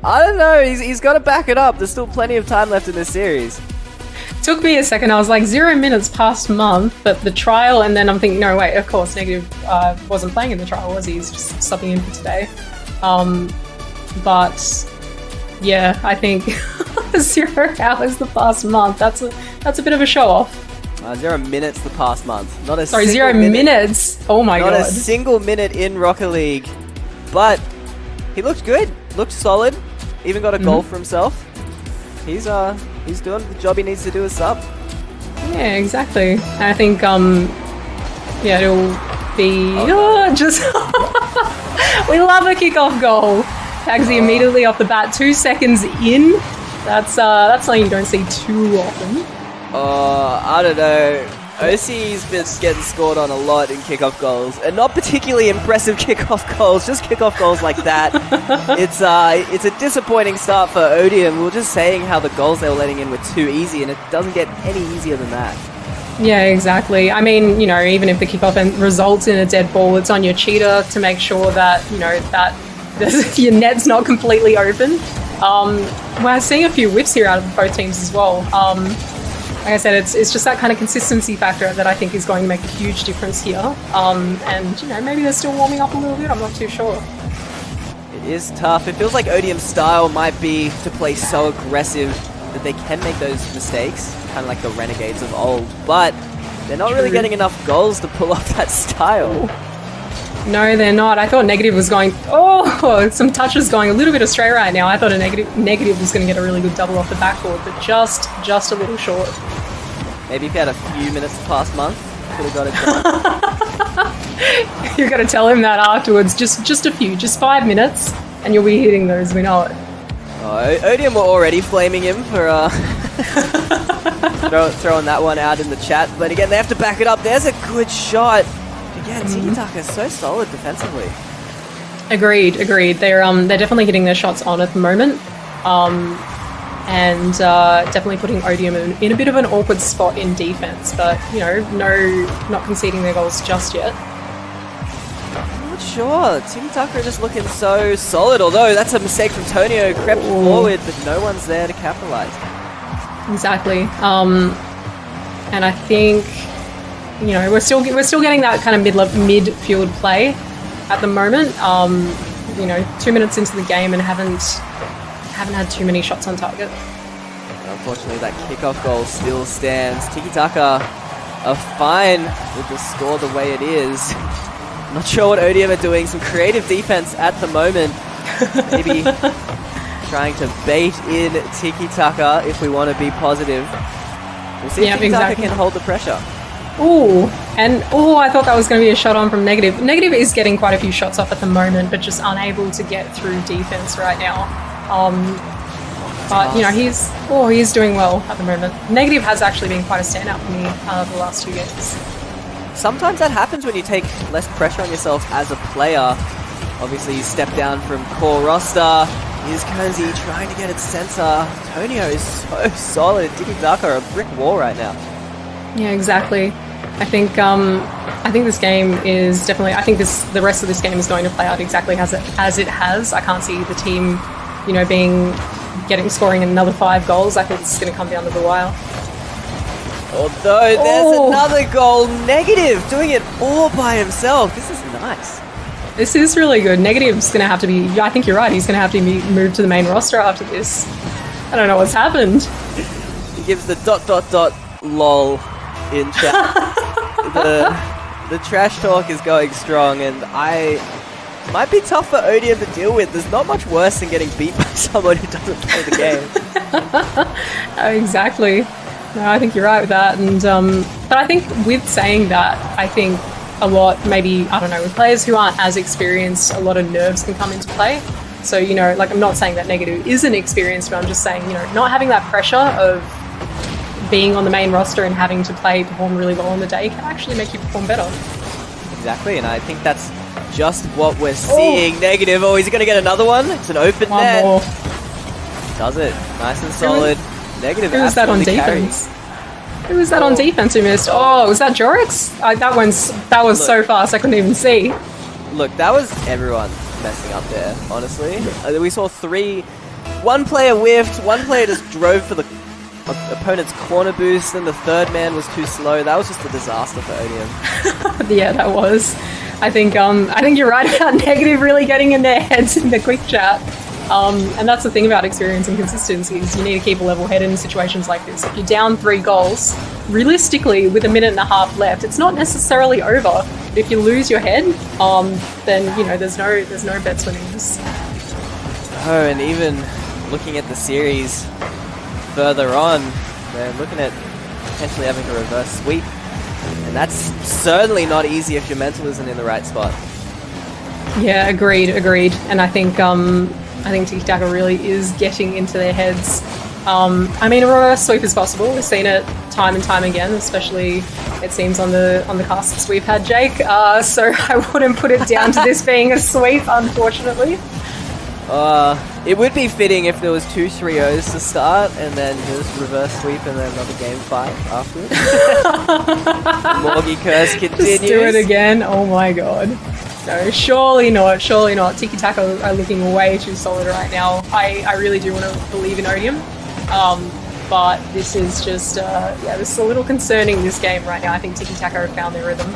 I don't know, he's got to back it up. There's still plenty of time left in this series. took me a second. I was like 0 minutes past month, but the trial, and then I'm thinking, no, wait, of course, Negative wasn't playing in the trial, was he? He's just subbing in for today. But yeah, I think 0 hours the past month. That's a bit of a show off. 0 minutes the past month. Not a Sorry, single 0 minutes. Oh my god. Not a single minute in Rocket League, but he looked good. Looked solid. Even got a goal for himself. He's doing the job he needs to do as sub. Yeah, exactly. And I think yeah, it'll be just we love a kickoff goal. Pagsy immediately off the bat, 2 seconds in. That's something you don't see too often. I don't know. OC's been getting scored on a lot in kickoff goals, and not particularly impressive kickoff goals, just kickoff goals like that. It's a disappointing start for Odium. We were just saying how the goals they were letting in were too easy, and it doesn't get any easier than that. Yeah, exactly. I mean, you know, even if the kickoff results in a dead ball, it's on your cheater to make sure that, you know, that your net's not completely open. We're seeing a few whiffs here out of both teams as well. Like I said, it's just that kind of consistency factor that I think is going to make a huge difference here. And, you know, maybe they're still warming up a little bit, I'm not too sure. It is tough. It feels like Odium's style might be to play so aggressive that they can make those mistakes, kind of like the Renegades of old, but they're not really getting enough goals to pull off that style. No, they're not. I thought Negative was going... Oh, some touches going a little bit astray right now. I thought a Negative was going to get a really good double off the backboard, but just a little short. Maybe if you had a few minutes past month, could have got it done. You're going to tell him that afterwards. Just a few. Just 5 minutes, and you'll be hitting those. We know it. Oh, Odium were already flaming him for throwing that one out in the chat. But again, they have to back it up. There's a good shot. Again, Tiki-Taka is so solid defensively. Agreed. They're definitely hitting their shots on at the moment. And definitely putting Odium in a bit of an awkward spot in defense. But, you know, not conceding their goals just yet. I'm not sure. Tiki-Taka are just looking so solid. Although that's a mistake from Tonio. Crept forward, but no one's there to capitalize. Exactly. And I think, you know, we're still getting that kind of midfield play at the moment. You know, 2 minutes into the game and haven't had too many shots on target. Unfortunately, that kickoff goal still stands. Tiki-Taka are fine with the score the way it is. Not sure what Odium are doing. Some creative defense at the moment. Maybe trying to bait in Tiki-Taka if we want to be positive. We'll see if Tiki-Taka can hold the pressure. I thought that was going to be a shot on from Negative. Negative is getting quite a few shots off at the moment, but just unable to get through defense right now. But, you know, he's doing well at the moment. Negative has actually been quite a standout for me the last 2 games. Sometimes that happens when you take less pressure on yourself as a player. Obviously, you step down from core roster. Here's Kozi trying to get its center. Tonio is so solid. Tiki-Taka are a brick wall right now. Yeah, exactly. I think this game is definitely. I think the rest of this game is going to play out exactly as it has. I can't see the team, you know, scoring another 5 goals. I think it's going to come down to the wire. Although there's another goal. Negative doing it all by himself. This is nice. This is really good. Negative's going to have to be. I think you're right. He's going to have to be moved to the main roster after this. I don't know what's happened. He gives the ... lol in chat. The trash talk is going strong, and might be tough for Odium to deal with. There's not much worse than getting beat by someone who doesn't play the game. Exactly. No, I think you're right with that. And but I think with saying that, I think a lot, maybe, I don't know, with players who aren't as experienced, a lot of nerves can come into play. So, you know, like, I'm not saying that Negative isn't experienced, but I'm just saying, you know, not having that pressure of being on the main roster and having to perform really well on the day can actually make you perform better. Exactly, and I think that's just what we're seeing. Negative. Oh, is he going to get another one? It's an open net. More. Does it. Nice and solid. Negative. Who was that on defense? Who was that on defense who missed? Oh, was that Jorix? That was so fast I couldn't even see. Look, that was everyone messing up there, honestly. We saw 3. One player whiffed, one player just drove for the opponent's corner boost, and the third man was too slow. That was just a disaster for Odium. Yeah, that was. I think you're right about Negative really getting in their heads in the quick chat. And that's the thing about experience and consistency is you need to keep a level head in situations like this. If you're down 3 goals, realistically, with a minute and a half left, it's not necessarily over. But if you lose your head, then there's no bets winning this. Oh, and even looking at the series further on, they're looking at potentially having a reverse sweep. And that's certainly not easy if your mental isn't in the right spot. Yeah, agreed. And I think Tiki Taka really is getting into their heads. A reverse sweep is possible. We've seen it time and time again, especially it seems on the casts we've had, Jake. So I wouldn't put it down to this being a sweep, unfortunately. It would be fitting if there was 2 3-0s to start and then just reverse sweep and then another game 5 afterwards. Morgie curse continues. Just do it again. Oh my god. No, surely not. Tiki Taka are looking way too solid right now. I really do want to believe in Odium. But this is just, this is a little concerning, this game right now. I think Tiki Taka have found their rhythm.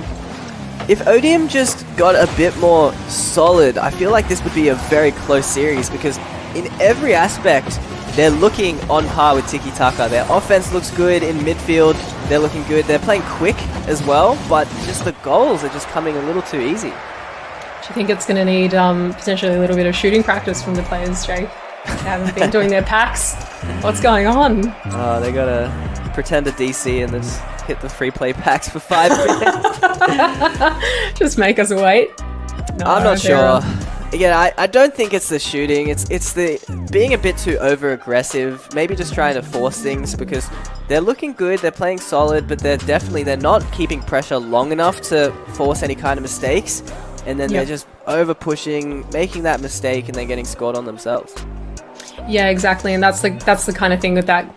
If Odium just got a bit more solid, I feel like this would be a very close series because in every aspect, they're looking on par with Tiki Taka. Their offense looks good in midfield. They're looking good. They're playing quick as well, but just the goals are just coming a little too easy. Do you think it's going to need potentially a little bit of shooting practice from the players, Jake? They haven't been doing their packs. What's going on? They got to pretend a DC and then just hit the free play packs for 5 minutes. Just make us wait. No, I'm not sure. Again, I don't think it's the shooting. It's the being a bit too over aggressive. Maybe just trying to force things because they're looking good. They're playing solid, but they're not keeping pressure long enough to force any kind of mistakes. And then they're just over pushing, making that mistake, and then getting scored on themselves. Yeah, exactly, and that's the kind of thing with that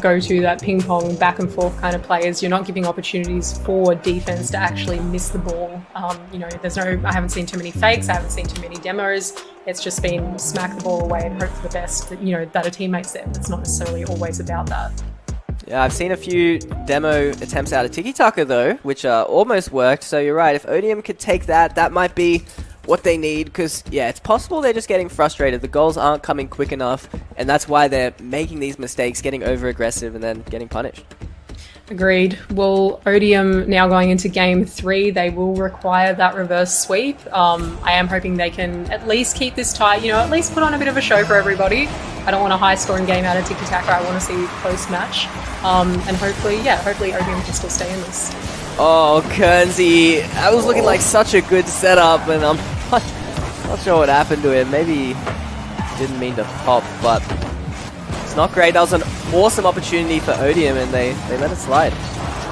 go-to, that ping-pong back-and-forth kind of play is you're not giving opportunities for defense to actually miss the ball. I haven't seen too many fakes, I haven't seen too many demos. It's just been smack the ball away and hope for the best that a teammate's there. It's not necessarily always about that. Yeah, I've seen a few demo attempts out of Tiki Taka though, which almost worked. So you're right, if Odium could take that might be what they need, because it's possible they're just getting frustrated. The goals aren't coming quick enough, and that's why they're making these mistakes, getting over aggressive and then getting punished. Agreed. Well, Odium now going into game 3, they will require that reverse sweep. I am hoping they can at least keep this tight, at least put on a bit of a show for everybody. I don't want a high scoring game out of Tiki Taka. I want to see a close match. And hopefully Odium can still stay in this. Oh, Kernsey, that was looking like such a good setup, and I'm not sure what happened to him. Maybe he didn't mean to pop, but it's not great. That was an awesome opportunity for Odium, and they let it slide.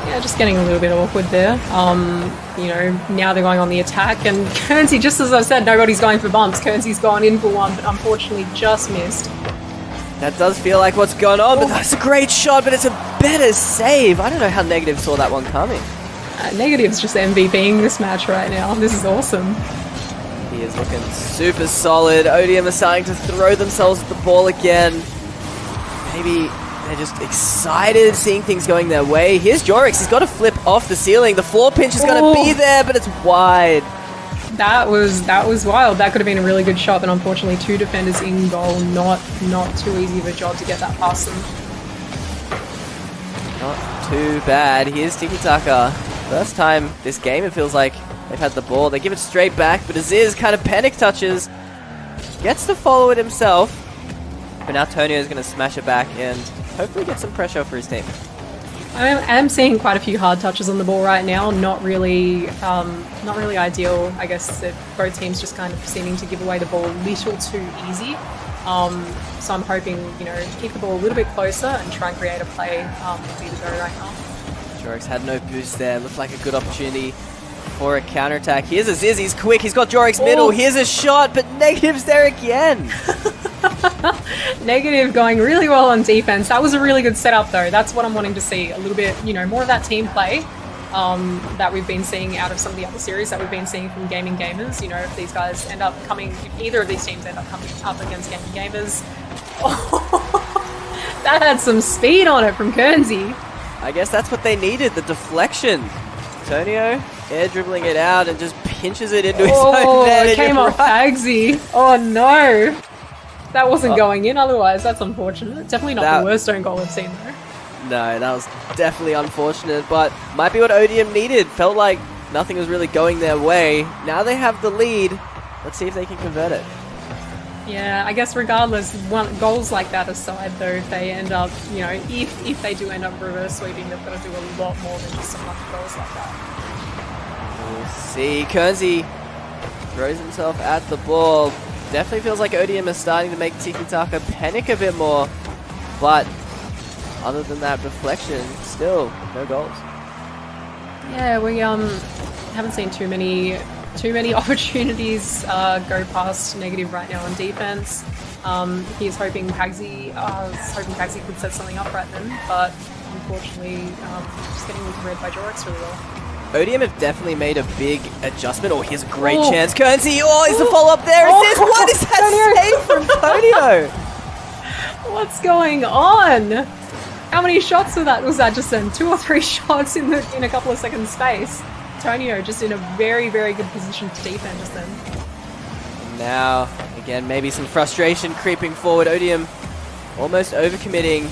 Yeah, just getting a little bit awkward there. Now they're going on the attack, and Kernsey, just as I said, nobody's going for bumps. Kernsey's gone in for one, but unfortunately just missed. That does feel like what's going on, but that's a great shot, but it's a better save. I don't know how Negative saw that one coming. Negative's just MVPing this match right now. This is awesome. He is looking super solid. Odium are starting to throw themselves at the ball again. Maybe they're just excited, seeing things going their way. Here's Jorix. He's got to flip off the ceiling. The floor pinch is going to be there, but it's wide. That was wild. That could have been a really good shot, but unfortunately 2 defenders in goal. Not too easy of a job to get that past them. Not too bad. Here's Tiki Taka. First time this game, it feels like they've had the ball. They give it straight back, but Aziz kind of panic touches. Gets to follow it himself. But now Tonio is going to smash it back and hopefully get some pressure for his team. I am seeing quite a few hard touches on the ball right now. Not really ideal. I guess both teams just kind of seeming to give away the ball a little too easy. So I'm hoping, to keep the ball a little bit closer and try and create a play would be the go right now. Jorix had no boost there. Looked like a good opportunity for a counterattack. Here's Aziz. He's quick. He's got Jorix middle. Here's a shot, but Negative's there again. Negative going really well on defense. That was a really good setup though. That's what I'm wanting to see. A little bit, more of that team play that we've been seeing out of some of the other series that we've been seeing from Gaming Gamers. If these guys end up coming, if either of these teams end up coming up against Gaming Gamers. That had some speed on it from Guernsey. I guess that's what they needed, the deflection. Antonio air dribbling it out and just pinches it into his own net. It came off Pagsy. Oh no. That wasn't going in otherwise. That's unfortunate. Definitely not the worst own goal I've seen though. No, that was definitely unfortunate, but might be what Odium needed. Felt like nothing was really going their way. Now they have the lead. Let's see if they can convert it. Yeah, I guess regardless, goals like that aside though, if they end up, you know, if they do end up reverse sweeping, they've got to do a lot more than just some lucky goals like that. We'll see. Guernsey throws himself at the ball. Definitely feels like Odium is starting to make Tiki Taka panic a bit more, but other than that deflection, still no goals. Yeah, we haven't seen too many opportunities go past Negative right now on defense. He's hoping Pagsy could set something up right then, but unfortunately, just getting read by Jorix really well. Odium have definitely made a big adjustment. Oh, here's a great chance. Guernsey, is the follow-up there? What is that save from Tonio? What's going on? How many shots was that just then? 2 or 3 shots in a couple of seconds space. Tonio just in a very, very good position to defend just then. Now, again, maybe some frustration creeping forward. Odium almost overcommitting.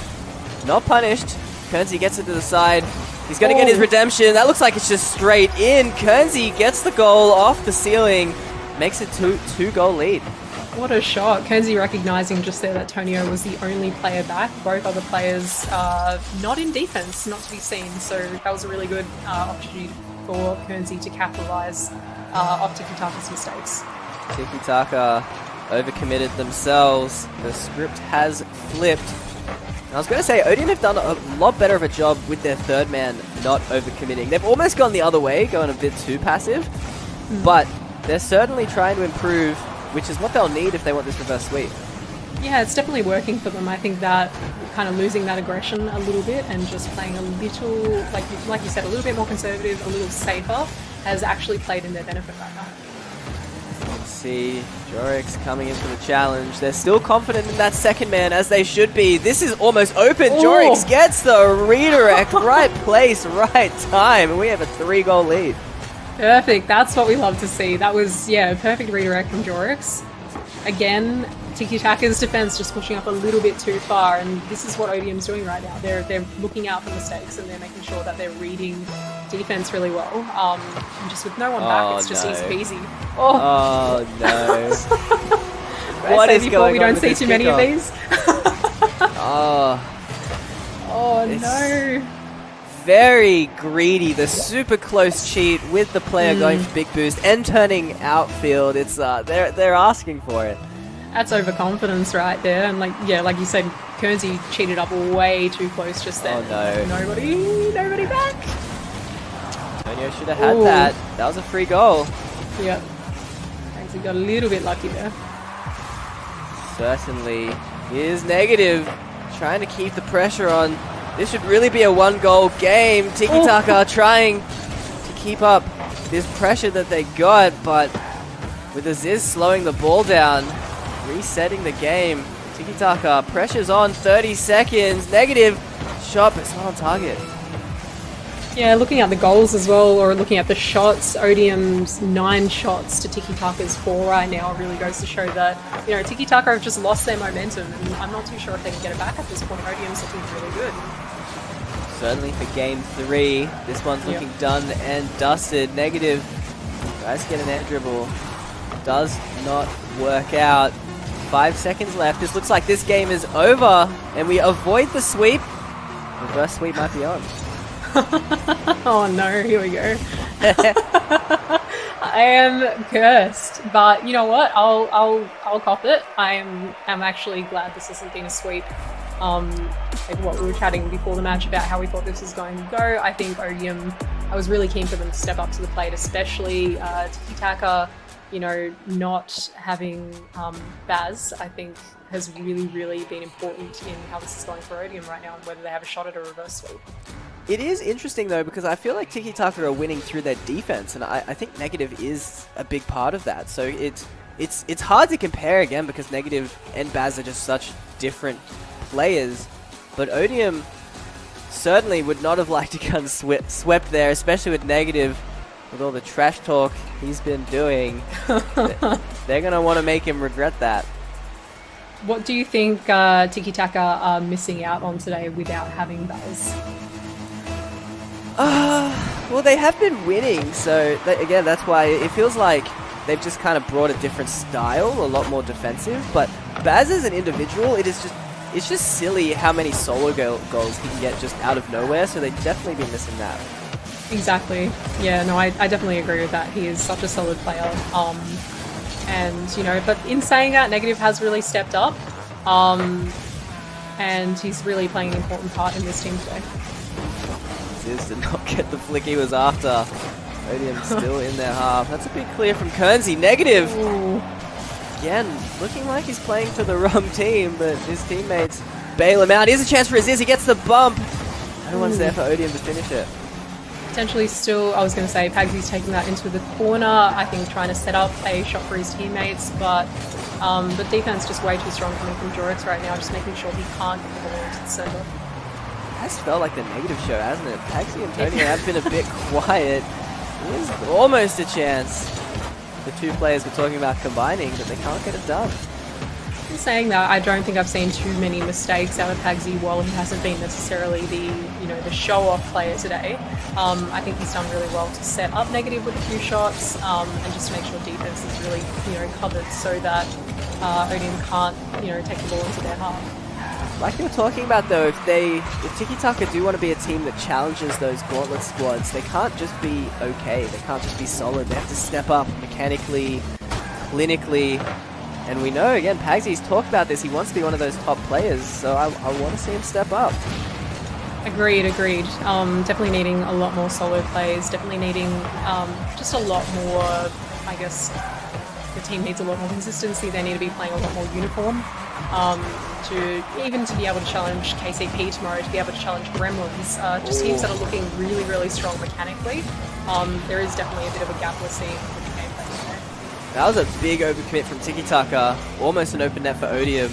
Not punished. Guernsey gets it to the side. He's going to get his redemption. That looks like it's just straight in. Guernsey gets the goal off the ceiling. Makes it 2-goal lead. What a shot. Guernsey recognising just there that Tonio was the only player back. Both other players not in defence, not to be seen. So that was a really good opportunity for Guernsey to capitalise off Tiki Taka's mistakes. Tiki Taka overcommitted themselves. The script has flipped. I was going to say, Odium have done a lot better of a job with their third man not overcommitting. They've almost gone the other way, going a bit too passive, but they're certainly trying to improve, which is what they'll need if they want this reverse sweep. Yeah, it's definitely working for them. I think that kind of losing that aggression a little bit and just playing a little, like you said, a little bit more conservative, a little safer, has actually played in their benefit right now. Let's see, Jorix coming in for the challenge. They're still confident in that second man, as they should be. This is almost open. Jorix gets the redirect. Right place, right time. And we have a 3-goal lead. Perfect. That's what we love to see. That was, a perfect redirect from Jorix. Again, Tiki Taka's defense just pushing up a little bit too far, and this is what Odium's doing right now. They're looking out for mistakes, and they're making sure that they're reading defense really well. And just with no one back, it's just easy peasy. Oh no! What is going on? We don't see too many of these. Oh no! Very greedy. The super close cheat with the player going for big boost and turning outfield. It's they're asking for it. That's overconfidence right there, and like you said, Guernsey cheated up way too close just then. Oh no! Nobody back. Antonio should have had that. That was a free goal. Yep. Guernsey got a little bit lucky there. Certainly. Here's Negative, trying to keep the pressure on. This should really be a 1-goal game. Tiki Taka trying to keep up this pressure that they got, but with Aziz slowing the ball down, resetting the game. Tiki Taka, pressure's on, 30 seconds. Negative shot, but it's not on target. Yeah, looking at the goals as well, or looking at the shots, Odium's 9 shots to Tiki Taka's 4 right now really goes to show that, Tiki Taka have just lost their momentum, and I'm not too sure if they can get it back at this point. Odium's looking really good. Certainly for game 3, this one's looking done and dusted. Negative tries to get an air dribble. Does not work out. 5 seconds left. This looks like this game is over, and we avoid the sweep. Reverse sweep might be on. Oh no, here we go. I am cursed, but you know what? I'll cop it. I'm actually glad this hasn't been a sweep. Like what we were chatting before the match about how we thought this was going to go. I think Odium, I was really keen for them to step up to the plate, especially Tiki Taka, not having Baz, I think has really, really been important in how this is going for Odium right now and whether they have a shot at a reverse sweep. It is interesting though, because I feel like Tiki Taka are winning through their defense, and I think Negative is a big part of that. So it's hard to compare again, because Negative and Baz are just such different players. But Odium certainly would not have liked to get swept there, especially with Negative, with all the trash talk he's been doing. They're going to want to make him regret that. What do you think Tiki Taka are missing out on today without having Baz? Well, they have been winning, so again, that's why it feels like they've just kind of brought a different style, a lot more defensive. But Baz as an individual, it's just silly how many solo goals he can get just out of nowhere, so they've definitely been missing that. Exactly. Yeah, no, I definitely agree with that. He is such a solid player. And, you know, but in saying that, Negative has really stepped up. And he's really playing an important part in this team today. Ziz did not get the flick he was after. Odium still in their half. That's a big clear from Kernsey. Negative! Ooh. Again, looking like he's playing for the wrong team, but his teammates bail him out. Here's a chance for Aziz. He gets the bump. No one's there for Odium to finish it. Potentially still, I was going to say, Pagsy's taking that into the corner. I think trying to set up a shot for his teammates, but defense just way too strong coming from Jorix right now, just making sure he can't get the ball into the center. It has felt like the Negative show, hasn't it? Pagsy and Tonio have been a bit quiet. There's almost a chance. The two players were talking about combining, but they can't get it done. In saying that, I don't think I've seen too many mistakes out of Pagsy while he hasn't been necessarily the show-off player today. I think he's done really well to set up Negative with a few shots and just to make sure defense is really covered so that Odium can't take the ball into their half. Like you were talking about though, if Tiki Taka do want to be a team that challenges those Gauntlet squads, they can't just be okay, they can't just be solid, they have to step up mechanically, clinically, and we know, again, Pagsy's talked about this, he wants to be one of those top players, so I want to see him step up. Agreed. Definitely needing a lot more solo plays, definitely needing just a lot more, I guess, the team needs a lot more consistency, they need to be playing a lot more uniform. To be able to challenge KCP tomorrow, to be able to challenge Gremlins, just teams that are looking really, really strong mechanically. There is definitely a bit of a gap we're seeing with the gameplay today. That was a big overcommit from Tiki Taka, almost an open net for Odium.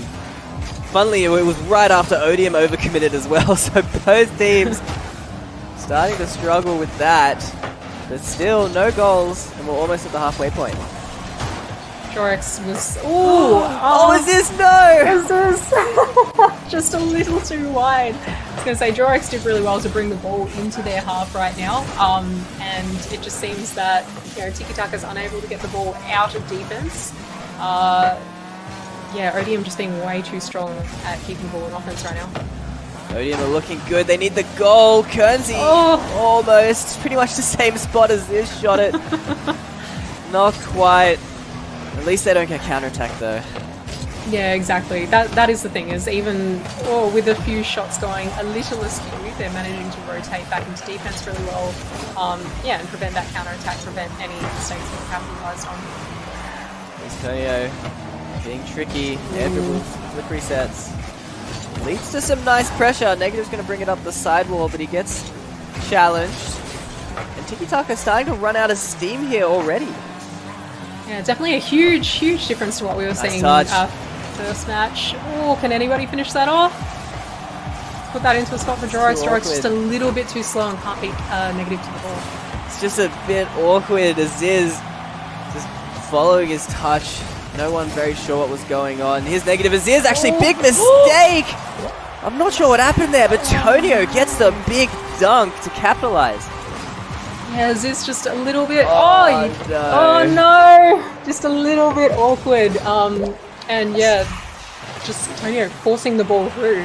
Funnily, it was right after Odium overcommitted as well, so both teams starting to struggle with that. But still, no goals, and we're almost at the halfway point. Jorix was... is this no? Is this just a little too wide? I was going to say, Jorix did really well to bring the ball into their half right now, and it just seems that Tiki Taka's unable to get the ball out of defense. Odium just being way too strong at keeping the ball in offense right now. Odium are looking good, they need the goal. Kernsey almost pretty much the same spot as this shot it. Not quite. At least they don't get counterattacked though. Yeah, exactly. That is the thing, is even with a few shots going a little askew, they're managing to rotate back into defense really well. And prevent that counterattack, prevent any mistakes being capitalized on. Antonio being tricky, air dribbles, flip resets. Leads to some nice pressure. Negative's going to bring it up the sidewall, but he gets challenged. And Tiki Taka starting to run out of steam here already. Yeah, definitely a huge, huge difference to what we were seeing in our first match. Can anybody finish that off? Let's put that into a spot for Jorix. Jorix just a little bit too slow and can't beat Negative to the ball. It's just a bit awkward. Aziz just following his touch. No one very sure what was going on. Here's Negative. Aziz, actually big mistake! I'm not sure what happened there, but Tonio gets the big dunk to capitalize. Yeah, Aziz just a little bit... no. No! Just a little bit awkward. Just Tonio forcing the ball through.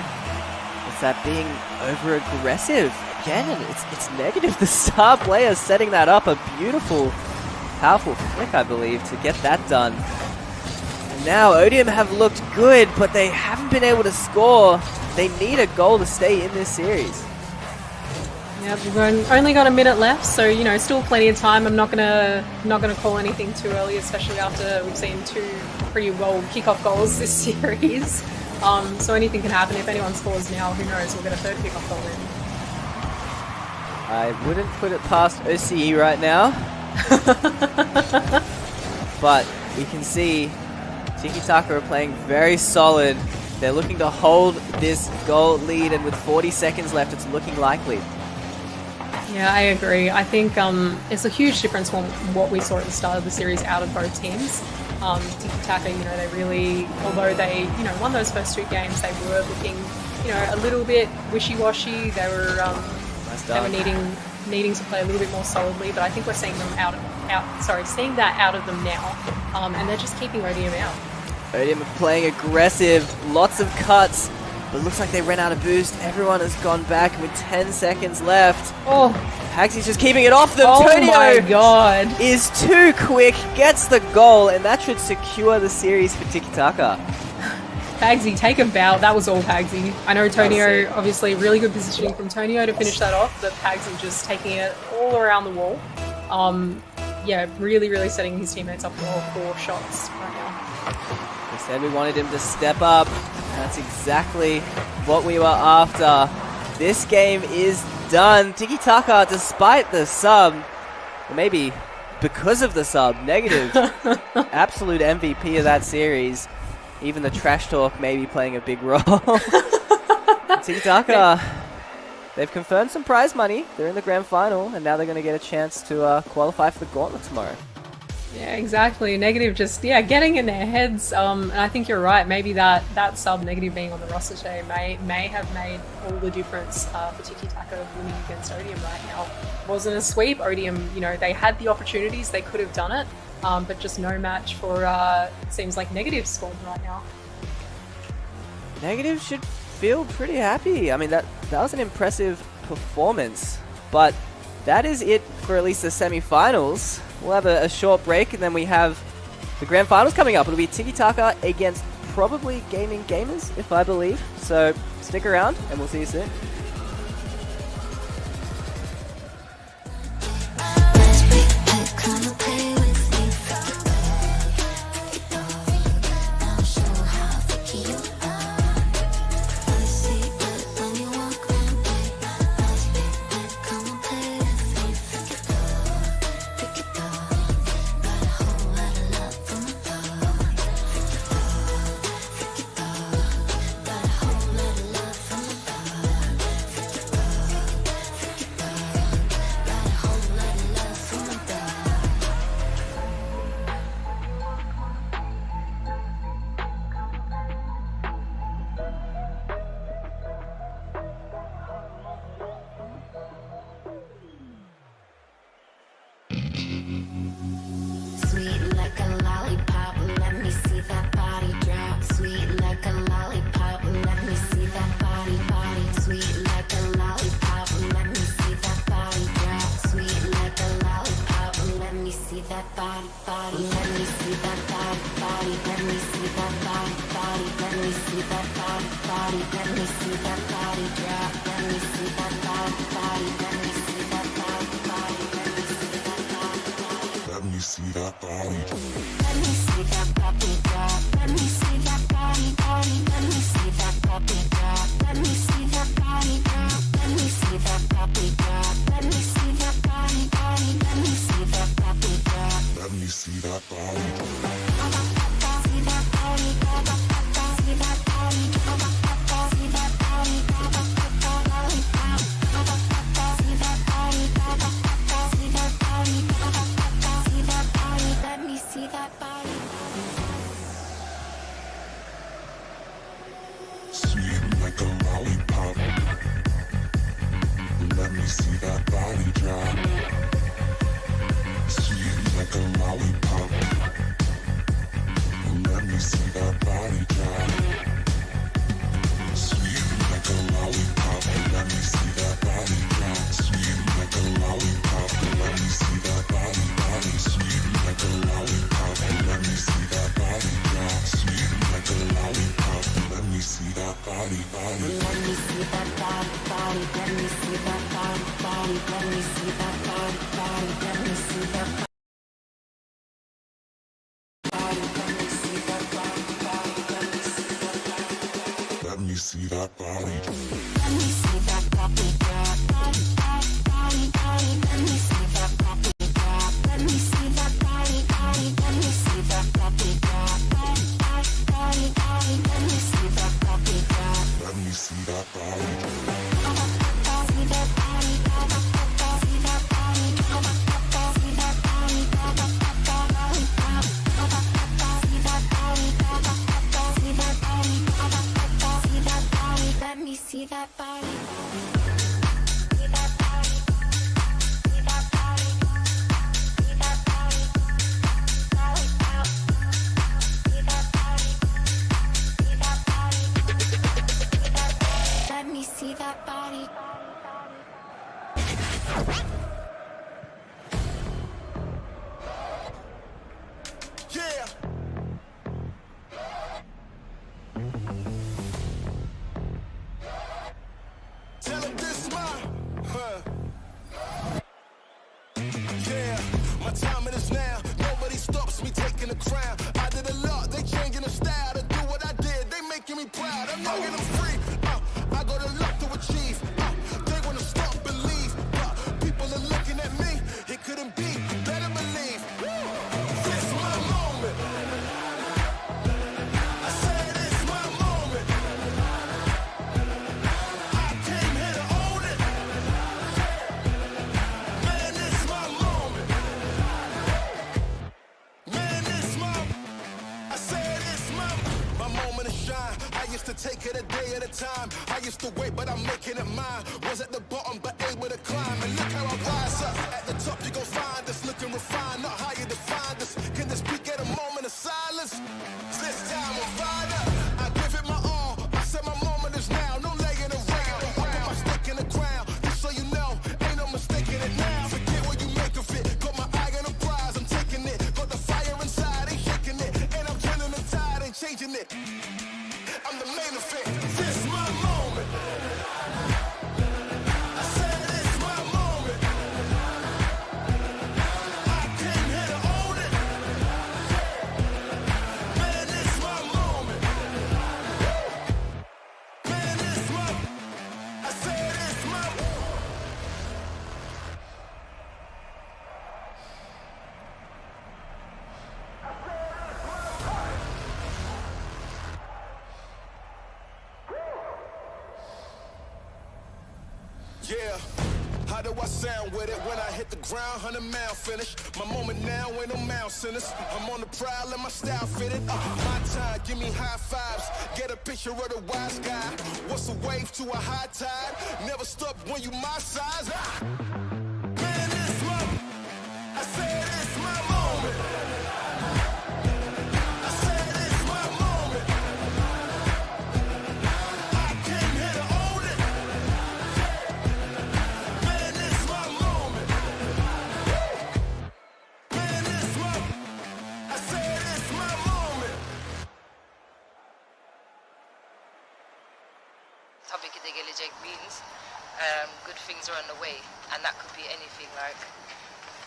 It's that being over-aggressive. Again, it's Negative, the star player, setting that up. A beautiful, powerful flick, I believe, to get that done. And now Odium have looked good, but they haven't been able to score. They need a goal to stay in this series. Yeah, we've only got a minute left, so still plenty of time. I'm not gonna call anything too early, especially after we've seen two pretty well kickoff goals this series. So anything can happen. If anyone scores now, who knows? We'll get a third kickoff goal in. I wouldn't put it past OCE right now, but we can see Tiki Taka are playing very solid. They're looking to hold this goal lead, and with 40 seconds left, it's looking likely. Yeah, I agree. I think it's a huge difference from what we saw at the start of the series out of both teams. Tiki-taka, they really, although they, won those first 2 games, they were looking, a little bit wishy-washy. They were, needing to play a little bit more solidly. But I think we're seeing them seeing that out of them now, and they're just keeping Odium out. Odium are playing aggressive, lots of cuts, but looks like they ran out of boost. Everyone has gone back with 10 seconds left. Oh, Hagsy's just keeping it off them. Oh Tonio my god. is too quick, gets the goal, and that should secure the series for Tiki-taka. Pagsy, take a bow. That was all Pagsy. I know Tonio, obviously really good positioning from Tonio to finish that off, but Pagsy just taking it all around the wall. Yeah, really, really setting his teammates up for all 4 shots right now. We said we wanted him to step up. That's exactly what we were after. This game is done. Tiki-taka, despite the sub, or maybe because of the sub, negative, absolute MVP of that series. Even the trash talk may be playing a big role. Tiki-taka, they've confirmed some prize money. They're in the grand final, and now they're going to get a chance to qualify for the Gauntlet tomorrow. Yeah, exactly. Negative just, getting in their heads. And I think you're right. Maybe that sub Negative being on the roster today may have made all the difference for Tiki-taka winning against Odium right now. It wasn't a sweep. Odium, they had the opportunities. They could have done it. But just no match for, seems like Negative squad right now. Negative should feel pretty happy. I mean, that was an impressive performance. But that is it for at least the semi-finals. We'll have a short break, and then we have the grand finals coming up. It'll be Tiki-taka against probably Gaming Gamers, if I believe. So stick around, and we'll see you soon. Yeah. Tell him this yeah, my time it is now. Nobody stops me taking the crown. I did a lot, they changing the style to do what I did. They making me proud. I'm knocking them free. I got a lot to achieve. They wanna stop and leave. People are looking at me. It couldn't be. Better believe. This my moment. I said it's my moment. I came here to own it. Man, it's my moment. Man, it's my. I said it's my moment to shine. I used to take it a day at a time. I used to wait, but I'm making it mine. Was at the bottom, but able to climb. And look how I rise up. At the top, you gon' find us looking refined, not how you define us. Can this beat get a moment of silence? This time I'm fired up. I give it my all. I said my moment is now. No laying around. I put my stick in the ground. Just so you know, ain't no mistaking it now. Forget what you make of it. Got my eye on the prize, I'm taking it. Got the fire inside, ain't shaking it. And I'm turning the tide, ain't changing it. I'm the main event. This my moment. I said it's my moment. I came here to own it. Man, it's my moment. Man, it's my. I said it's my. Yeah, how do I sound with it when I hit the ground? 100-mile finish. My moment now ain't no mouse in us. I'm on the prowl and my style fitted. My time, give me high fives. Get a picture of the wise guy. What's a wave to a high tide? Never stop when you my size. Man, it's my. I said it's my moment. I said it's my moment. I came here to own it. Man, it's my moment. Man, it's my. I said it's my moment. Tabii ki de gelecek means good things are on the way, and that could be anything like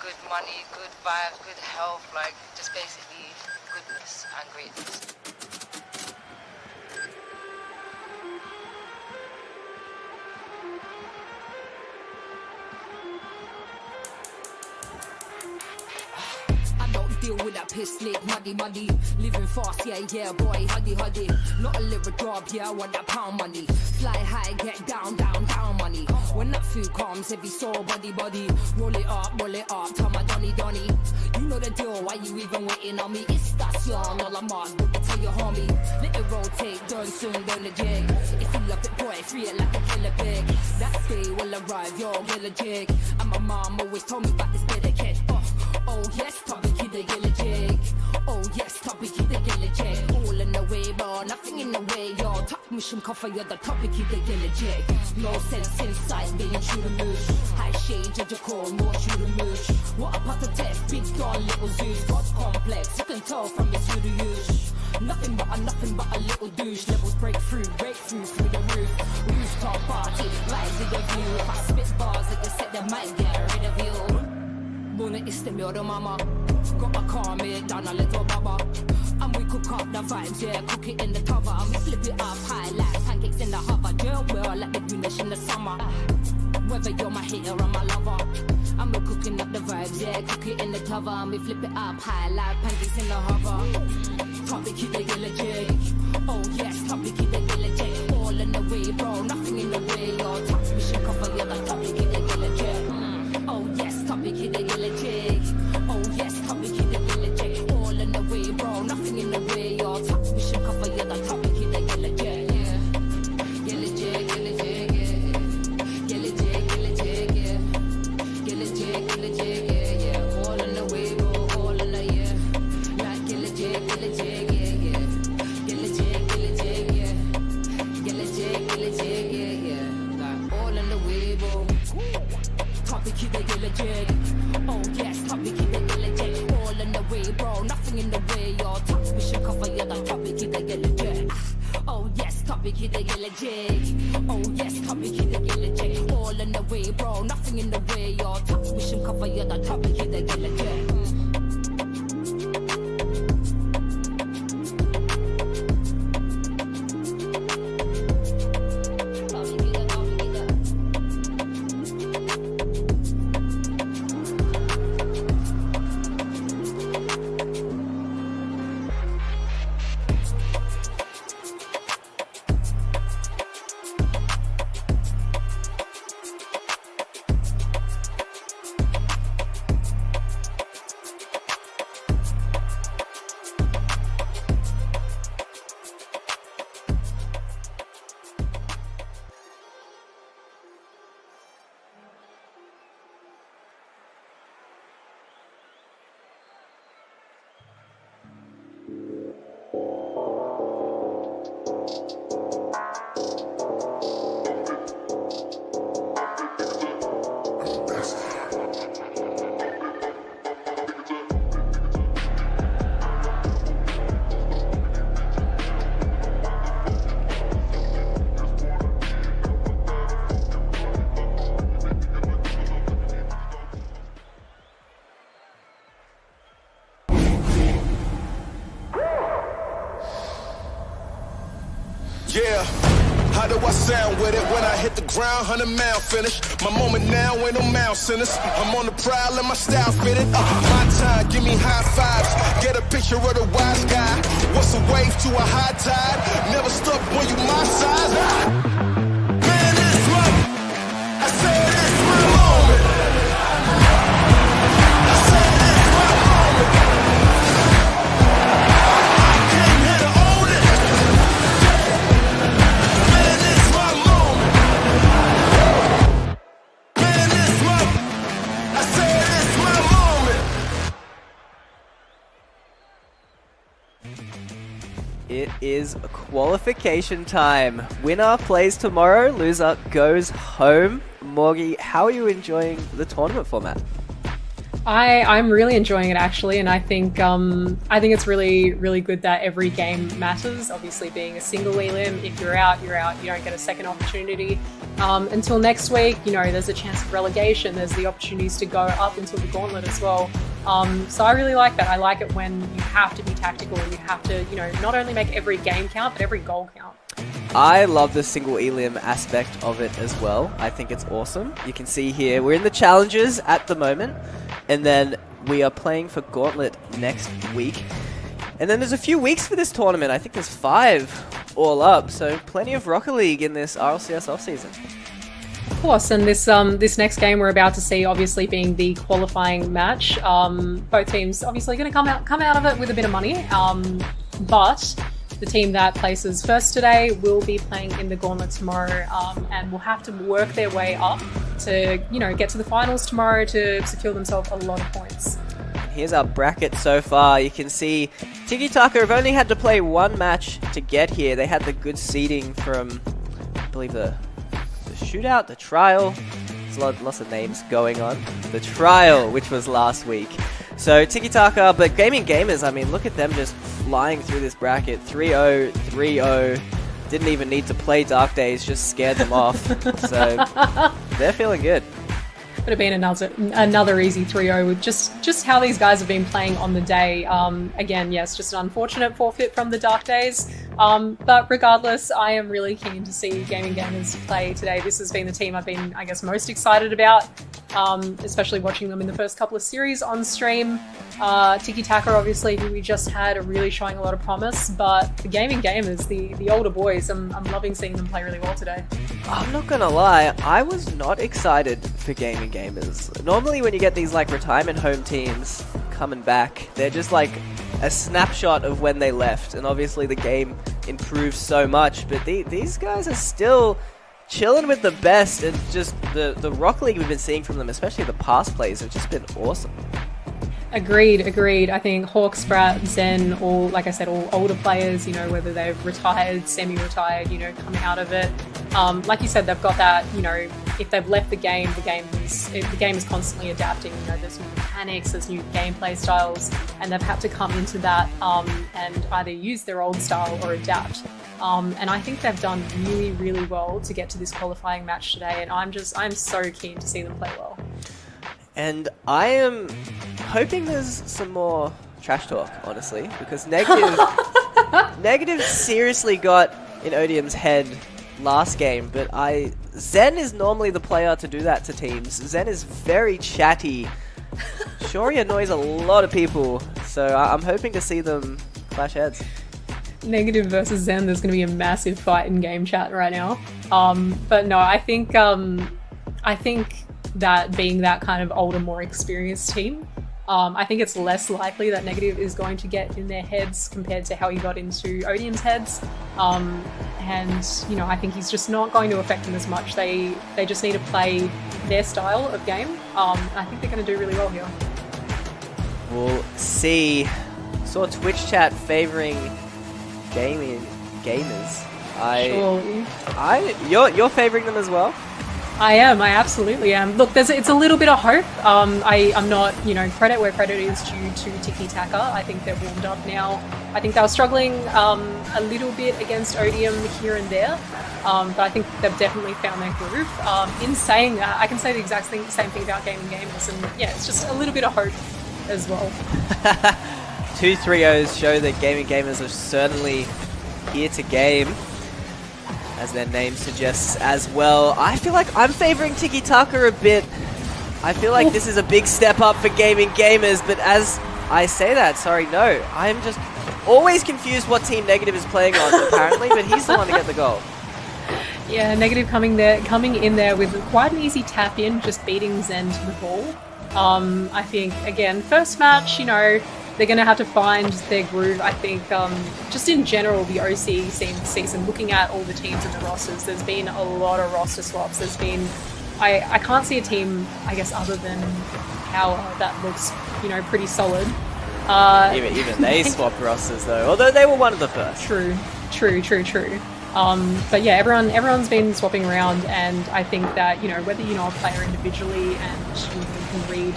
good money, good vibes, good health, like just basically goodness and greatness. Deal with that piss slick, muddy. Living fast, yeah, boy, huddy. Not a lyric job, yeah, I want that pound money. Fly high, get down, money. When that food comes, heavy soul, body. Roll it up, tell my Donny. You know the deal, why you even waiting on me? It's station, all I'm on, but tell your homie. Let it rotate, done soon, done the jig. If you love it, boy, free it like a killer pig. That day will arrive, yo, get a jig. And my mom always told me about this bit of kid. Oh yes, tabii ki de gelecek. Oh yes, tabii ki de gelecek. All in the way, bro, nothing in the way, yo. Takmışım kafaya da tabii ki de gelecek. No sense inside, beyin çürümüş. Her şey cacık olmuş, yürümüş. What a patates, big don, little Zeus. God complex, you can tell from his yürüyüş. Nothing but a little douche. Levels break through through the roof. Rooftop party, rise with the view. If I spit bars, it can set the mic, get rid of you. Bunu istemiyorum ama got my car made down a little baba. And we cook up the vibes, yeah, cook it in the cover. And we flip it up high like pancakes in the hover. Girl, we're like the Guinness in the summer. Whether you're my hater or my lover, and we're cooking up the vibes, yeah, cook it in the cover. And we flip it up high like pancakes in the hover. Tabii ki de gelecek. Oh yes, tabii ki de gelecek. All in the way, bro, nothing in the way, yo. Takmışım kafaya da tabii ki de gelecek. Oh yes, tabii ki de gelecek. Oh yes, tabii ki de gelecek. All in the way, bro, nothing in the way, yo. Takmışım kafaya da tabii ki de gelecek. Yeah. Gelecek, yeah. Gelecek, yeah. Gelecek, yeah. All in the way, bro, all in the yeah. Like gelecek, yeah. Gelecek, yeah. Gelecek, yeah. Like the yellow jig. Oh yes, top me kid the yellow jig. All in the way, bro, nothing in the way. Your top mission cover, yeah, the top me kid the yellow jig. Oh yes, top me kid the yellow jig. Oh yes, top me kid the yellow jig. All in the way, bro, nothing in the way. Your top mission cover, yeah, the top me kid the yellow jig. Yeah, how do I sound with it when I hit the ground? 100-mile finish. My moment now ain't no mouse in us. I'm on the prowl and my style fitted. My time, give me high fives. Get a picture of the wise guy. What's a wave to a high tide? Never stuck when you my size. Man, it's my, I said it's my moment. I said it's my moment. I came here to own it. Man, it's my moment. Man, it's my, I said it's my moment. It is qualification time. Winner plays tomorrow, loser goes home. Morgie, how are you enjoying the tournament format? I'm really enjoying it actually, and I think it's really good that every game matters. Obviously, being a single elim, if you're out, you're out. You don't get a second opportunity until next week. You know, there's a chance of relegation. There's the opportunities to go up into the Gauntlet as well. So I really like that. I like it when you have to be tactical. You have to, you know, not only make every game count, but every goal count. I love the single elim aspect of it as well. I think it's awesome. You can see here, we're in the challenges at the moment, and then we are playing for Gauntlet next week. And then there's a few weeks for this tournament. I think there's 5 all up, so plenty of Rocket League in this RLCS offseason. Of course, and this next game we're about to see, obviously being the qualifying match. Both teams obviously going to come out of it with a bit of money, but the team that places first today will be playing in the Gauntlet tomorrow, and will have to work their way up to, you know, get to the finals tomorrow to secure themselves a lot of points. Here's our bracket so far. You can see Tiki Taka have only had to play 1 match to get here. They had the good seeding from, I believe, the shootout, the trial. There's lots of names going on. The trial, which was last week. So Tiki Taka, but Gaming Gamers, I mean, look at them just flying through this bracket. 3-0, 3-0. Didn't even need to play Dark Days, just scared them off. So they're feeling good. Would have been another easy 3-0 with just how these guys have been playing on the day. Again, yes, just an unfortunate forfeit from the Dark Days. But regardless, I am really keen to see Gaming Gamers play today. This has been the team I've been, I guess, most excited about, especially watching them in the first couple of series on stream. Tiki Taka, obviously, who we just had, are really showing a lot of promise. But the Gaming Gamers, the older boys, I'm loving seeing them play really well today. I'm not gonna lie, I was not excited for Gaming Gamers. Normally when you get these like retirement home teams coming back, they're just like a snapshot of when they left, and obviously the game improves so much, but these guys are still chilling with the best, and just the Rocket League we've been seeing from them, especially the past plays, have just been awesome. Agreed. I think Hawk, Sprat, Zen, all, like I said, all older players, you know, whether they've retired, semi-retired, you know, coming out of it. Like you said, they've got that, you know, if they've left the game is constantly adapting. You know, there's new mechanics, there's new gameplay styles, and they've had to come into that and either use their old style or adapt. And I think they've done really, really well to get to this qualifying match today, and I'm so keen to see them play well. And I am hoping there's some more trash talk, honestly, because Negative seriously got in Odium's head last game, but Zen is normally the player to do that to teams. Zen is very chatty. Sure, he annoys a lot of people, so I'm hoping to see them clash heads. Negative versus Zen, there's going to be a massive fight in game chat right now. But no, I think that being that kind of older, more experienced team, I think it's less likely that Negative is going to get in their heads compared to how he got into Odium's heads. And, you know, I think he's just not going to affect them as much. They just need to play their style of game. I think they're going to do really well here. We'll see. Saw Twitch chat favouring gamers. You're favouring them as well? I absolutely am. Look, it's a little bit of hope. I'm not, you know, credit where credit is due to Tiki Taka. I think they're warmed up now. I think they were struggling a little bit against Odium here and there, but I think they've definitely found their groove. In saying that, I can say the exact same thing about Gaming Gamers, and yeah, it's just a little bit of hope as well. 2 3-0s show that Gaming Gamers are certainly here to game, as their name suggests as well. I feel like I'm favouring Tiki Taka a bit. I feel like this is a big step up for Gaming Gamers, but as I say that, I'm just always confused what team Negative is playing on, apparently, but he's the one to get the goal. Yeah, Negative coming in there with quite an easy tap in, just beating Zen to the ball. I think, again, first match, you know, they're going to have to find their groove. I think just in general, the OC season, looking at all the teams and the rosters, there's been a lot of roster swaps. There's been, I can't see a team, I guess, other than Power that looks, you know, pretty solid. Even they swapped rosters though, although they were one of the first. True. But yeah, everyone's been swapping around, and I think that, you know, whether you know a player individually and you can read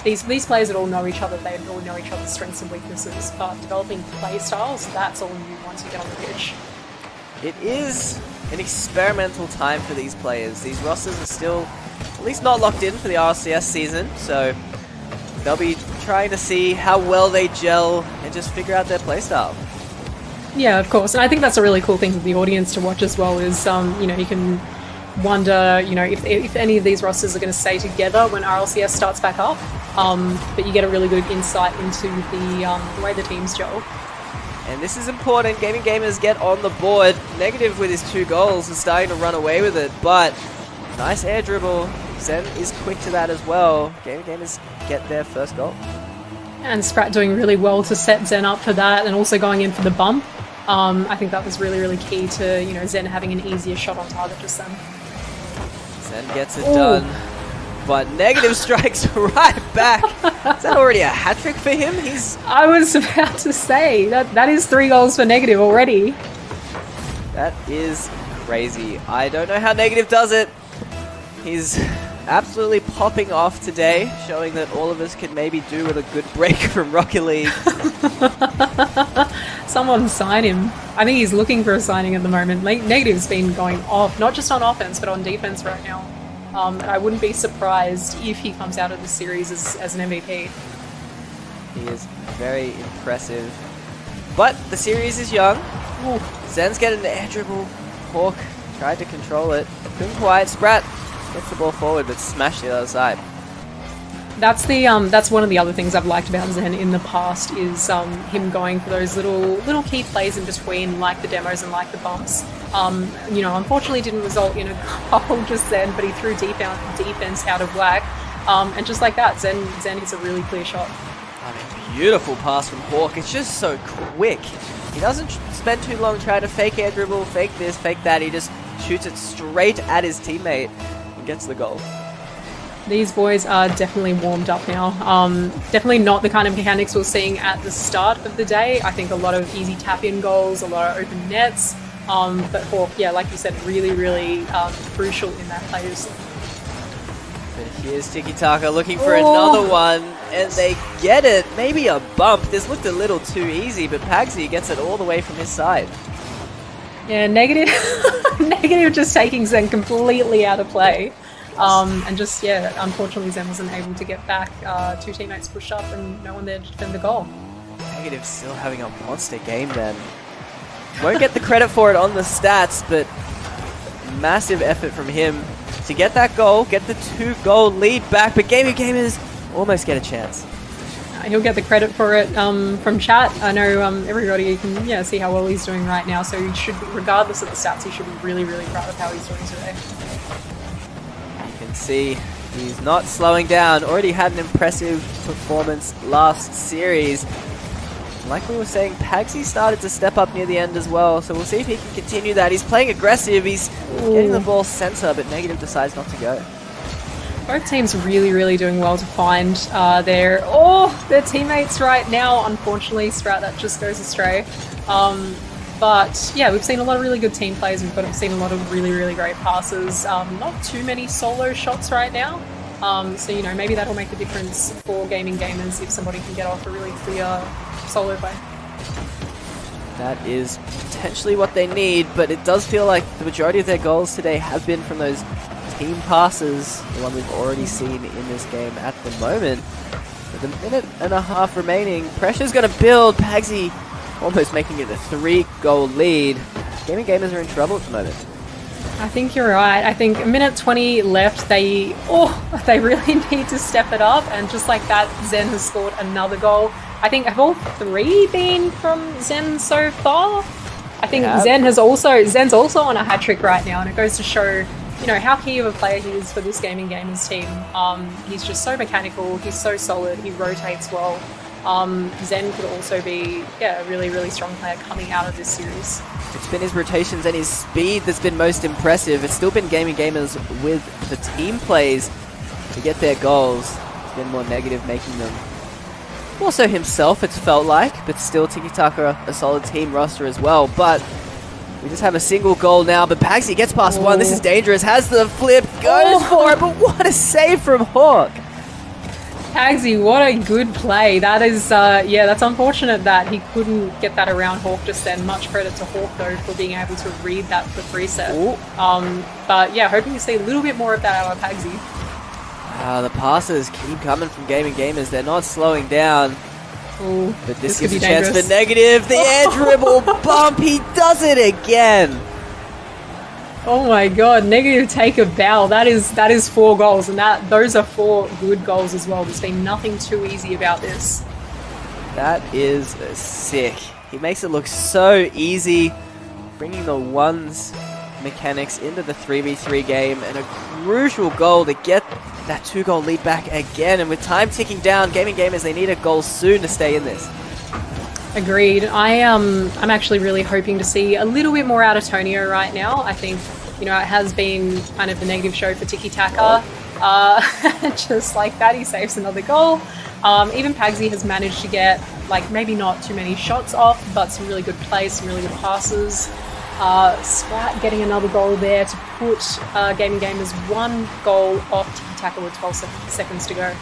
these players that all know each other, they all know each other's strengths and weaknesses, but developing play styles, that's all new once you get on the pitch. It is an experimental time for these players. These rosters are still at least not locked in for the RCS season, so they'll be trying to see how well they gel and just figure out their playstyle. Yeah, of course, and I think that's a really cool thing for the audience to watch as well, is, you know, you can wonder, you know, if any of these rosters are going to stay together when RLCS starts back up, but you get a really good insight into the way the teams gel. And this is important. Gaming Gamers get on the board. Negative with his 2 goals is starting to run away with it, but nice air dribble. Zen is quick to that as well. Gaming Gamers get their first goal. And Sprat doing really well to set Zen up for that, and also going in for the bump. I think that was really, really key to, you know, Zen having an easier shot on target just then. Zen gets it done, but Negative strikes right back. Is that already a hat-trick for him? I was about to say, that is 3 goals for Negative already. That is crazy. I don't know how Negative does it. He's absolutely popping off today, showing that all of us could maybe do with a good break from Rocket League. Someone sign him. I think he's looking for a signing at the moment. Negative's been going off, not just on offense, but on defense right now. And I wouldn't be surprised if he comes out of the series as an MVP. He is very impressive. But the series is young. Ooh. Zen's getting an air dribble. Hawk tried to control it. Couldn't quite. Sprat gets the ball forward, but smashed the other side. That's one of the other things I've liked about Zen in the past, is him going for those little key plays in between, like the demos and like the bumps. You know, unfortunately didn't result in a goal just then, but he threw defense out of whack. And just like that, Zen hits a really clear shot. I mean, beautiful pass from Hawk. It's just so quick. He doesn't spend too long trying to fake air dribble, fake this, fake that. He just shoots it straight at his teammate and gets the goal. These boys are definitely warmed up now. Definitely not the kind of mechanics we're seeing at the start of the day. I think a lot of easy tap-in goals, a lot of open nets. But Hawk, yeah, like you said, really, really crucial in that players. But here's Tiki Taka looking for another one, and they get it. Maybe a bump. This looked a little too easy, but Pagsy gets it all the way from his side. Yeah, negative. Negative just taking Zen completely out of play. And just, yeah, unfortunately Zen wasn't able to get back. Two teammates pushed up and no one there to defend the goal. Negative still having a monster game then. Won't get the credit for it on the stats, but massive effort from him to get that goal, get the 2-goal lead back, but Gaming Gamers almost get a chance. He'll get the credit for it from chat. I know everybody can see how well he's doing right now, so he should be, regardless of the stats, he should be really, really proud of how he's doing today. You can see he's not slowing down. Already had an impressive performance last series. Like we were saying, Pagsy started to step up near the end as well, so we'll see if he can continue that. He's playing aggressive, he's getting the ball center, but Negative decides not to go. Both teams really, really doing well to find their teammates right now. Unfortunately, Sprout, that just goes astray. But yeah, we've seen a lot of really good team plays. We've seen a lot of really, really great passes. Not too many solo shots right now. So, you know, maybe that'll make a difference for Gaming Gamers if somebody can get off a really clear solo play. That is potentially what they need, but it does feel like the majority of their goals today have been from those team passes, the one we've already seen in this game at the moment. With a minute and a half remaining, pressure's going to build. Pagsy almost making it a 3-goal lead. Gaming Gamers are in trouble at the moment. I think you're right. I think a minute 20 left. They really need to step it up, and just like that, Zen has scored another goal. I think have all 3 been from Zen so far? I think Zen's also on a hat trick right now, and it goes to show, you know, how key of a player he is for this Gaming Gamers team. He's just so mechanical, he's so solid, he rotates well. Zen could also be a really, really strong player coming out of this series. It's been his rotations and his speed that's been most impressive. It's still been Gaming Gamers with the team plays to get their goals. It's been more Negative making them. Also himself, it's felt like, but still Tiki Taka a solid team roster as well. But we just have a single goal now, but Pagsy gets past one. This is dangerous, has the flip, goes for it, but what a save from Hawk. Pagsy, what a good play. That is, that's unfortunate that he couldn't get that around Hawk just then. Much credit to Hawk, though, for being able to read that flip reset. But yeah, hoping to see a little bit more of that out of Pagsy. The passes keep coming from Gaming Gamers. They're not slowing down. But this gives a chance for Negative. The air dribble bump. He does it again. Oh my god, Negative take a bow. That is 4 goals, and those are 4 good goals as well. There's been nothing too easy about this. That is sick. He makes it look so easy, bringing the ones mechanics into the 3v3 game, and a crucial goal to get that 2-goal lead back again. And with time ticking down, Gaming Gamers, they need a goal soon to stay in this. Agreed. I'm actually really hoping to see a little bit more out of Tonio right now. I think, you know, it has been kind of the Negative show for Tiki Taka. Just like that, he saves another goal. Even Pagsy has managed to get, like, maybe not too many shots off, but some really good plays, some really good passes. Sprat getting another goal there to put Gaming Gamers 1 goal off Tiki Taka with 12 seconds to go.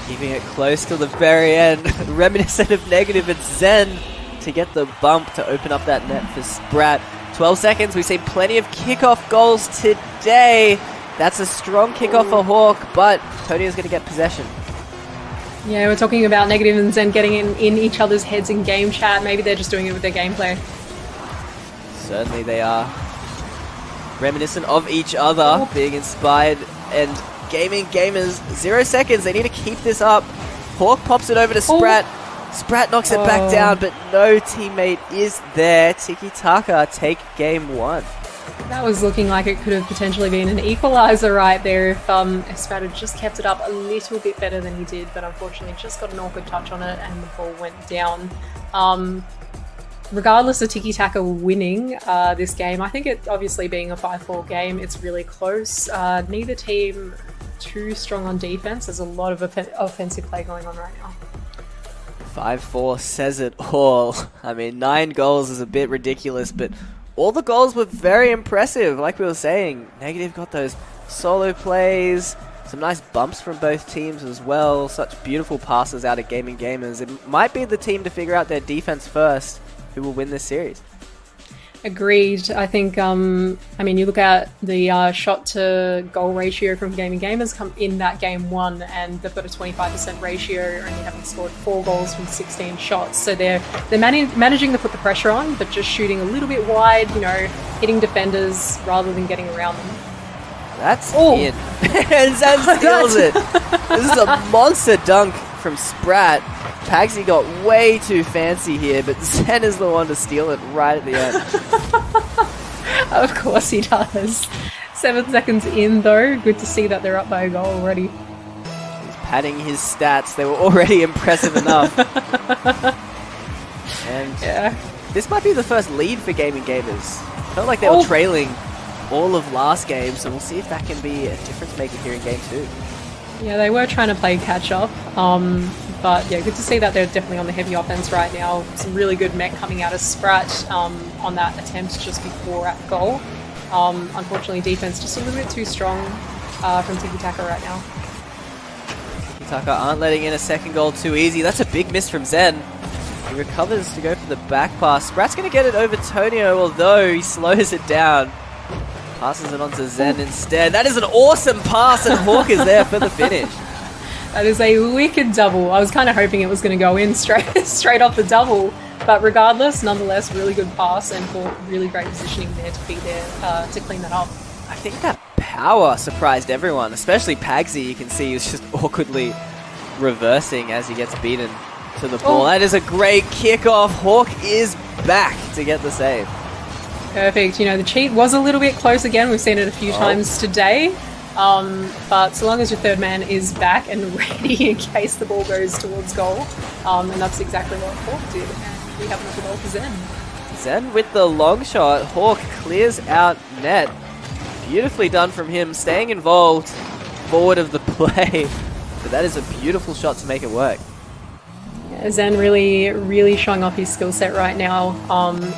Keeping it close till the very end. Reminiscent of Negative and Zen to get the bump to open up that net for Sprat. 12 seconds. We've seen plenty of kickoff goals today. That's a strong kickoff for Hawk, but Tonio's going to get possession. Yeah, we're talking about Negative and Zen getting in each other's heads in game chat. Maybe they're just doing it with their gameplay. Certainly they are. Reminiscent of each other, being inspired, and Gaming Gamers, 0 seconds. They need to keep this up. Hawk pops it over to Sprat. Sprat knocks it back down, but no teammate is there. Tiki Taka take game 1. That was looking like it could have potentially been an equalizer right there if Sprat had just kept it up a little bit better than he did, but unfortunately just got an awkward touch on it and the ball went down. Regardless of Tiki Taka winning this game, I think it obviously being a 5-4 game, it's really close. Neither team too strong on defense. There's a lot of offensive play going on right now. 5-4 says it all. I mean, 9 goals is a bit ridiculous, but all the goals were very impressive. Like we were saying, Negative got those solo plays, Some nice bumps from both teams as well. Such beautiful passes out of Gaming Gamers. It might be the team to figure out their defense first who will win this series. Agreed. I think, I mean, you look at the shot to goal ratio from Gaming Gamers come in that game 1, and they've got a 25% ratio, only having scored 4 goals from 16 shots. So they're managing to put the pressure on, but just shooting a little bit wide, you know, hitting defenders rather than getting around them. That's in. And Zen steals it. This is a monster dunk from Sprat. Pagsy got way too fancy here, but Zen is the one to steal it right at the end. Of course he does. 7 seconds in though. Good to see that they're up by a goal already. He's padding his stats. They were already impressive enough. And yeah, this might be the first lead for Gaming Gamers. Felt like they were trailing all of last game, so we'll see if that can be a difference maker here in game 2. Yeah, they were trying to play catch up, but yeah, good to see that they're definitely on the heavy offense right now. Some really good mech coming out of Sprat on that attempt just before at goal. Unfortunately, defense just a little bit too strong from Tiki Taka right now. Tiki Taka aren't letting in a second goal too easy. That's a big miss from Zen. He recovers to go for the back pass. Sprat's going to get it over Tonio, although he slows it down. Passes it on to Zen instead. That is an awesome pass, and Hawk is there for the finish. That is a wicked double. I was kind of hoping it was going to go in straight off the double, but regardless, nonetheless, really good pass, and Hawk really great positioning there to be there to clean that up. I think that power surprised everyone, especially Pagsy. You can see he's just awkwardly reversing as he gets beaten to the ball. That is a great kickoff. Hawk is back to get the save. Perfect. You know, the cheat was a little bit close again. We've seen it a few times today. But so long as your third man is back and ready in case the ball goes towards goal, and that's exactly what Hawk did. And we have another goal for Zen. Zen with the long shot. Hawk clears out net. Beautifully done from him, staying involved forward of the play. But that is a beautiful shot to make it work. Zen really showing off his skill set right now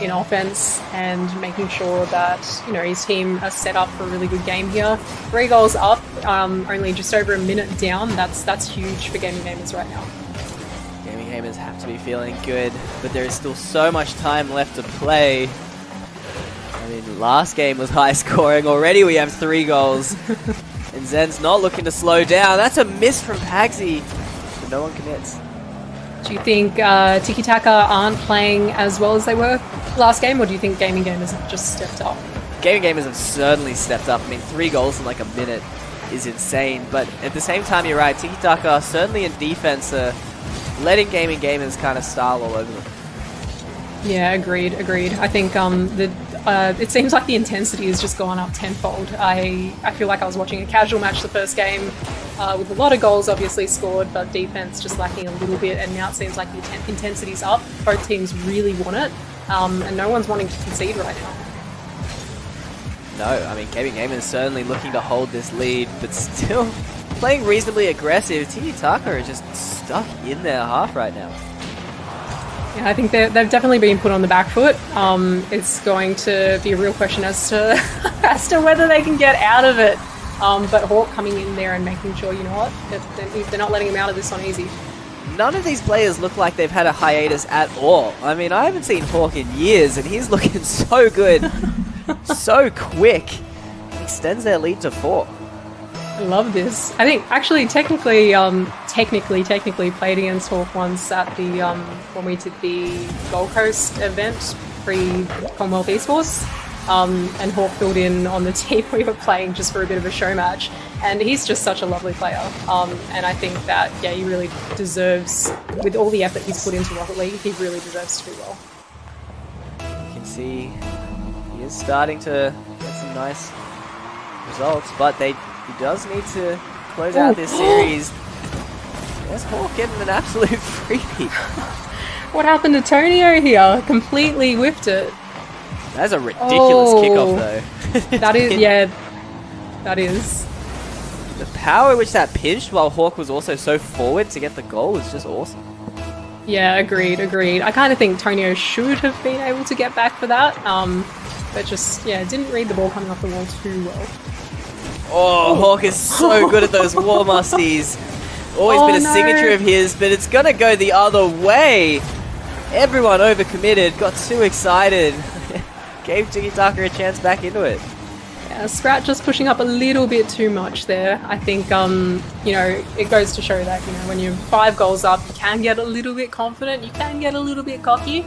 in offense and making sure that, you know, his team are set up for a really good game here. 3 goals up, only just over a minute down. That's huge for Gaming Gamers right now. Gaming Gamers have to be feeling good, but there is still so much time left to play. I mean, last game was high scoring. Already we have 3 goals. And Zen's not looking to slow down. That's a miss from Pagsy, but no one commits. Do you think Tiki Taka aren't playing as well as they were last game, or do you think Gaming Gamers have just stepped up? Gaming Gamers have certainly stepped up. I mean, 3 goals in like a minute is insane, but at the same time, you're right, Tiki Taka certainly in defense letting Gaming Gamers kind of style all over them. Yeah, agreed. I think it seems like the intensity has just gone up tenfold. I feel like I was watching a casual match the first game with a lot of goals obviously scored, but defense just lacking a little bit, and now it seems like the intensity's up. Both teams really want it, and no one's wanting to concede right now. No, I mean, Gaming Gamers certainly looking to hold this lead, but still playing reasonably aggressive. Tiki Taka are just stuck in their half right now. Yeah, I think they've definitely been put on the back foot. It's going to be a real question as to whether they can get out of it. But Hawk coming in there and making sure, you know what, they're not letting him out of this on easy. None of these players look like they've had a hiatus at all. I mean, I haven't seen Hawk in years, and he's looking so good, so quick. He extends their lead to 4. I love this. I think actually technically played against Hawk once at the when we did the Gold Coast event pre-Commonwealth Esports. And Hawk filled in on the team we were playing just for a bit of a show match, and he's just such a lovely player, and I think that he really deserves, with all the effort he's put into Rocket League, he really deserves to do well. You can see he is starting to get some nice results, but he does need to close out this series. There's Hawk getting an absolute freebie. What happened to Tonio here? Completely whiffed it. That's a ridiculous kickoff, though. That is, yeah, that is. The power which that pinched while Hawk was also so forward to get the goal was just awesome. Yeah, agreed. I kind of think Tonio should have been able to get back for that, but just, didn't read the ball coming off the wall too well. Oh, Hawk is so good at those war musties. Always been a signature of his, but it's going to go the other way. Everyone overcommitted, got too excited. Gave Tiki-Taka a chance back into it. Yeah, Sprat just pushing up a little bit too much there. I think, you know, it goes to show that, you know, when you're 5 goals up, you can get a little bit confident, you can get a little bit cocky.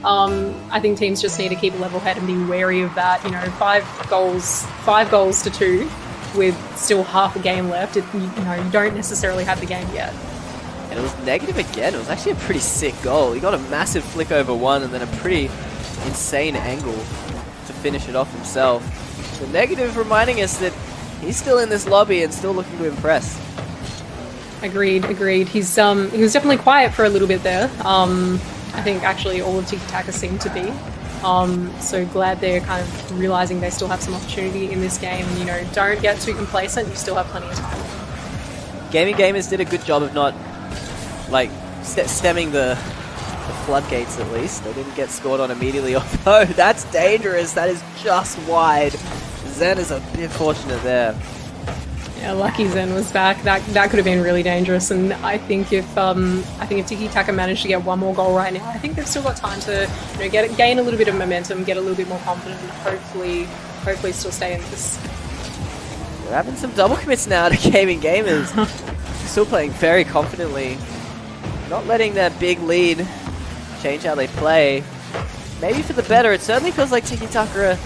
I think teams just need to keep a level head and be wary of that. You know, 5 goals to 2 with still half a game left. You know, you don't necessarily have the game yet. And it was negative again. It was actually a pretty sick goal. He got a massive flick over one and then a pretty insane angle to finish it off himself. The negative reminding us that he's still in this lobby and still looking to impress. Agreed. He was definitely quiet for a little bit there. I think actually all of Tiki-Taka seemed to be. So glad they're kind of realizing they still have some opportunity in this game. You know, don't get too complacent. You still have plenty of time. Gaming Gamers did a good job of not, like, stemming the floodgates at least. They didn't get scored on immediately. Although that's dangerous. That is just wide. Zen is a bit fortunate there. Yeah, lucky Zen was back. That could have been really dangerous. And I think if Tiki-Taka managed to get one more goal right now, I think they've still got time to, you know, gain a little bit of momentum, get a little bit more confident, and hopefully still stay in this. We're having some double commits now to Gaming Gamers. Still playing very confidently. Not letting that big lead change how they play. Maybe for the better. It certainly feels like Tiki-Taka are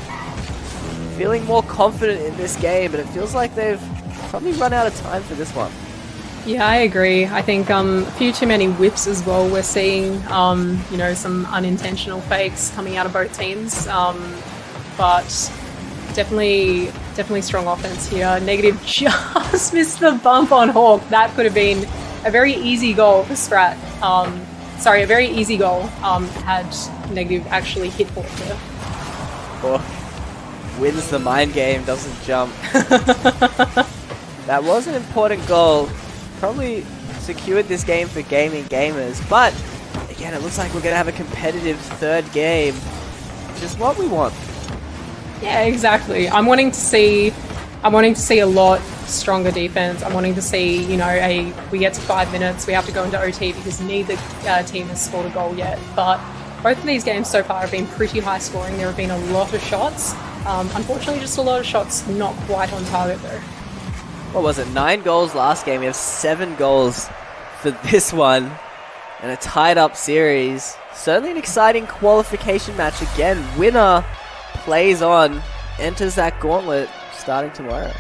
feeling more confident in this game, but it feels like they've probably run out of time for this one. Yeah, I agree. I think a few too many whips as well. We're seeing, you know, some unintentional fakes coming out of both teams, but definitely strong offense here. Negative just missed the bump on Hawk. That could have been a very easy goal for Sprat. Sorry, a very easy goal had Negative actually hit Hawk there. Hawk wins the mind game, doesn't jump. That was an important goal. Probably secured this game for Gaming Gamers, but again, it looks like we're going to have a competitive third game, which is what we want. Yeah, exactly. I'm wanting to see a lot stronger defense. I'm wanting to see, you know, we get to 5 minutes, we have to go into OT because neither team has scored a goal yet. But both of these games so far have been pretty high scoring. There have been a lot of shots. Unfortunately, just a lot of shots not quite on target though. What was it? 9 goals last game. We have 7 goals for this one, and a tied up series. Certainly an exciting qualification match again. Winner plays on, enters that gauntlet starting tomorrow.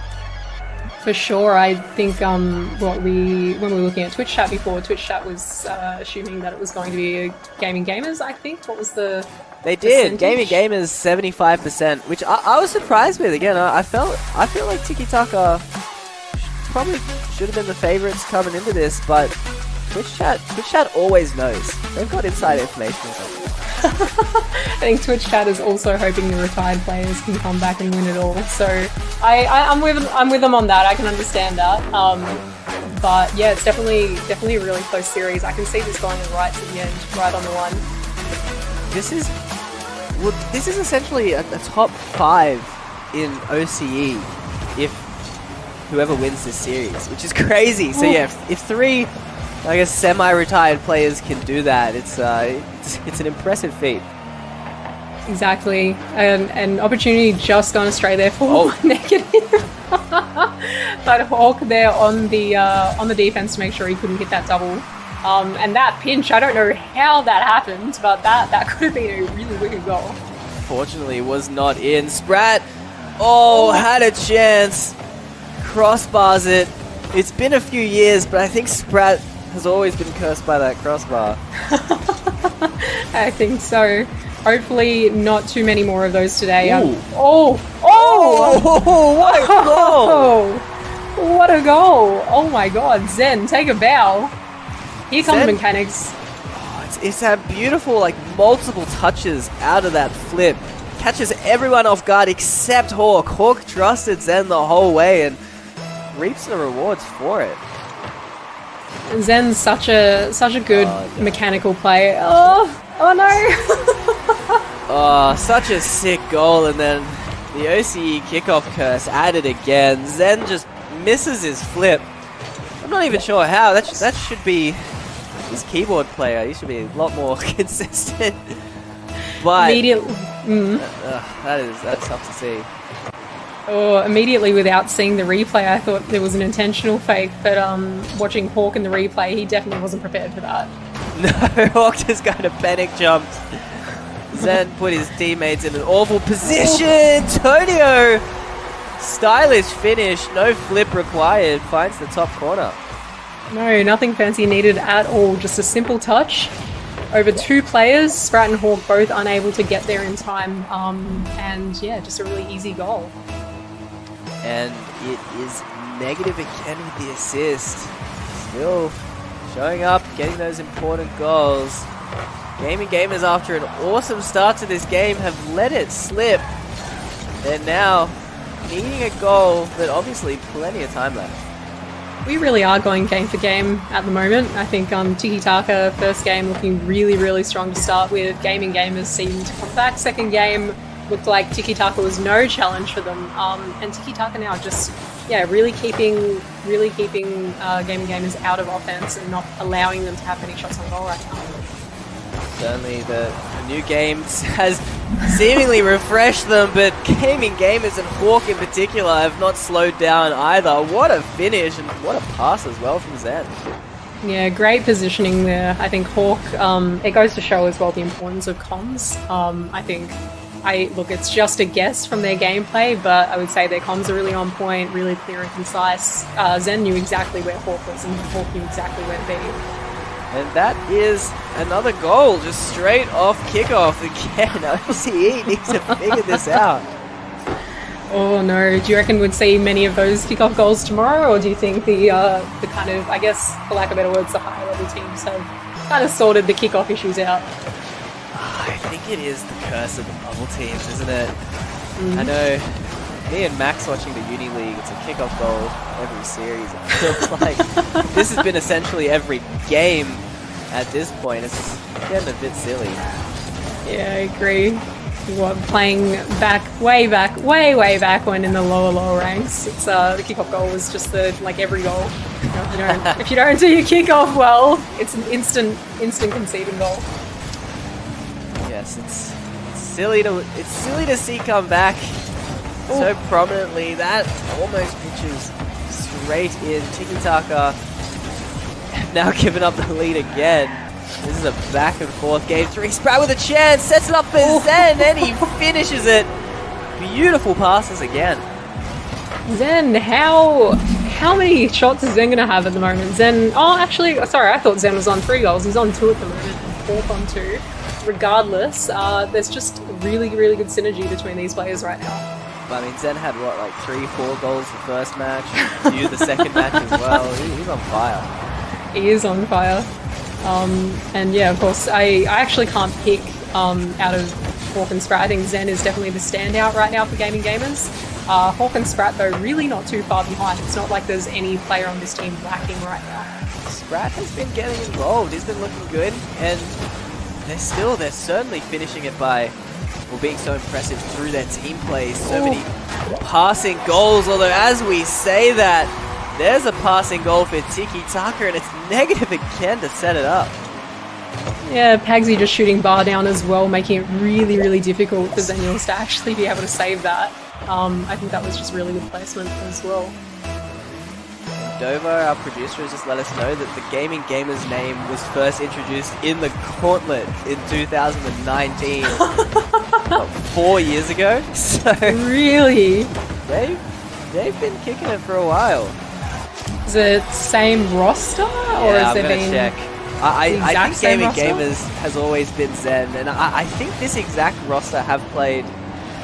For sure. I think when we were looking at Twitch chat before, Twitch chat was assuming that it was going to be a Gaming Gamers, I think. What was the They did. percentage? Gaming Gamers 75%, which I was surprised with. Again, I feel like Tiki-Taka probably should have been the favorites coming into this, but Twitch chat always knows. They've got inside information or something. I think Twitch chat is also hoping the retired players can come back and win it all. So I'm with them on that. I can understand that. But yeah, it's definitely a really close series. I can see this going right to the end, right on the one. This is essentially a top 5 in OCE if whoever wins this series, which is crazy. So yeah, if 3, I guess, semi-retired players can do that, it's an impressive feat. Exactly. An opportunity just gone astray there for Negative. But Hawk there on the defense to make sure he couldn't hit that double. And that pinch, I don't know how that happened, but that could have been a really wicked goal. Fortunately, was not in. Sprat, had a chance. Crossbars it. It's been a few years, but I think Sprat has always been cursed by that crossbar. I think so. Hopefully not too many more of those today. What a goal! What a goal! Oh my god, Zen, take a bow. Here come the mechanics. It's that beautiful, like, multiple touches out of that flip. Catches everyone off guard except Hawk. Hawk trusted Zen the whole way and reaps the rewards for it. Zen's such a good mechanical player. Oh no! Such a sick goal, and then The OCE kickoff curse added again. Zen just misses his flip. I'm not even sure how. That should be his keyboard player. He should be a lot more consistent. But that's tough to see. Oh, immediately without seeing the replay, I thought there was an intentional fake, but watching Hawk in the replay, he definitely wasn't prepared for that. No, Hawk just kind of panic jumped. Zen put his teammates in an awful position. Tonio, stylish finish, no flip required, finds the top corner. No, nothing fancy needed at all, just a simple touch. Over 2 players, Sprat and Hawk both unable to get there in time, and yeah, just a really easy goal. And it is negative again with the assist. Still showing up, getting those important goals. Gaming Gamers, after an awesome start to this game, have let it slip. They're now needing a goal, but obviously plenty of time left. We really are going game for game at the moment. I think Tiki Taka, first game, looking really, really strong to start with. Gaming Gamers seemed to come back. Second game looked like Tiki Taka was no challenge for them. And Tiki Taka now just, really keeping Gaming Gamers out of offense and not allowing them to have many shots on goal right now. Certainly the new game has seemingly refreshed them, but Gaming Gamers and Hawk in particular have not slowed down either. What a finish and what a pass as well from Zen. Yeah, great positioning there. I think Hawk, it goes to show as well the importance of comms. Look, it's just a guess from their gameplay, but I would say their comms are really on point, really clear and concise. Zen knew exactly where Hawk was and Hawk knew exactly where to be. And that is another goal, just straight off kickoff again. OCE needs to figure this out. Oh no, do you reckon we'd see many of those kickoff goals tomorrow, or do you think the kind of, I guess, for lack of better words, the higher level teams have kind of sorted the kickoff issues out? I think it is the curse of the bubble teams, isn't it? I know, me and Max watching the Uni League, it's a kickoff goal every series. It feels like this has been essentially every game at this point. It's getting a bit silly. Yeah, I agree. Playing way back when in the lower ranks, it's the kickoff goal was just every goal. If you don't do your kickoff well, it's an instant conceding goal. Yes, it's silly to see come back so prominently. That almost pitches straight in. Tiki Taka now giving up the lead again. This is a back and forth game 3. Sprat with a chance, sets it up for Zen, and he finishes it. Beautiful passes again. Zen, how many shots is Zen going to have at the moment? Zen, I thought Zen was on 3 goals. He's on 2 at the moment, and Hawk on 2. Regardless, there's just really, really good synergy between these players right now. I mean, Zen had 3-4 goals the first match, a few the second match as well. He's on fire. He is on fire. And yeah, of course, I actually can't pick out of Hawk and Sprat. I think Zen is definitely the standout right now for Gaming Gamers. Hawk and Sprat, though, really not too far behind. It's not like there's any player on this team lacking right now. Sprat has been getting involved. He's been looking good, and they're certainly finishing it by being so impressive through their team play. So many passing goals, although as we say that, there's a passing goal for Tiki Taka, and it's negative again to set it up. Yeah, Pagsy just shooting bar down as well, making it really, really difficult for Zenuels to actually be able to save that. I think that was just really good placement as well. Dover, our producer, has just let us know that the Gaming Gamers name was first introduced in the Gauntlet in 2019. 4 years ago? So really? They've been kicking it for a while. Is it same roster? Or has there been check. I think Gaming roster? Gamers has always been Zen, and I think this exact roster have played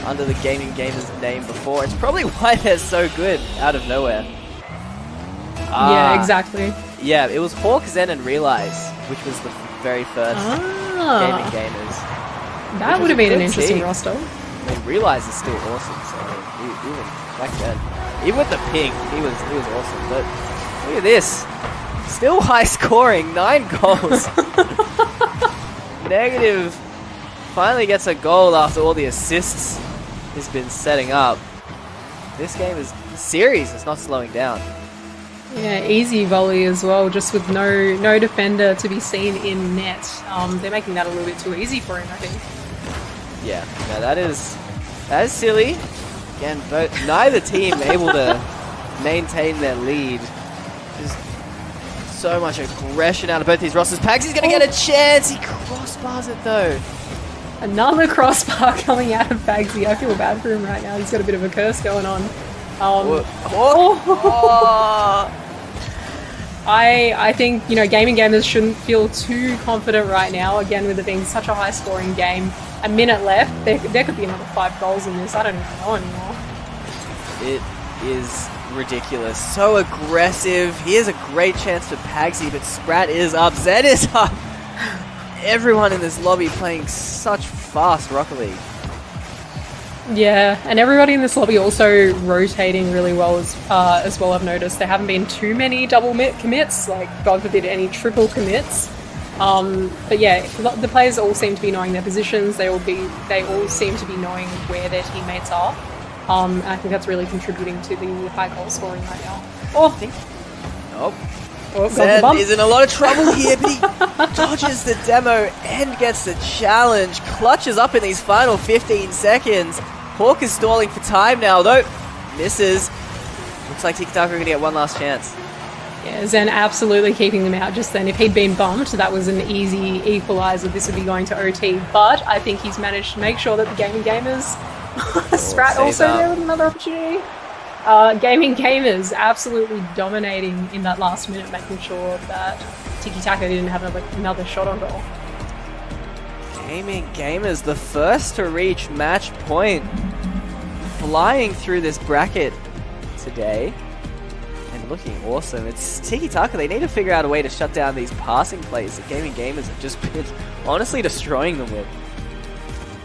under the Gaming Gamers name before. It's probably why they're so good out of nowhere. Yeah, exactly. Yeah, it was Hawk, Zen, and Realize, which was the very first Gaming Gamers. That would have been an interesting roster. I mean, Realize is still awesome, so even back then. Even with the ping, he was awesome, but look at this. Still high scoring, 9 goals. Negative finally gets a goal after all the assists has been setting up. This series is not slowing down. Yeah, easy volley as well, just with no defender to be seen in net. They're making that a little bit too easy for him, I think. Yeah, no, that is silly. Again, neither team able to maintain their lead. Just so much aggression out of both these rosters. Pagsy's going to get a chance. He crossbars it though. Another crossbar coming out of Bagsy. I feel bad for him right now. He's got a bit of a curse going on. I think, gaming gamers shouldn't feel too confident right now. Again, with it being such a high-scoring game. A minute left. There could be another 5 goals in this. I don't even know anymore. It is ridiculous. So aggressive. Here's a great chance for Pagsy, but Sprat is up. Zen is up. Everyone in this lobby playing such fast Rocket League. Yeah, and everybody in this lobby also rotating really well as well. I've noticed there haven't been too many double commits, like God forbid any triple commits. But yeah, the players all seem to be knowing their positions. They all seem to be knowing where their teammates are. And I think that's really contributing to the high goal scoring right now. Zen is in a lot of trouble here, but he dodges the demo and gets the challenge. Clutches up in these final 15 seconds. Hawk is stalling for time now, though. Misses. Looks like TikTok are going to get one last chance. Yeah, Zen absolutely keeping them out just then. If he'd been bumped, that was an easy equaliser. This would be going to OT. But I think he's managed to make sure that the Gaming Gamers... Sprat also there with another opportunity. Gaming Gamers absolutely dominating in that last minute, making sure that Tiki Taka didn't have another shot on goal. Gaming Gamers, the first to reach match point. Flying through this bracket today. And looking awesome. It's Tiki Taka. They need to figure out a way to shut down these passing plays that Gaming Gamers have just been honestly destroying them with.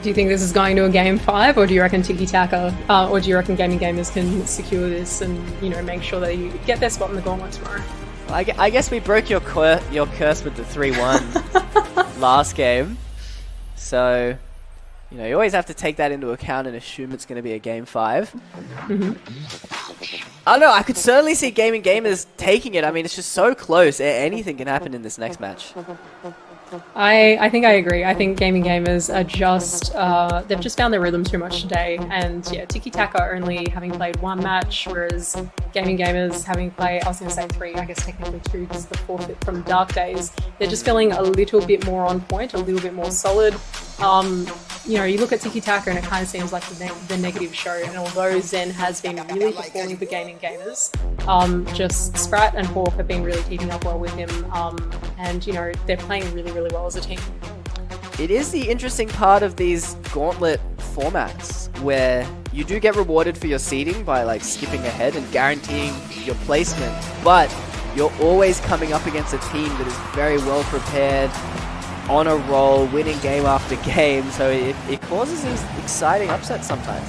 Do you think this is going to a game 5, or do you reckon Tiki Taka, or do you reckon Gaming Gamers can secure this and make sure that you get their spot in the Gauntlet tomorrow? I guess we broke your curse with the 3-1 last game, so you always have to take that into account and assume it's going to be a game 5. Mm-hmm. I don't know. I could certainly see Gaming Gamers taking it. I mean, it's just so close. Anything can happen in this next match. I think I agree. I think Gaming Gamers are just, they've just found their rhythm too much today. And yeah, Tiki Taka only having played 1 match, whereas Gaming Gamers having played, I was going to say 3, I guess technically 2, because the forfeit from Dark Days. They're just feeling a little bit more on point, a little bit more solid. You look at Tiki Taka and it kind of seems like the negative show. And although Zen has been really performing for Gaming Gamers, just Sprat and Hawk have been really keeping up well with him. And they're playing really, really well as a team. It is the interesting part of these Gauntlet formats where you do get rewarded for your seeding by skipping ahead and guaranteeing your placement, but you're always coming up against a team that is very well prepared, on a roll, winning game after game, so it causes these exciting upsets sometimes.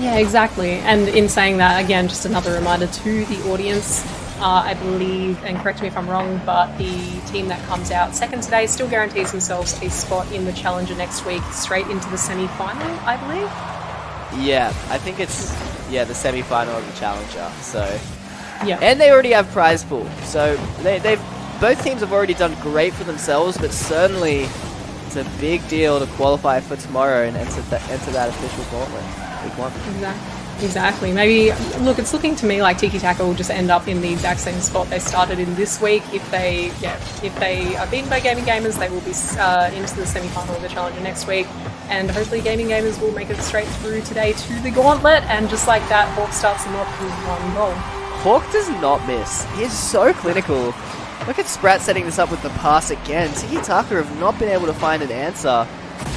Yeah, exactly. And in saying that, again, just another reminder to the audience, I believe, and correct me if I'm wrong, but the team that comes out second today still guarantees themselves a spot in the Challenger next week, straight into the semi-final, I believe? Yeah, I think it's, the semi-final of the Challenger, so... Yeah. And they already have prize pool, so both teams have already done great for themselves, but certainly it's a big deal to qualify for tomorrow and enter that official Gauntlet. Week 1. Exactly. Maybe, look, it's looking to me like Tiki Taka will just end up in the exact same spot they started in this week. If they are beaten by Gaming Gamers, they will be into the semi-final of the Challenger next week. And hopefully Gaming Gamers will make it straight through today to the Gauntlet, and just like that, Hawk starts them off with 1 goal. Hawk does not miss. He is so clinical. Look at Sprat setting this up with the pass again. Tiki Taka have not been able to find an answer.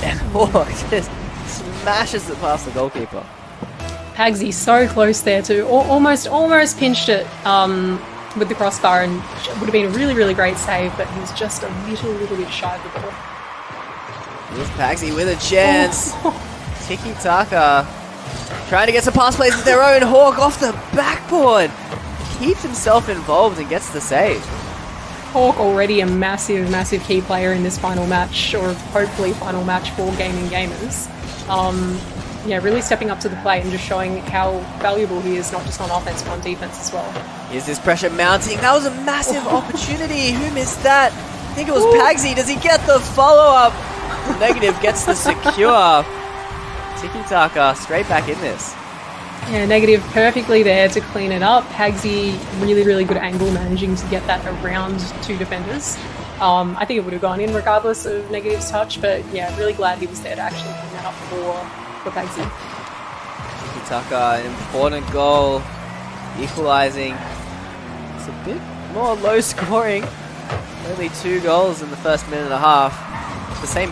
And Hawk just smashes it past the goalkeeper. Pagsy so close there to almost pinched it with the crossbar, and it would have been a really, really great save, but he was just a little bit shy of the ball. Here's Pagsy with a chance. Tiki Taka trying to get some pass plays of their own. Hawk off the backboard. Keeps himself involved and gets the save. Hawk already a massive key player in this final match, or hopefully final match for Gaming Gamers. really stepping up to the plate and just showing how valuable he is, not just on offense, but on defense as well. Here's this pressure mounting. That was a massive opportunity. Who missed that? I think it was Pagsy. Does he get the follow-up? Negative gets the secure. Tiki-taka straight back in this. Yeah, Negative perfectly there to clean it up. Pagsy, really, really good angle, managing to get that around two defenders. I think it would have gone in regardless of Negative's touch, but yeah, really glad he was there to actually clean that up for Pagsy. Tiki-taka, an important goal, equalizing. It's a bit more low scoring. Only 2 goals in the first minute and a half. At the same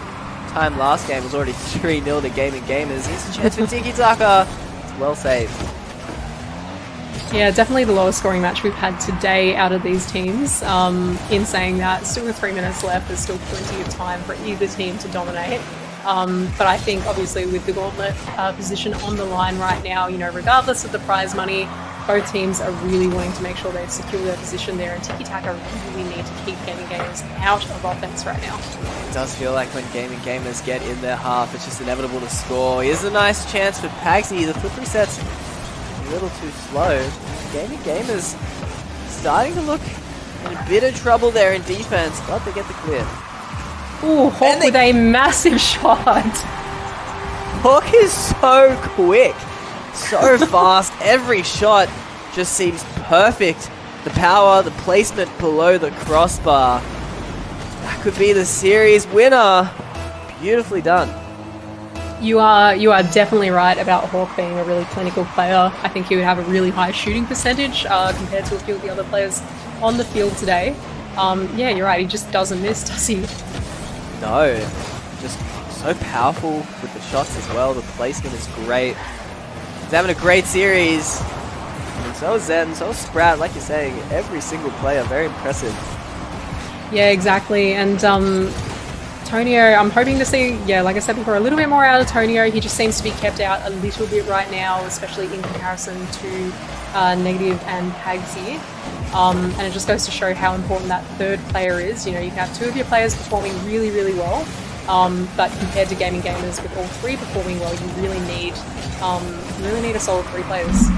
time last game was already 3-0 to Gaming Gamers. Here's a chance for Tiki-taka. It's well saved. Yeah, definitely the lowest scoring match we've had today out of these teams. In saying that, still with 3 minutes left, there's still plenty of time for either team to dominate. But I think obviously with the Gauntlet position on the line right now, regardless of the prize money, both teams are really wanting to make sure they secure their position there, and Tiki-taka really need to keep Gaming Gamers out of offense right now. It does feel like when Gaming Gamers get in their half, it's just inevitable to score. Here's a nice chance for Pagsy. The flip reset's a little too slow. Gaming Gamers starting to look in a bit of trouble there in defense, but they get the clear. Ooh, Hawk with a massive shot. Hawk is so quick, so fast. Every shot just seems perfect. The power, the placement below the crossbar. That could be the series winner. Beautifully done. You are definitely right about Hawk being a really clinical player. I think he would have a really high shooting percentage compared to a few of the other players on the field today. Yeah, you're right. He just doesn't miss, does he? No, just so powerful with the shots as well. The placement is great. He's having a great series. And so is Zen, so is Sprat, like you're saying, every single player, very impressive. Yeah, exactly. And Tonio, I'm hoping to see, like I said before, a little bit more out of Tonio. He just seems to be kept out a little bit right now, especially in comparison to Negative and Pagsy. And it just goes to show how important that third player is. You can have 2 of your players performing really, really well, but compared to Gaming Gamers with all 3 performing well, you really need a solid 3 players.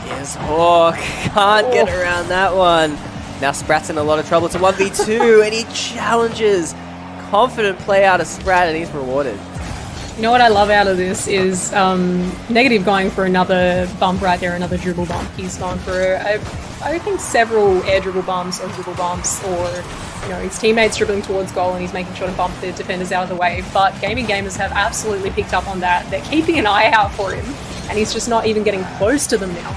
Here's Hawk. Can't get around that one. Now Sprat's in a lot of trouble. It's a 1v2 and he challenges. Confident play out of Sprat and he's rewarded. You know what I love out of this is Negative going for another bump right there, another dribble bump. He's gone for, I think, several air dribble bumps or dribble bumps, or his teammates dribbling towards goal and he's making sure to bump the defenders out of the way. But Gaming Gamers have absolutely picked up on that. They're keeping an eye out for him and he's just not even getting close to them now.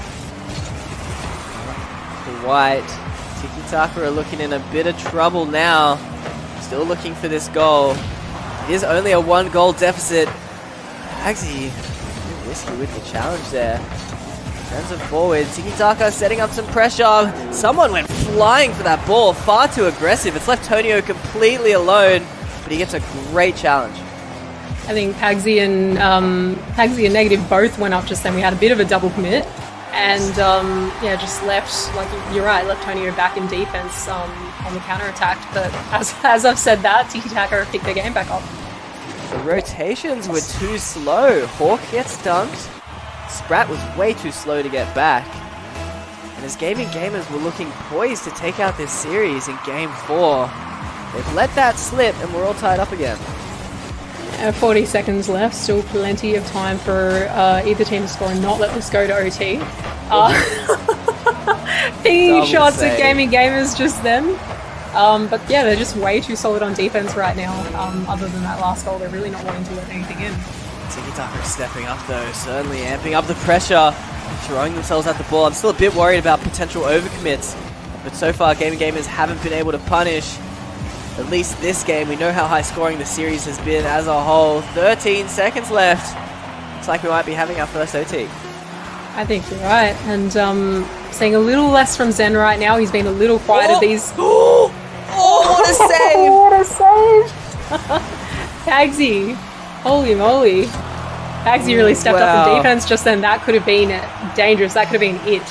White. Tiki-taka are looking in a bit of trouble now. Still looking for this goal. It is only a 1-goal deficit. Pagsy, a bit risky with the challenge there. Turns it forward. Tiki-taka setting up some pressure. Someone went flying for that ball. Far too aggressive. It's left Tonio completely alone, but he gets a great challenge. I think Pagsy and Negative both went up just then. We had a bit of a double commit. And just left, like you're right, left Tonio back in defense on the counter-attack. But as I've said that, Tiki-taka picked their game back up. The rotations were too slow. Hawk gets dumped. Sprat was way too slow to get back. And as Gaming Gamers were looking poised to take out this series in Game 4, they've let that slip and we're all tied up again. 40 seconds left, still plenty of time for either team to score and not let this go to OT. Pinging shots at Gaming Gamers just then. But yeah, they're just way too solid on defense right now. Other than that last goal, they're really not wanting to let anything in. Tiki-taka stepping up though, certainly amping up the pressure, throwing themselves at the ball. I'm still a bit worried about potential overcommits, but so far Gaming Gamers haven't been able to punish. At least this game, we know how high scoring the series has been as a whole. 13 seconds left. Looks like we might be having our first OT. I think you're right. And seeing a little less from Zen right now. He's been a little quieter these... Oh, what a save! What a save! Pagsy. Holy moly. Pagsy really stepped up in defense just then. That could have been dangerous. That could have been it.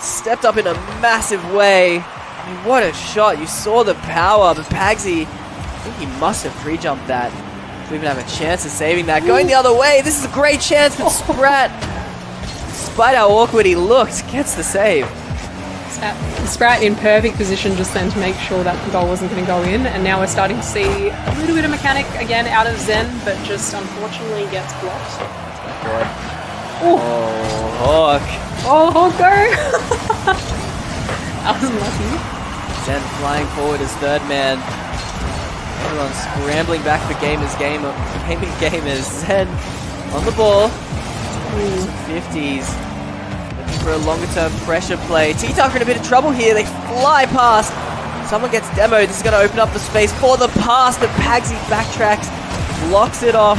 Stepped up in a massive way. I mean, what a shot. You saw the power, but Pagsy, I think he must have pre-jumped that. We even have a chance of saving that. Going the other way, this is a great chance, but Sprat, despite how awkward he looked, gets the save. Sprat in perfect position just then to make sure that the goal wasn't going to go in, and now we're starting to see a little bit of mechanic again out of Zen, but just unfortunately gets blocked. Oh, Hawk. Oh, Hawk, go! That was lucky. Zen flying forward as third man. Everyone's scrambling back for gaming gamers. Zen on the ball. 50s. Looking for a longer term pressure play. Tiki-Taka in a bit of trouble here. They fly past. Someone gets demoed. This is going to open up the space for the pass, but Pagsy backtracks, blocks it off.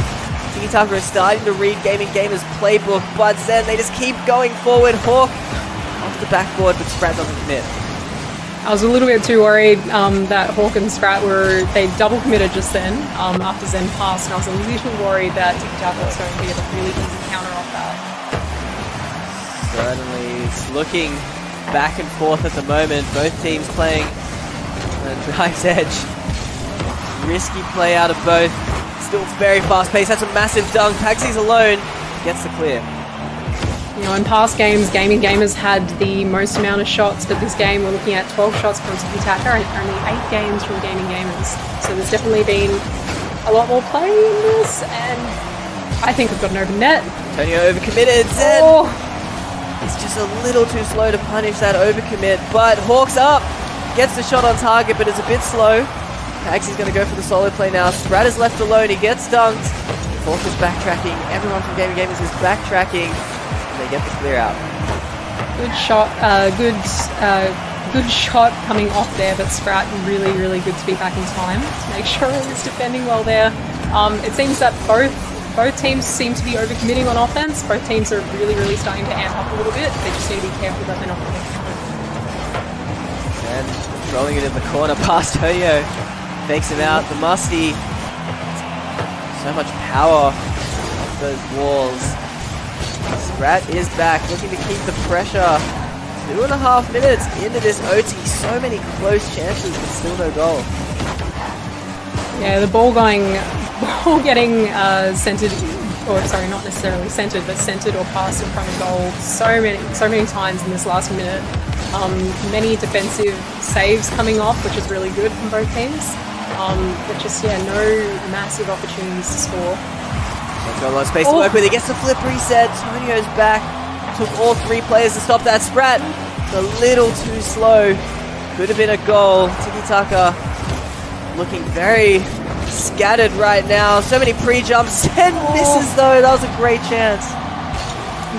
Tiki-Taka is starting to read Gaming Gamers playbook, but Zen, they just keep going forward. Hawk off the backboard, but Sprat doesn't commit. I was a little bit too worried that Hawk and Sprat they double committed just then after Zen passed, and I was a little worried that Tiki-Taka was going to get a really easy counter off that. Certainly, it's looking back and forth at the moment. Both teams playing on a drive's edge. Risky play out of both. Still very fast paced. That's a massive dunk. Pagsy's alone. Gets the clear. You know, in past games, Gaming Gamers had the most amount of shots, but this game we're looking at 12 shots from Tiki-Taka and only 8 games from Gaming Gamers. So there's definitely been a lot more play in this, and I think we've got an open net. Antonio overcommitted. Zen. He's just a little too slow to punish that overcommit, but Hawk's up. Gets the shot on target, but it's a bit slow. Pagsy's going to go for the solid play now. Sprat is left alone. He gets dunked. Hawk is backtracking. Everyone from Gaming Gamers is backtracking. They get the clear out. Good shot, good shot coming off there, but Sprat really, really good to be back in time to make sure he's defending well there. It seems that both teams seem to be overcommitting on offense. Both teams are really, really starting to amp up a little bit. They just need to be careful that they're not going to counter. And throwing it in the corner past Tonio. Fakes him out. The Musty. So much power off those walls. Sprat is back, looking to keep the pressure. 2.5 minutes into this OT. So many close chances, but still no goal. Yeah, the ball getting centered, or sorry, not necessarily centered, but centered or passed in front of goal so many times in this last minute. Many defensive saves coming off, which is really good from both teams. But just, yeah, no massive opportunities to score. He's got a lot of space to work with. He gets the flip reset. Tonio's back. Took all 3 players to stop that. Sprat a little too slow. Could have been a goal. Tiki-Taka looking very scattered right now. So many pre-jumps. And misses though. That was a great chance.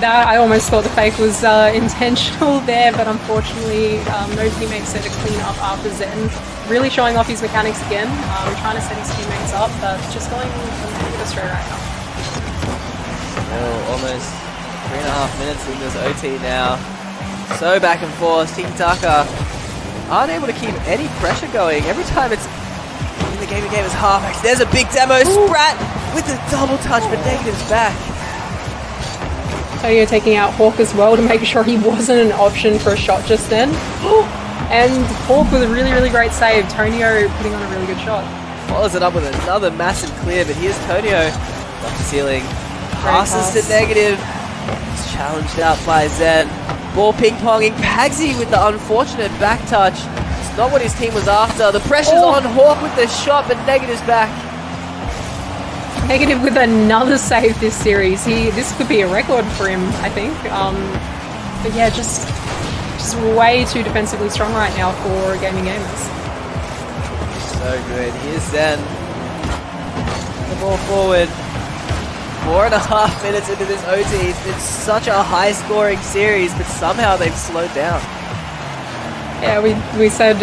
That I almost thought the fake was intentional there, but unfortunately no teammates there to clean up after Zen. Really showing off his mechanics again. Trying to set his teammates up, but just going astray right now. Still almost 3.5 minutes in this OT now. So back and forth. Tiki-Taka aren't able to keep any pressure going. Every time it's in the Gaming Gamers half. There's a big demo. Sprat with the double touch, but negative's back. Tonio taking out Hawk as well to make sure he wasn't an option for a shot just then. And Hawk with a really, really great save. Tonio putting on a really good shot. Follows it up with another massive clear, but here's Tonio off the ceiling. Passes to negative. It's challenged out by Zen. Ball ping-ponging. Pagsy with the unfortunate back touch. It's not what his team was after. The pressure's on Hawk with the shot, but negative's back. Negative with another save this series. This could be a record for him, I think. But yeah, just way too defensively strong right now for Gaming Gamers. So good. Here's Zen. The ball forward. 4.5 minutes into this OT. It's been such a high-scoring series, but somehow they've slowed down. Yeah, we said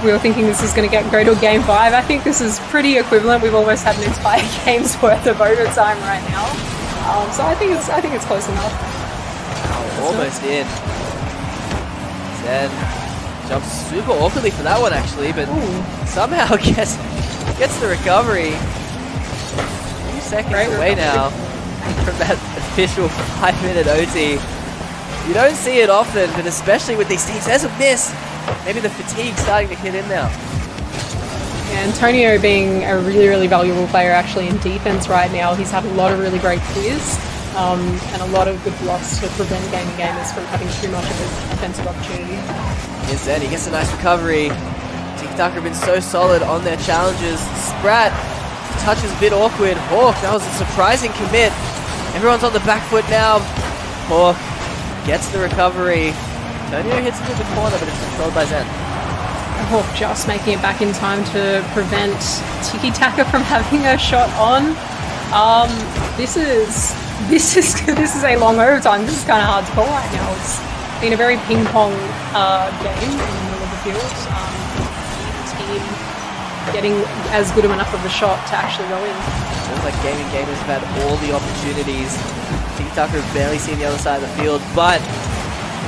we were thinking this is going to go to a game 5. I think this is pretty equivalent. We've almost had an entire game's worth of overtime right now. So I think it's close enough. Almost in. Zen jumps super awkwardly for that one actually, but somehow gets the recovery. 2 seconds away now from that official 5-minute OT. You don't see it often, but especially with these teams. There's a miss. Maybe the fatigue's starting to hit in now. Antonio being a really, really valuable player actually in defense right now. He's had a lot of really great clears and a lot of good blocks to prevent gaming gamers from having too much of an offensive opportunity. Here's Zen, he gets a nice recovery. TikTok have been so solid on their challenges. Sprat, touch is a bit awkward. Hawk, that was a surprising commit. Everyone's on the back foot now. Hawk gets the recovery. Antonio hits it in the corner, but it's controlled by Zen. Hawk just making it back in time to prevent Tiki Taka from having a shot on. This is a long overtime. This is kind of hard to call right now. It's been a very ping pong game in the middle of the field. Team getting as good enough of a shot to actually go in. Feels like gaming gamers have had all the opportunities. Tiki Taka have barely seen the other side of the field, but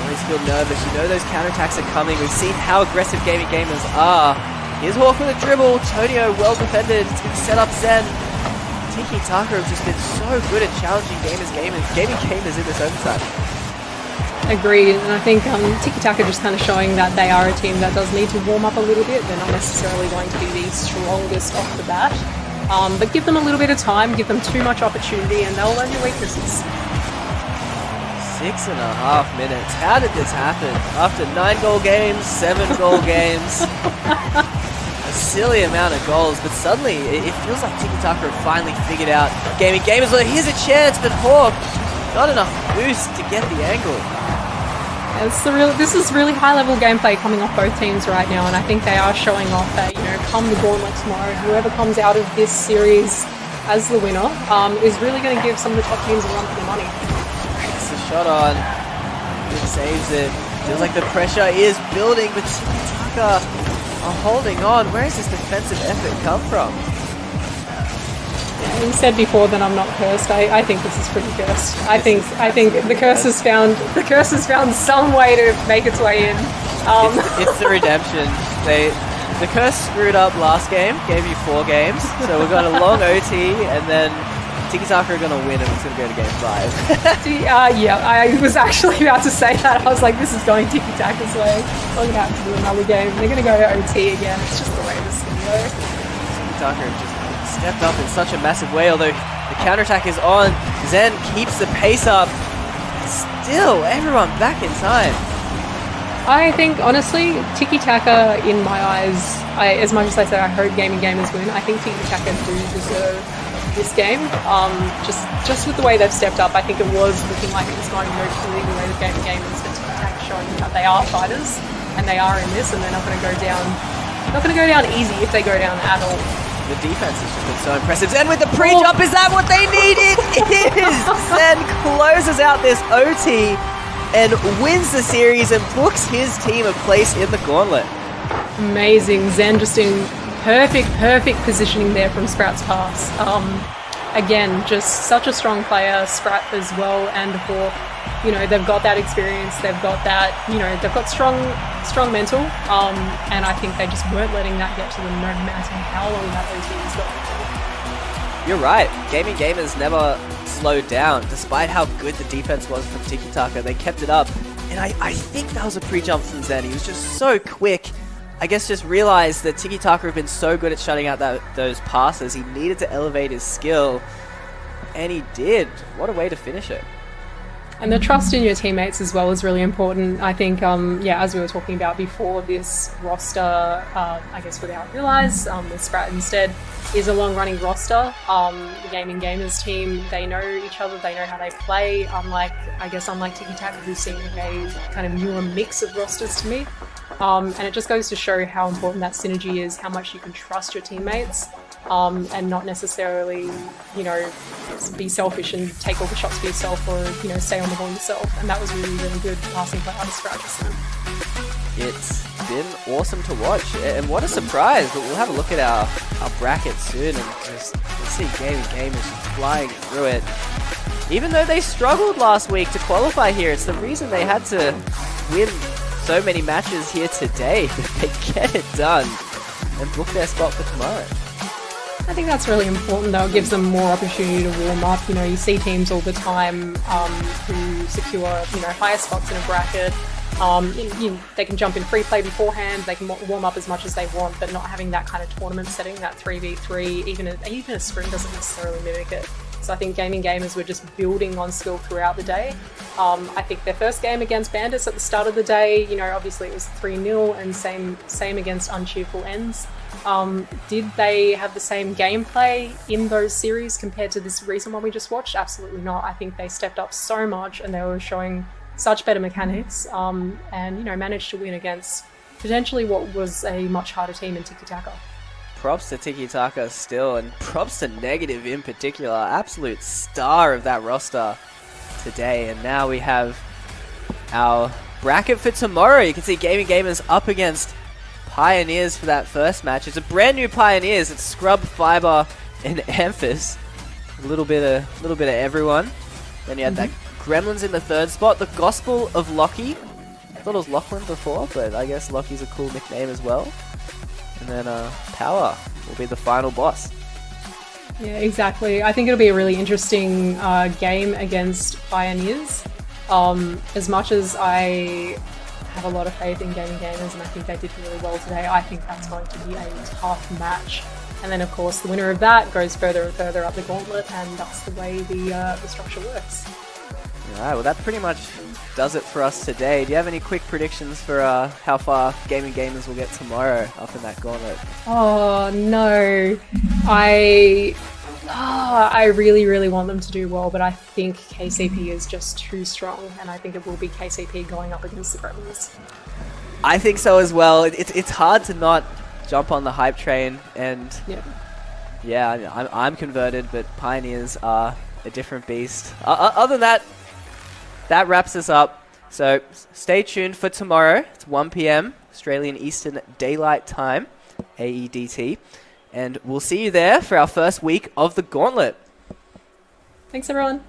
always feel nervous. You know those counterattacks are coming. We've seen how aggressive gaming gamers are. Here's Hawk with a dribble. Tonio well defended. It's going to set up Zen. Tiki Taka have just been so good at challenging gaming gamers in this overtime. Agreed, and I think Tiki Taka just kind of showing that they are a team that does need to warm up a little bit. They're not necessarily going to be the strongest off the bat, but give them a little bit of time, give them too much opportunity, and they'll learn your weaknesses. 6.5 minutes. How did this happen? After 9-goal games, 7-goal games, a silly amount of goals, but suddenly it feels like Tiki Taka have finally figured out gaming gamers. Well, here's a chance, but Hawk not enough boost to get the angle. This is really high-level gameplay coming off both teams right now, and I think they are showing off that, come the Gauntlet tomorrow, whoever comes out of this series as the winner is really going to give some of the top teams a run for their money. Gets the shot on. It saves it. Feels like the pressure is building, but Tiki Taka are holding on. Where has this defensive effort come from? You said before that I'm not cursed. I think this is pretty cursed. I think the curse has found some way to make its way in. It's the redemption. The curse screwed up last game, gave you 4 games, so we've got a long OT, and then Tiki Taka are going to win, and it's going to go to game 5. Yeah, I was actually about to say that. I was like, this is going Tiki Taka's way. We're going to have to do another game. They're going to go to OT again. It's just the way this is going to go. Tiki Taka have just stepped up in such a massive way, although the counterattack is on. Zen keeps the pace up. Still, everyone back in time. I think, honestly, Tiki Taka, in my eyes, as much as I say I hope gaming gamers win, I think Tiki Taka do deserve this game. Just with the way they've stepped up, I think it was looking like it was going very clearly the way of gaming gamers, but Tiki Taka showing that they are fighters, and they are in this, and they're not going to go down easy if they go down at all. The defense has just been so impressive. Zen with the pre-jump, is that what they needed? It is! Zen closes out this OT and wins the series and books his team a place in the Gauntlet. Amazing. Zen just in perfect positioning there from Sprat's pass. Again, just such a strong player, Sprat as well, and Hawk. They've got that experience, they've got that, they've got strong mental, and I think they just weren't letting that get to them no matter how long that OT was going. You're right. Gaming gamers never slowed down, despite how good the defense was from Tiki Taka. They kept it up, and I think that was a pre-jump from Zen. He was just so quick. I guess just realized that Tiki Taka have been so good at shutting out those passes. He needed to elevate his skill, and he did. What a way to finish it. And the trust in your teammates as well is really important. I think, as we were talking about before, this roster, I guess without realize, with Sprat instead, is a long-running roster. The Gaming Gamers team, they know each other, they know how they play, unlike Tiki Taka, who's seen a kind of newer mix of rosters to me. And it just goes to show how important that synergy is, how much you can trust your teammates, and not necessarily, be selfish and take all the shots for yourself, or, stay on the ball yourself. And that was really, really good passing play out of Sprat just then. It's been awesome to watch, and what a surprise. But we'll have a look at our bracket soon, and just see Gaming Gamers flying through it. Even though they struggled last week to qualify here, it's the reason they had to win so many matches here today. They get it done and book their spot for tomorrow. I think that's really important, though. It gives them more opportunity to warm up. You see teams all the time who secure, higher spots in a bracket They can jump in free play beforehand, they can warm up as much as they want, but not having that kind of tournament setting, that 3v3, even a scrim doesn't necessarily mimic it. So I think gaming gamers were just building on skill throughout the day. I think their first game against Bandits at the start of the day, obviously it was 3-0, and same against Uncheerful Ends. Did they have the same gameplay in those series compared to this recent one we just watched? Absolutely not. I think they stepped up so much and they were showing such better mechanics, and managed to win against potentially what was a much harder team in Tiki Taka. Props to Tiki Taka still, and props to Negative in particular. Absolute star of that roster today. And now we have our bracket for tomorrow. You can see Gaming Gamers up against Pioneers for that first match. It's a brand new Pioneers. It's Scrub, Fiber, and Amphis. A little bit of everyone. Then you had that Gremlins in the third spot. The Gospel of Lockie. I thought it was Lachlan before, but I guess Lockie's a cool nickname as well. And then Power will be the final boss. Yeah, exactly. I think it'll be a really interesting game against Pioneers. As much as I have a lot of faith in Gaming Gamers and I think they did really well today, I think that's going to be a tough match. And then, of course, the winner of that goes further and further up the gauntlet, and that's the way the structure works. Alright, well that pretty much does it for us today. Do you have any quick predictions for how far Gaming Gamers will get tomorrow up in that gauntlet? Oh no, I really, really want them to do well, but I think KCP is just too strong, and I think it will be KCP going up against the Gremlins. I think so as well. It's hard to not jump on the hype train, and yeah, I'm converted, but Pioneers are a different beast. Other than that, that wraps us up. So stay tuned for tomorrow. It's 1 p.m. Australian Eastern Daylight Time, AEDT. And we'll see you there for our first week of the Gauntlet. Thanks, everyone.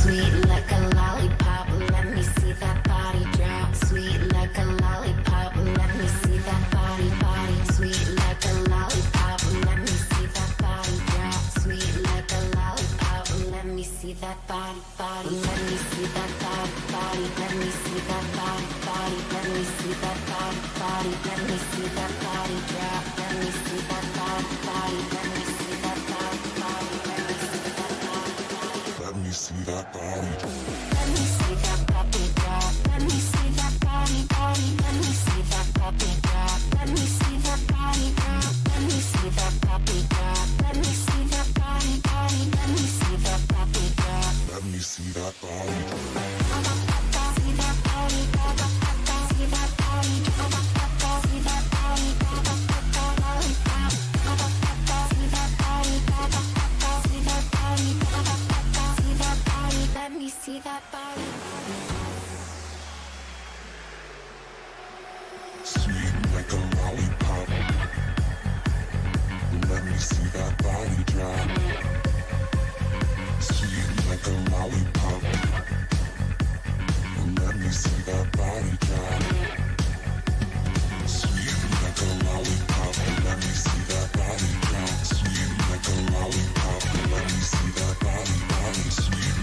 Sweet like a lollipop, let me see that body drop. Sweet like a lollipop, let me see that body. Sweet like a lollipop, let me see that body drop. Sweet like a lollipop, let me see that body. Let me see that body. Let me see that body. Let me see that body. Let me see that body drop. Let me see that body. Let me see that body. Let me see that body. Let me see that puppy drop. Let me see that body. Let me see that puppy drop. Let me see that body drop. Let me see that puppy drop. Let me see that body. Let me see that puppy drop. Let me see that body. See that body. See that body. See that body. Lollipop. See that body. See that body. Let me see that body. Sweet like a lollipop. Let me see that body drop. Sweet like a lollipop.